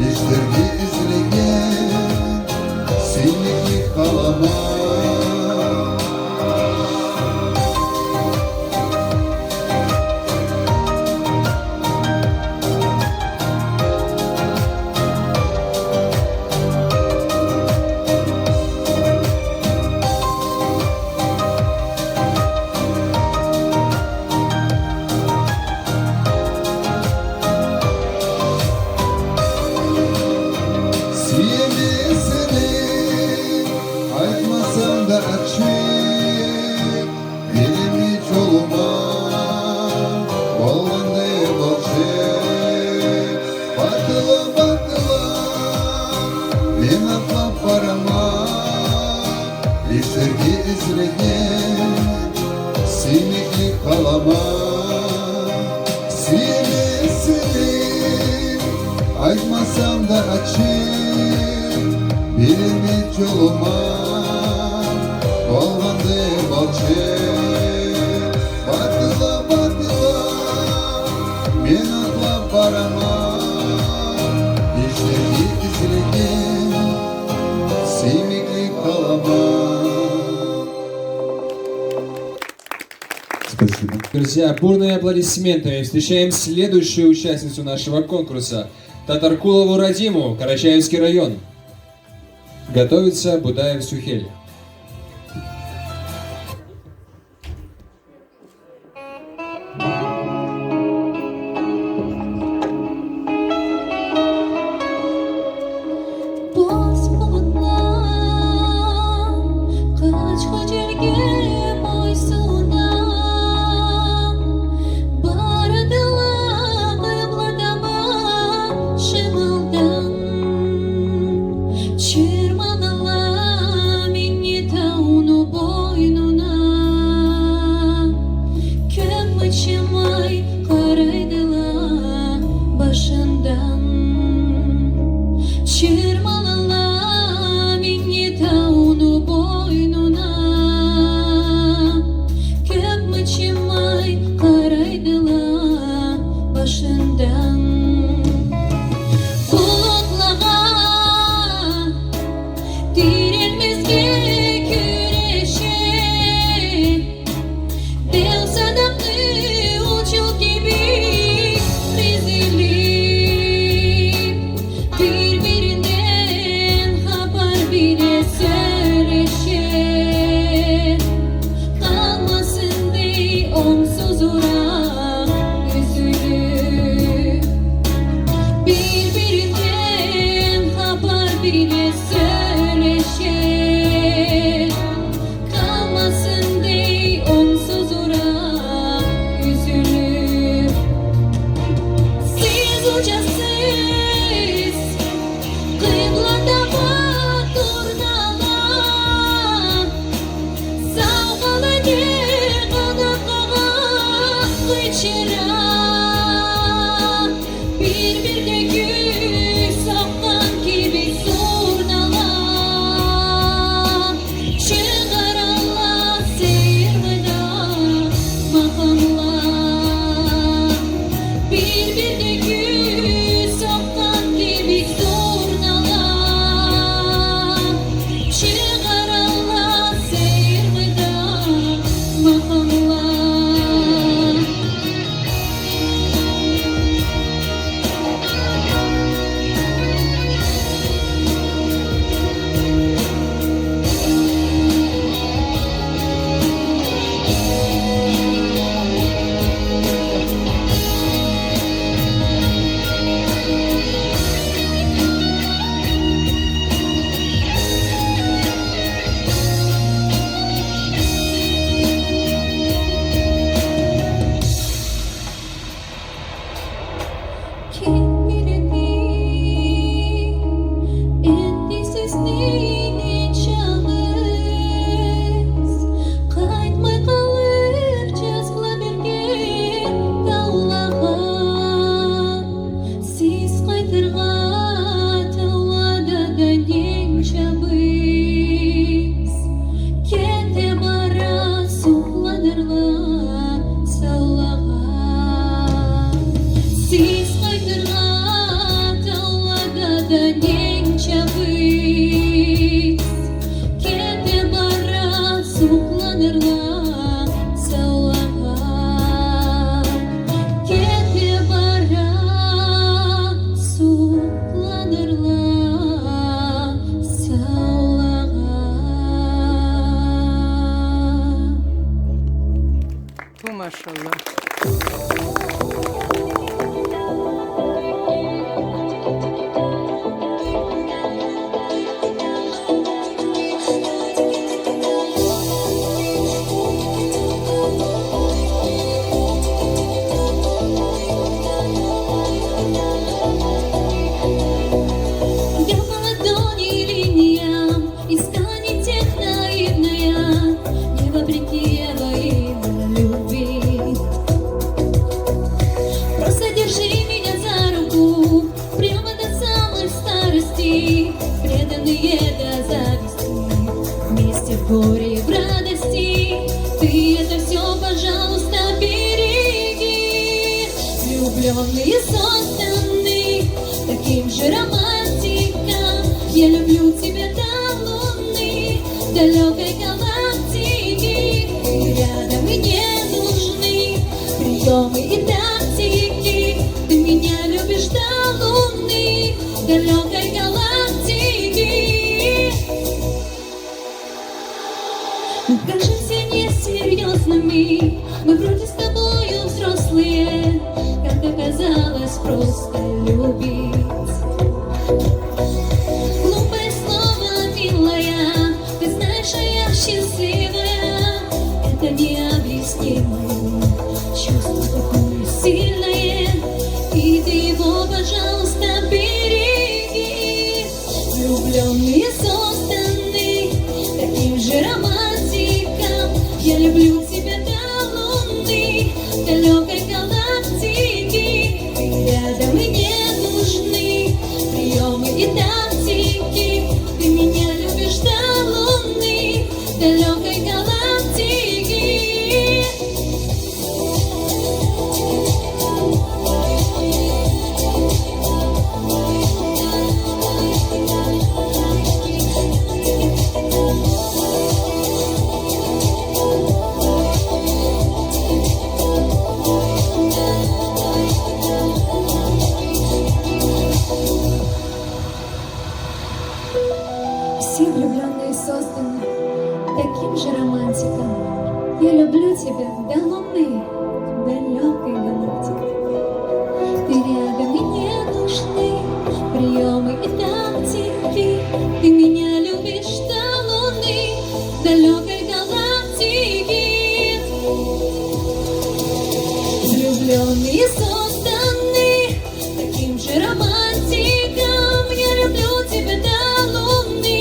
İşlergi izlegen Silikli kalama Açmasam da açık Bilindik yoluma Olmadı balçık Bakıla bakıla Men atla barama İşlergi izlegen Silikli kalama Seni Açmasam da açık Bilindik yoluma Olmadı balçık Bakıla bakıla Men atla barama İşlergi izlegen Silikli kalama Спасибо. Друзья, бурными аплодисментами встречаем следующую участницу нашего конкурса Татаркулову Радиму, Карачаевский район. Готовится Будаев Сухель. Барадыла, кыйбладама, шымылдан да нече быть. Кете бара сукланырла сауа. Кете бара сукланырла сауа. Ту машалла. Я по ладони линиям, исканий тех наивная, не вопреки воим любви. Просто держи меня за руку, прямо до самой старости, преданные до зависти, вместе в горе и в радости. Ты это все, пожалуйста, береги. Влюбленные созданы таким же романтиком. Я люблю тебя до луны, далекой галактики. Ты рядом и не нужны приемы и тактики. Ты меня любишь до луны, далекой галактики. Мы кажемся несерьезными, мы вроде с тобою взрослые, как оказалось, просто любить. Глупое слово, милая, ты знаешь, а я счастливая. Это необъяснимое чувство такое сильное, и ты его, пожалуйста, береги. Влюбленные созданы таким же романтиком. Я люблю тебя до луны, далекой галактики. Ты рядом и не нужны приемы и тактики. Ты меня любишь до луны, далекой галактики. Все влюбленные созданы таким же романтиком. Я люблю тебя до луны, далекой галактики. Ты рядом и не нужны приемы и тактики. Ты меня любишь до луны, далекой галактики. Влюбленные созданы таким же романтиком. Я люблю тебя до луны,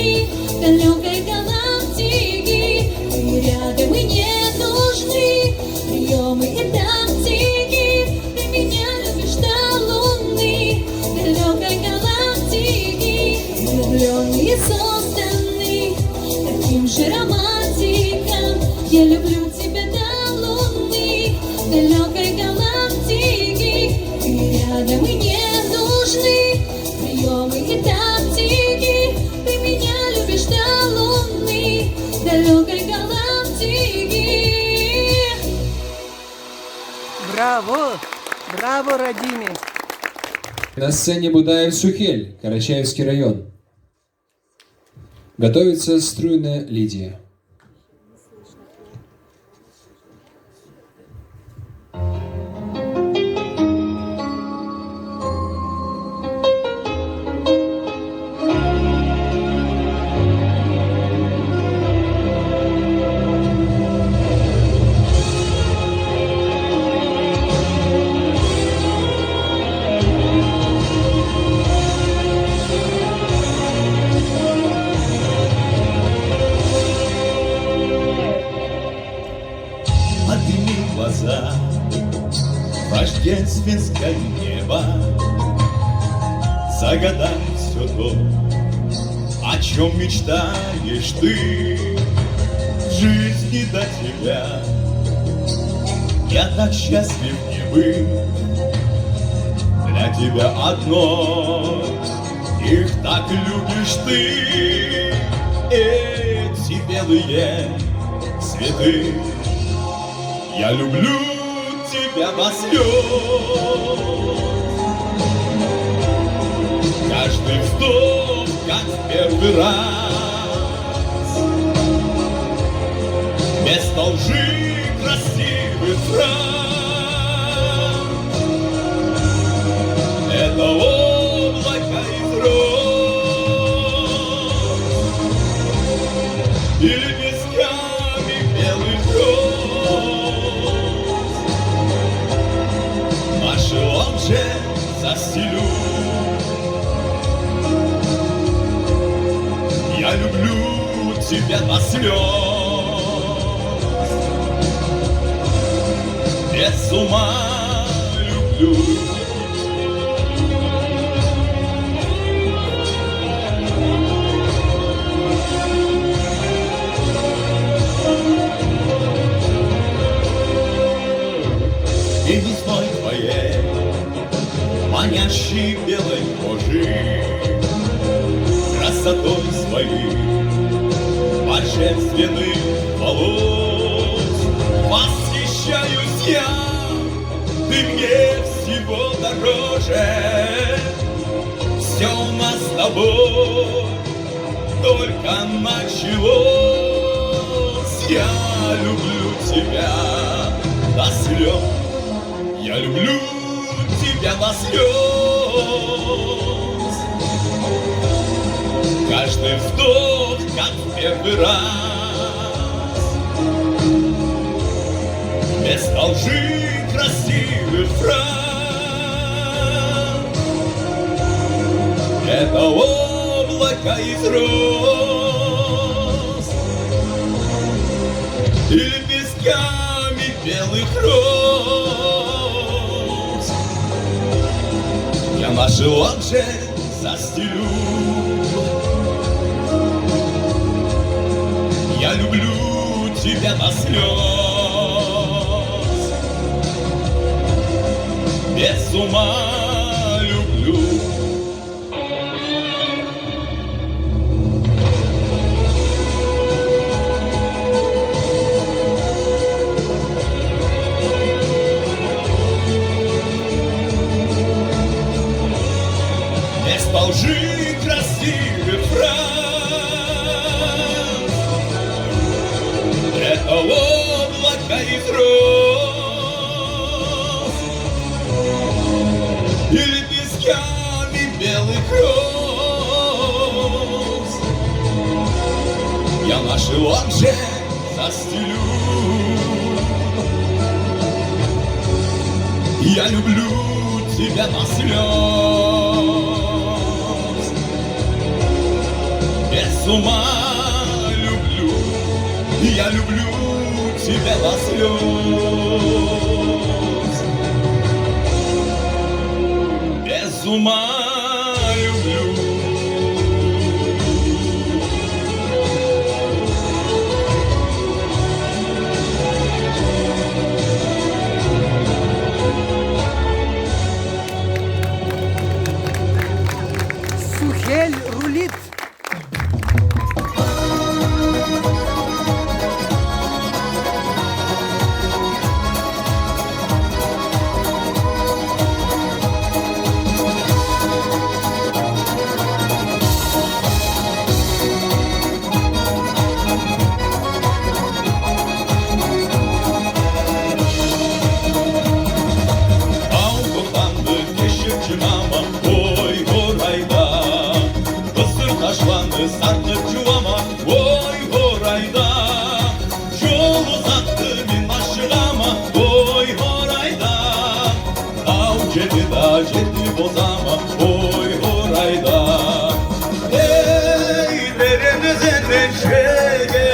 далекой галактики. Ты рядом и не нужны приемы и тактики. Ты меня любишь до луны, далекой галактики. Влюбленные созданы таким же романтиком. Я люблю тебя до луны, далекой галактики. Ты рядом и не нужны приемы и тактики. Ты меня любишь до луны, далекой галактики. Браво! Браво, Радиме! На сцене Будаев-Сухель, Карачаевский район. Готовится струйная Лидия. глаза, рождественское небо. Загадай все то, о чем мечтаешь ты в жизни до тебя. Я так счастлив не быть, для тебя одно, и как любишь ты эти белые цветы. Я люблю тебя до слез. Каждый вздох, как в первый раз, вместо лжи красивых фраз. Это облако из роз и лепестками белых роз. Наши лонжи застелю. Я люблю тебя до слез, без ума люблю. И весной твоей манящей белой кожи, красотой своей божественных волос восхищаюсь я, ты мне всего дороже. Все у нас с тобой только началось. Я люблю тебя до слез. Я люблю тебя до слез. Каждый вздох, как в первый раз, без лжи красивых фраз. Это облако из роз и лепестками белых роз. Я наши лонжи застелю. Я люблю тебя до слез, без ума люблю. Без лжи красивых фраз. Это облако из роз и лепестками белых роз. Я наши лонжи застелю. Я люблю тебя до слез, без ума люблю. Я люблю тебя до слез, без ума люблю. Сухель рулит. Sarnıp çuvama, oy horayda. Yol uzattı min aşığama, oy horayda. Av cedi da cedi bozama, oy horayda. Ey deremize neşeyle,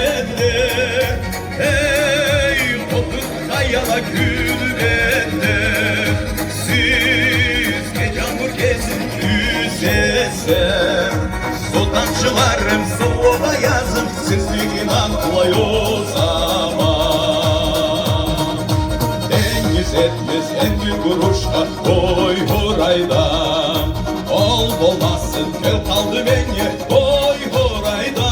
ey kopuk kayala gülbette. Siz gecamur kesin yüzesem. Sultançılarım slova yazım, sizliğin aklıyor zaman. Deniz etmez en bir kuruşa, oy horayda. Ol olmaz Аясын кел қалды менне ой орайда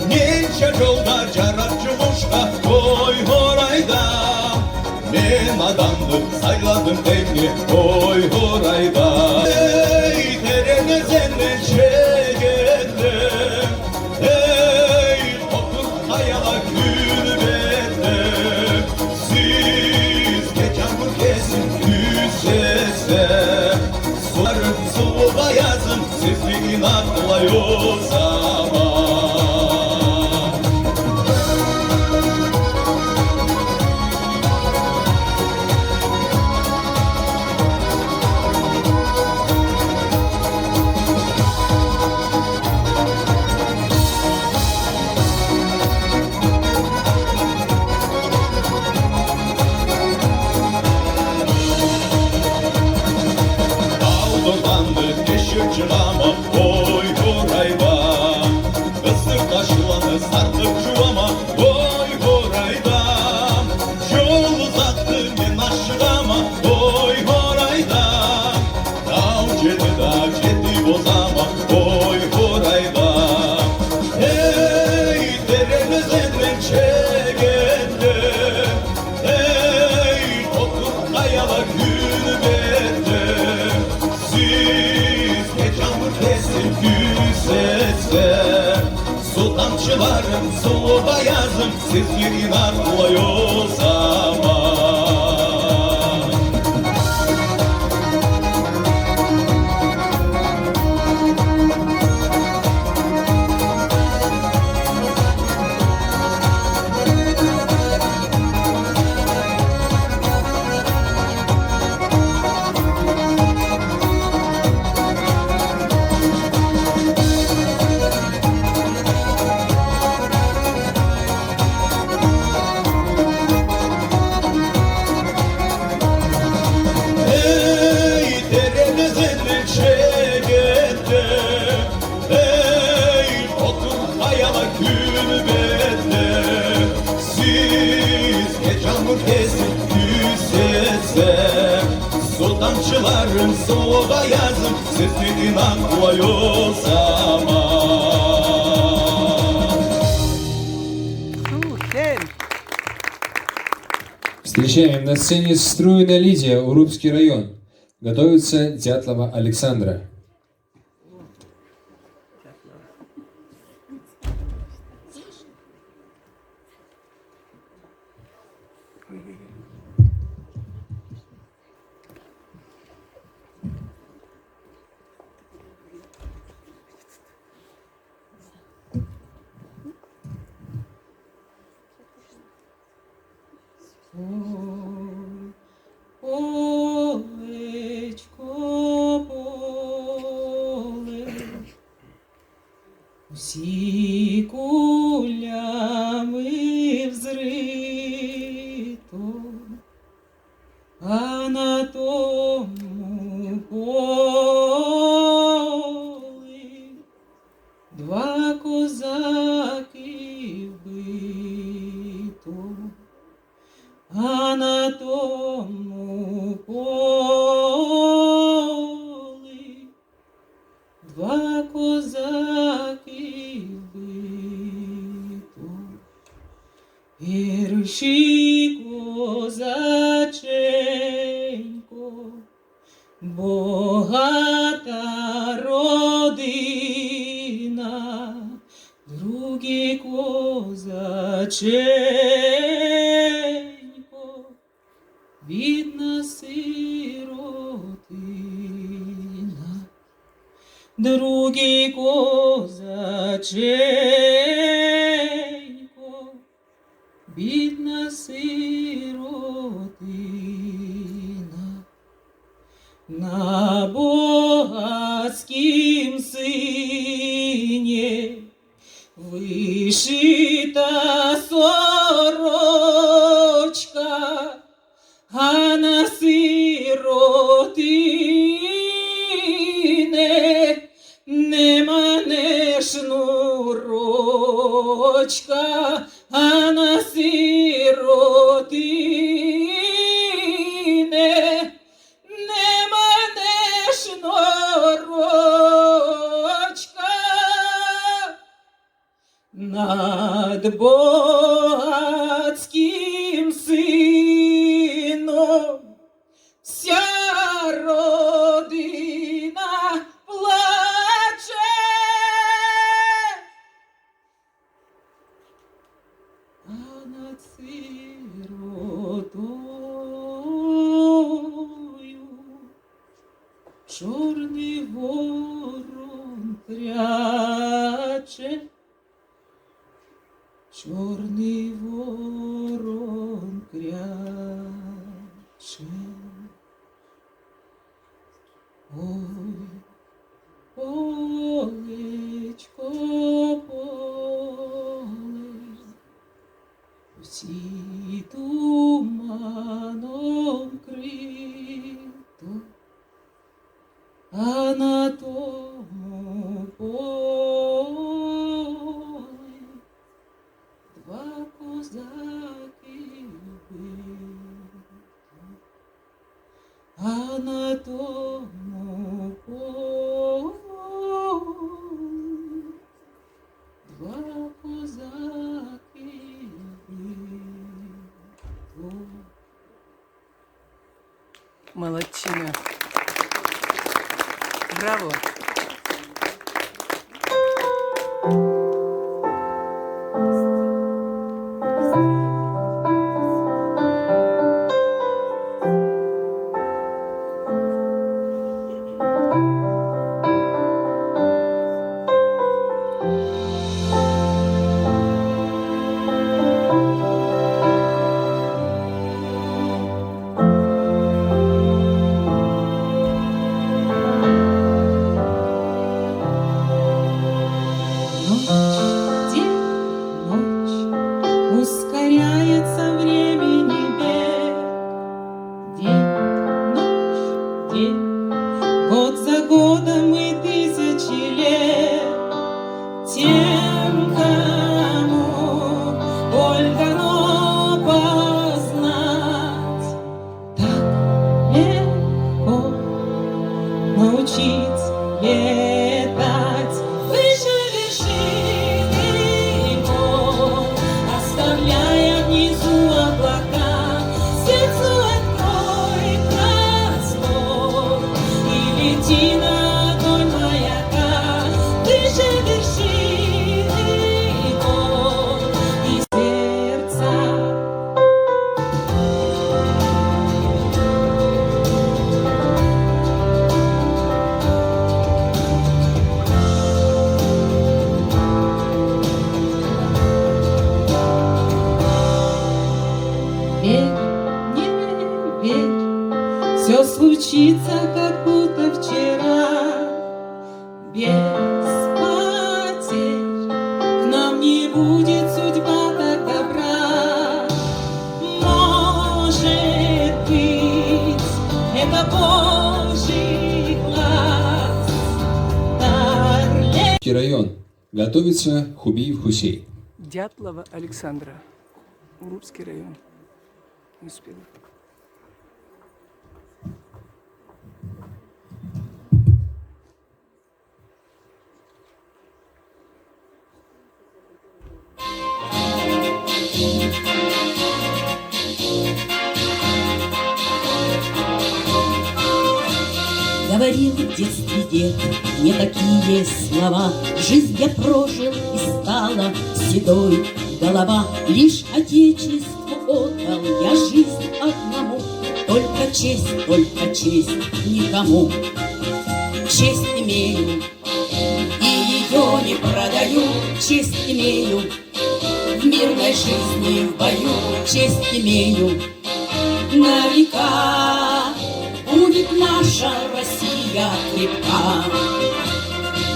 ненше жолда жарат жұмышқа ой орайда мен адамды сайладым теңе ой орайда ей тереңізенен шегендім ей оқыр қаяла күлбеттім сізге жаңбыр кесін түсесем суарып суық аязым сізге инақылай озаман Dağdırdandı keşir çıramı oy orayda Isır taşılanı sartıp çuvama oy orayda Yol uzattı men aşırama oy orayda Dağ cedi da cedi bozama oy orayda Hey deremizden çekendim Hey otur kayala gülbettim Sizge camur kesin küsese Su tamçılarım, su bayazım Sizge inanmay o zaman Hey deremizden çekendim Hey otur hayala külbettim Sizge camur kesin küsesem Su tamçılarım soğuğa yazım Sizge inanmay o zaman Слушай, Встречаем на сцене Струина Лидия, Урупский район. Готовится Дятлова Александра. Полечко, поле, усі кулями взрито, а на тому полі два козаки вбито. А на тому полі два козаки вбито. Перший козаченько, богата родина, другий козаченько, бідна сиротина, другий козаченько, бідна сиротина, на богатськім сині вишита сорочка, а на сиротине нема не шнурочка, а на сиротине нема не шнурочка. над богатским сыном вся родина плаче, а над сиротою чорний ворон кряче, чорний ворон кряче. Ой, полечко, поле, всі туманом крито, а на тому полі два козаки бито, а на тому полі два козаки бито. Молодчина. Браво. Ускоряется времени бег, день, ночь, день, год за годом и тысячи лет. Тем, кому боль дано познать, так легко научить летать выше вершины гор, оставляя внизу облака. Сердцу открой простор и лети на огонь маяка выше вершины гор и сердца. Верь, не верь, все случится, как будто вчера. Без потерь к нам не будет судьба так добра. Может быть, это Божий глаз, дар Район. Готовится Хубиев Хусей. Дятлова Александра. Урупский район. Не успела. Говорил в детстве дед не такие слова. Жизнь я прожил и стала седой голова. Лишь отечеству отдал я жизнь одному. Только честь никому. Честь имею, и ее не продаю. Честь имею, в мирной жизни в бою. Честь имею, на века будет наша Россия крепка.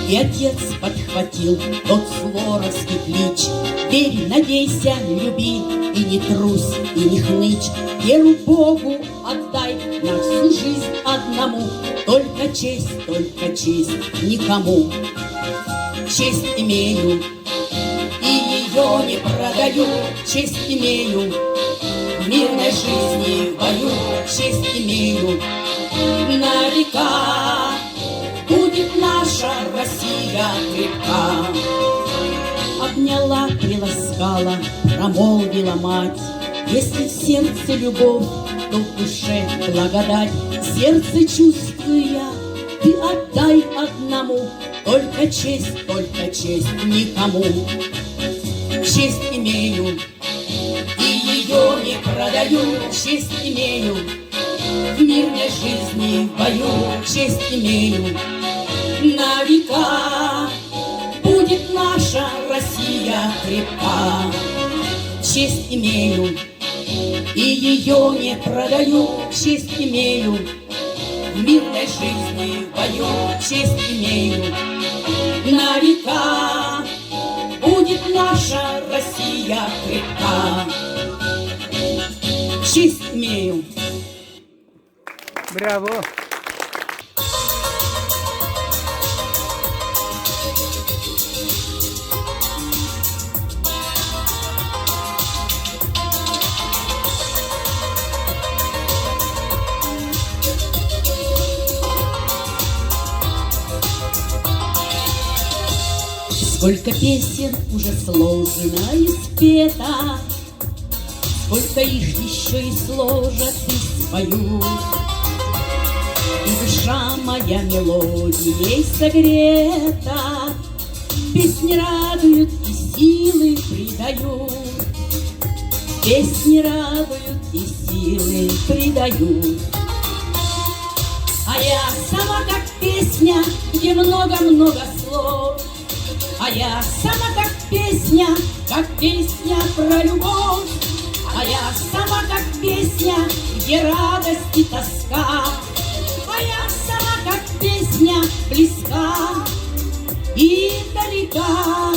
И отец подхватил тот суворовский клич: верь, надейся, люби, и не трусь, и не хнычь. Веру Богу отдай на всю жизнь одному. Только честь никому. Честь имею, и ее не продаю. Честь имею, в мирной жизни в бою. Честь имею, на века будет наша Россия крепка. обняла, приласкала, промолвила мать. Если в сердце любовь, то в душе благодать. Сердце чувствую я, ты отдай одному, только честь никому. Честь имею, и ее не продаю. Честь имею, в мирной жизни в бою. Честь имею, на века будет наша Россия крепка. Честь имею, и ее не продаю. Честь имею, в мирной жизни в бою. Честь имею, на века будет наша Россия крепка. Честь имею. Браво! Сколько песен уже сложено и спето, сколько их еще и сложат и спою. И душа моя мелодией согрета, песни радуют и силы придают. Песни радуют и силы придают. А я сама как песня, где много-много слов. А я сама как песня про любовь. А я сама как песня, где радость и тоска. А я сама как песня близка и далека.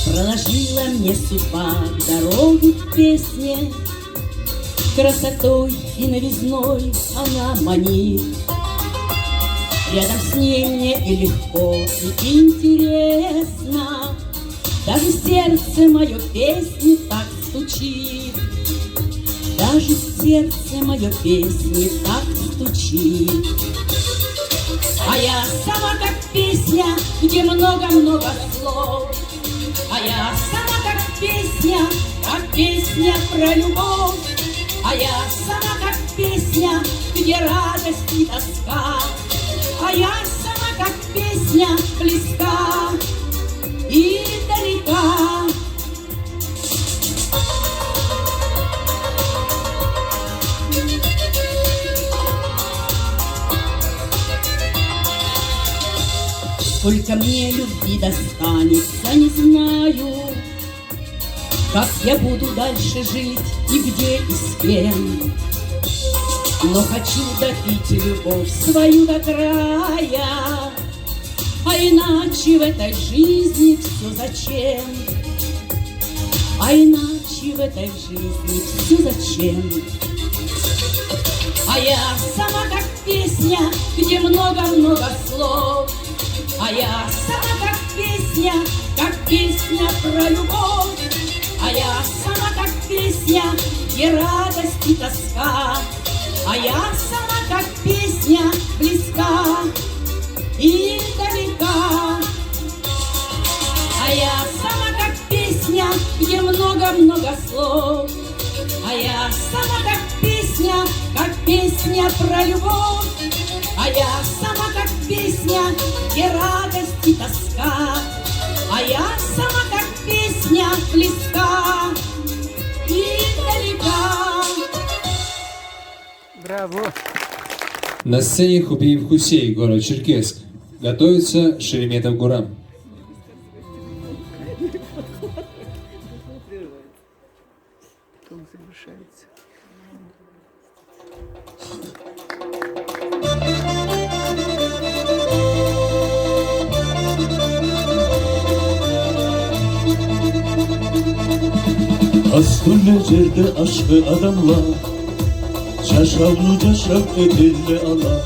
Проложила мне судьба дорогу к песне, красотой и новизной она манит. Рядом с ней мне и легко, и интересно, даже сердце мое песни так стучит. Даже сердце мое песни так стучит. А я сама как песня, где много-много слов. А я сама как песня про любовь. А я сама как песня, где радость и тоска. А я сама как песня близка и далека. Сколько мне любви достанется, не знаю, как я буду дальше жить и где и с кем. Но хочу допить любовь свою до края, а иначе в этой жизни все зачем? А иначе в этой жизни все зачем? А я сама как песня, где много-много слов. А я сама как песня про любовь. А я сама как песня, где радость и тоска. А я сама как песня близка и далека. А я сама как песня, где много-много слов. А я сама как песня про любовь. А я сама как песня, где радость и тоска. А я сама как песня близка и далека. Браво! На сцене Хубиев Хусей, город Черкесск. Готовится Шереметов Гурам. Он соглашается. Aslında жерде aşkı adamlar Жашап эделе ала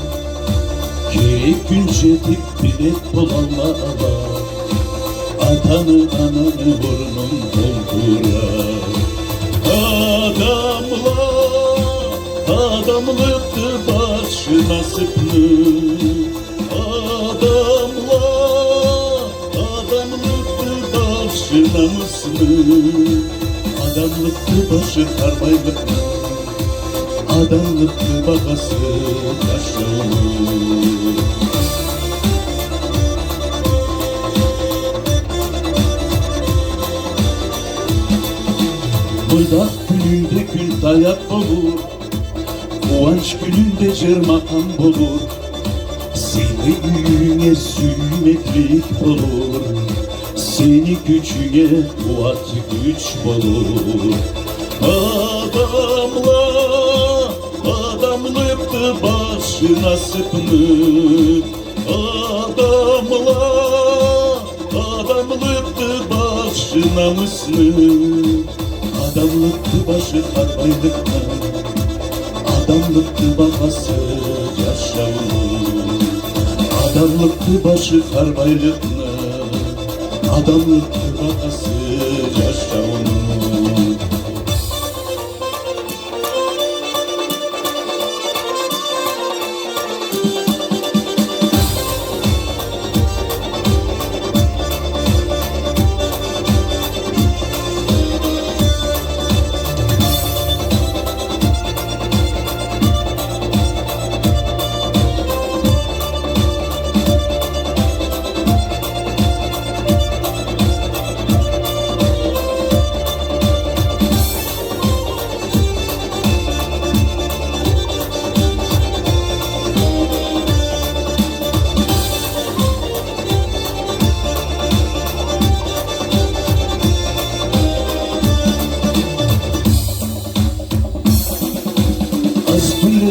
Керек күн жетип билет болала ала Атаны ананы орнун толтура Адамлар nasipli adamlar, adamlıktı başı namuslu, adamlıktı başı harbaylıklı, adamlıktı babası yaşlı. Mırdak gününde gül dayak olur, kıvanç gününde cermakam olur, seni ününe sülmeklik olur, seni gücüne kuvvet güç olur. Adamlar, adamlıktı başı nasipli, adamlar, adamlıktı başı namuslu, adamlıktı başı harbaylıklı, adamlıktı babası yaşamlı, adamlıktı başı harbaylıklı, adamlıktı babası yaşamlı.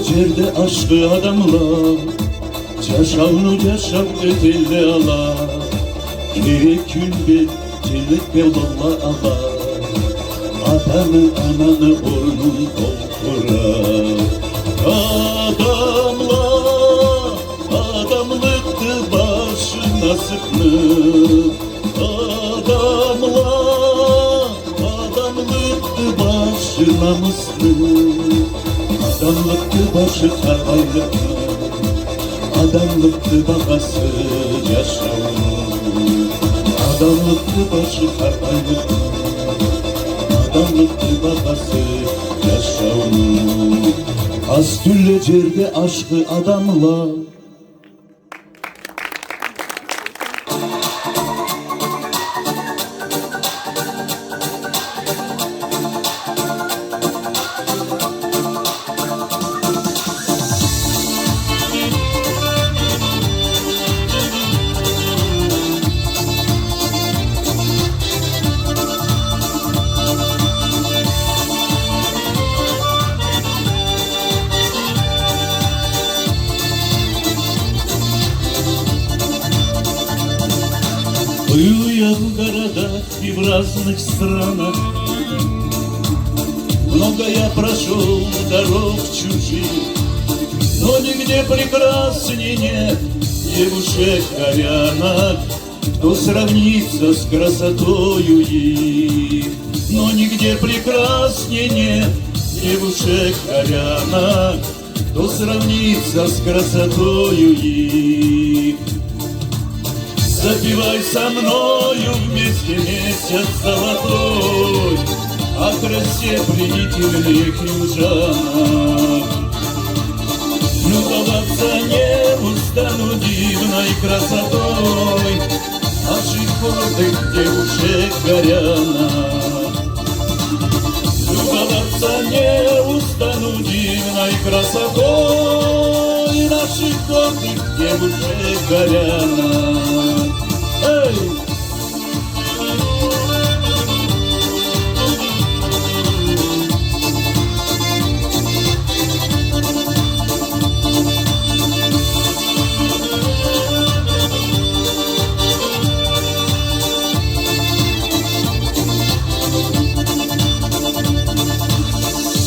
Cerde aşkı adamlar, Caşavnu caşav ötelde ala, Gerek günde celek bevdalla ala, Atanı ananı burnun dolkura. Adamlar, adamlıktı başı nasipli, adamlar, adamlıktı başı namuslu, adamlıktı başı harbaylıklı, adamlıktı babası yaşamlı, adamlıktı başı harbaylıklı, adamlıktı babası yaşamlı. Astülle cerde aşkı adamla, Был в городах и в разных странах, много я прошел дорог чужих, но нигде прекрасней нет девушек-горянок, кто сравнится с красотою их. Но нигде прекрасней нет девушек-горянок, кто сравнится с красотою их. Запивай со мною вместе месяц золотой, о красе пленительных южанок. Любоваться не устану дивной красотой наших гордых девушек-горянок. Любоваться не устану дивной красотой наших гордых девушек-горянок. Эй!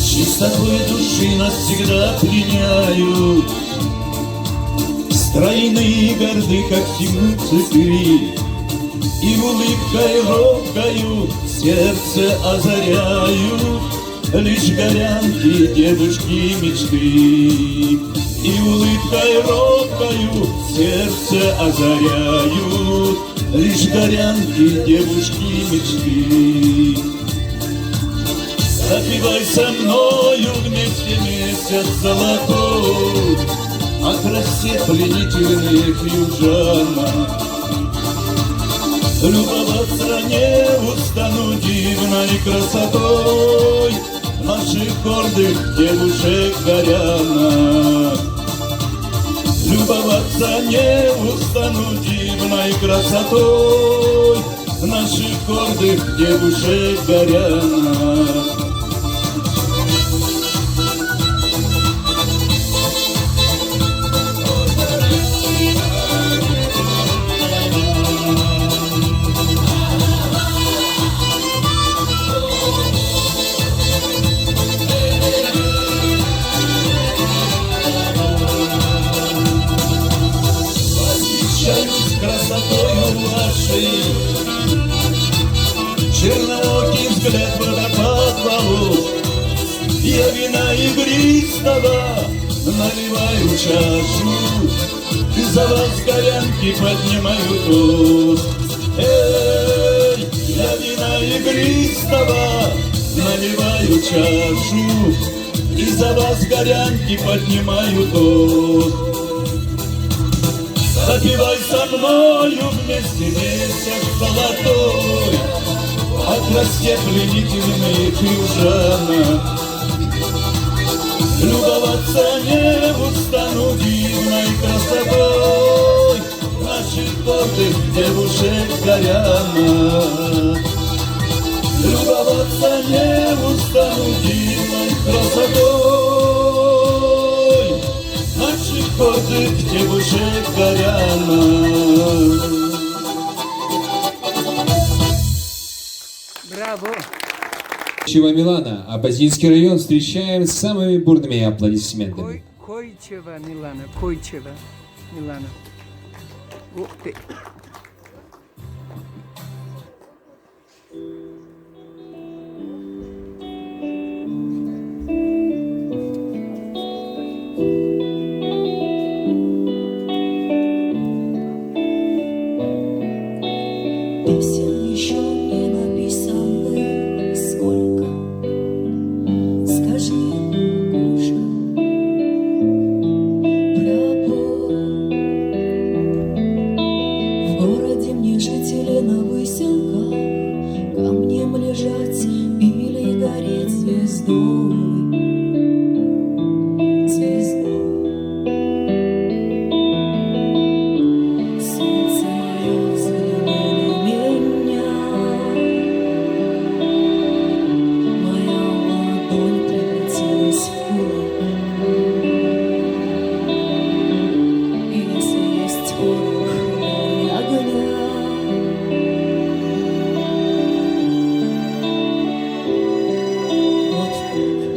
Чистотой души нас всегда пленяют, стройные и горды, как темницы, и улыбкой робкою сердце озаряют. лишь горянки, девушки мечты. И улыбкой робкою сердце озаряют лишь горянки, девушки мечты. Запивай со мною вместе месяц золотой о красе пленительных южанок. Любоваться не устану дивной красотой наших гордых девушек-горянок. Любоваться не устану дивной красотой наших гордых девушек-горянок. Черноокий взгляд водопад волос. Я вина игристого наливаю чашу, и за вас горянки поднимаю тост. Эй, я вина игристого наливаю чашу, и за вас горянки поднимаю тост. Запивай со мною вместе месяц золотой о красе пленительных южанок. Любоваться не устану дивной красотой наших гордых девушек-горянок. Любоваться не устану дивной красотой наших гордых девушек-горянок. Браво! Чего Милана, а Базинский район встречаем с самыми бурными аплодисментами. Койчева Милана, Койчева Милана. Ух ты! Песен еще не написанных сколько. Скажи, кукушка, в городе мне жить или на выселках, камнем лежать или гореть звездой. Солнце мое, взгляни на меня. Моя ладонь превратилась в кулак. И если есть порох, дай огня. Вот так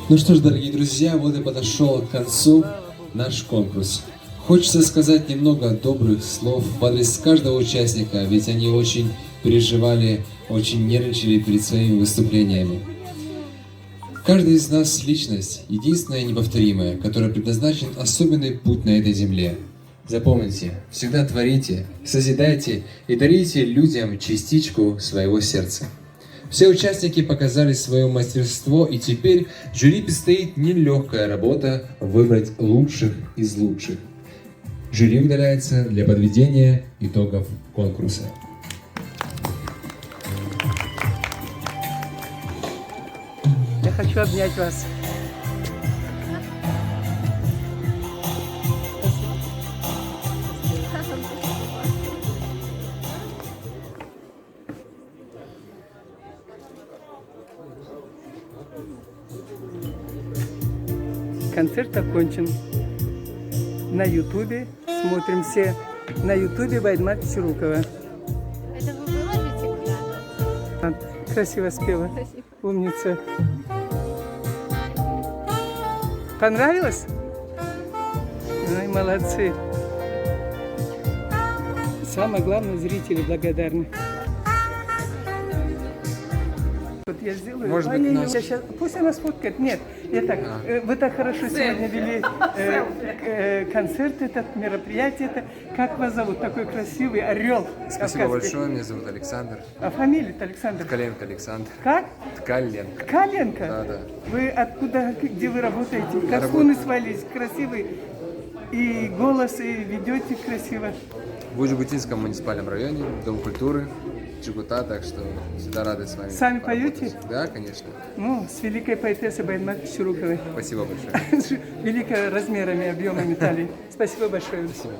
Ну что ж, дорогие друзья, вот и подошел к концу наш конкурс. Хочется сказать немного добрых слов в адрес каждого участника, ведь они очень переживали, очень нервничали перед своими выступлениями. Каждый из нас личность, единственная и неповторимая, которая предназначен особенный путь на этой земле. Запомните, всегда творите, созидайте и дарите людям частичку своего сердца. Все участники показали свое мастерство, и теперь жюри предстоит нелегкая работа выбрать лучших из лучших. Жюри удаляется для подведения итогов конкурса. Я хочу обнять вас. Концерт окончен. На Ютубе смотрим все. На Ютубе Байдмат Чарукова. Это вы выложите куда-то? Красиво спела. Умница. Понравилось? Ой, молодцы. Самое главное, зрители благодарны. Вот я сделаю. Может быть, нас- я щас- Пусть она сфоткает. Нет, я так. Вы так хорошо сегодня вели концерт, этот мероприятие. Это. Как вас зовут? Такой красивый орел. Спасибо кавказский. большое, меня зовут Александр. А фамилия-то Александр? Ткаленко Александр. Как? Ткаленко. Ткаленко? Да, да. Вы откуда, где вы работаете? Я Как схуны свалились, красивый. И голос, и ведете красиво. В Усть-Жигутинском муниципальном районе, Дом культуры, Чукута, так что всегда рады с вами. Сами поработать. поете? Да, конечно. Ну, с великой поэтессой Байдмат Чаруковой. Спасибо большое. Великой размерами, объемами талии. Спасибо большое. Спасибо.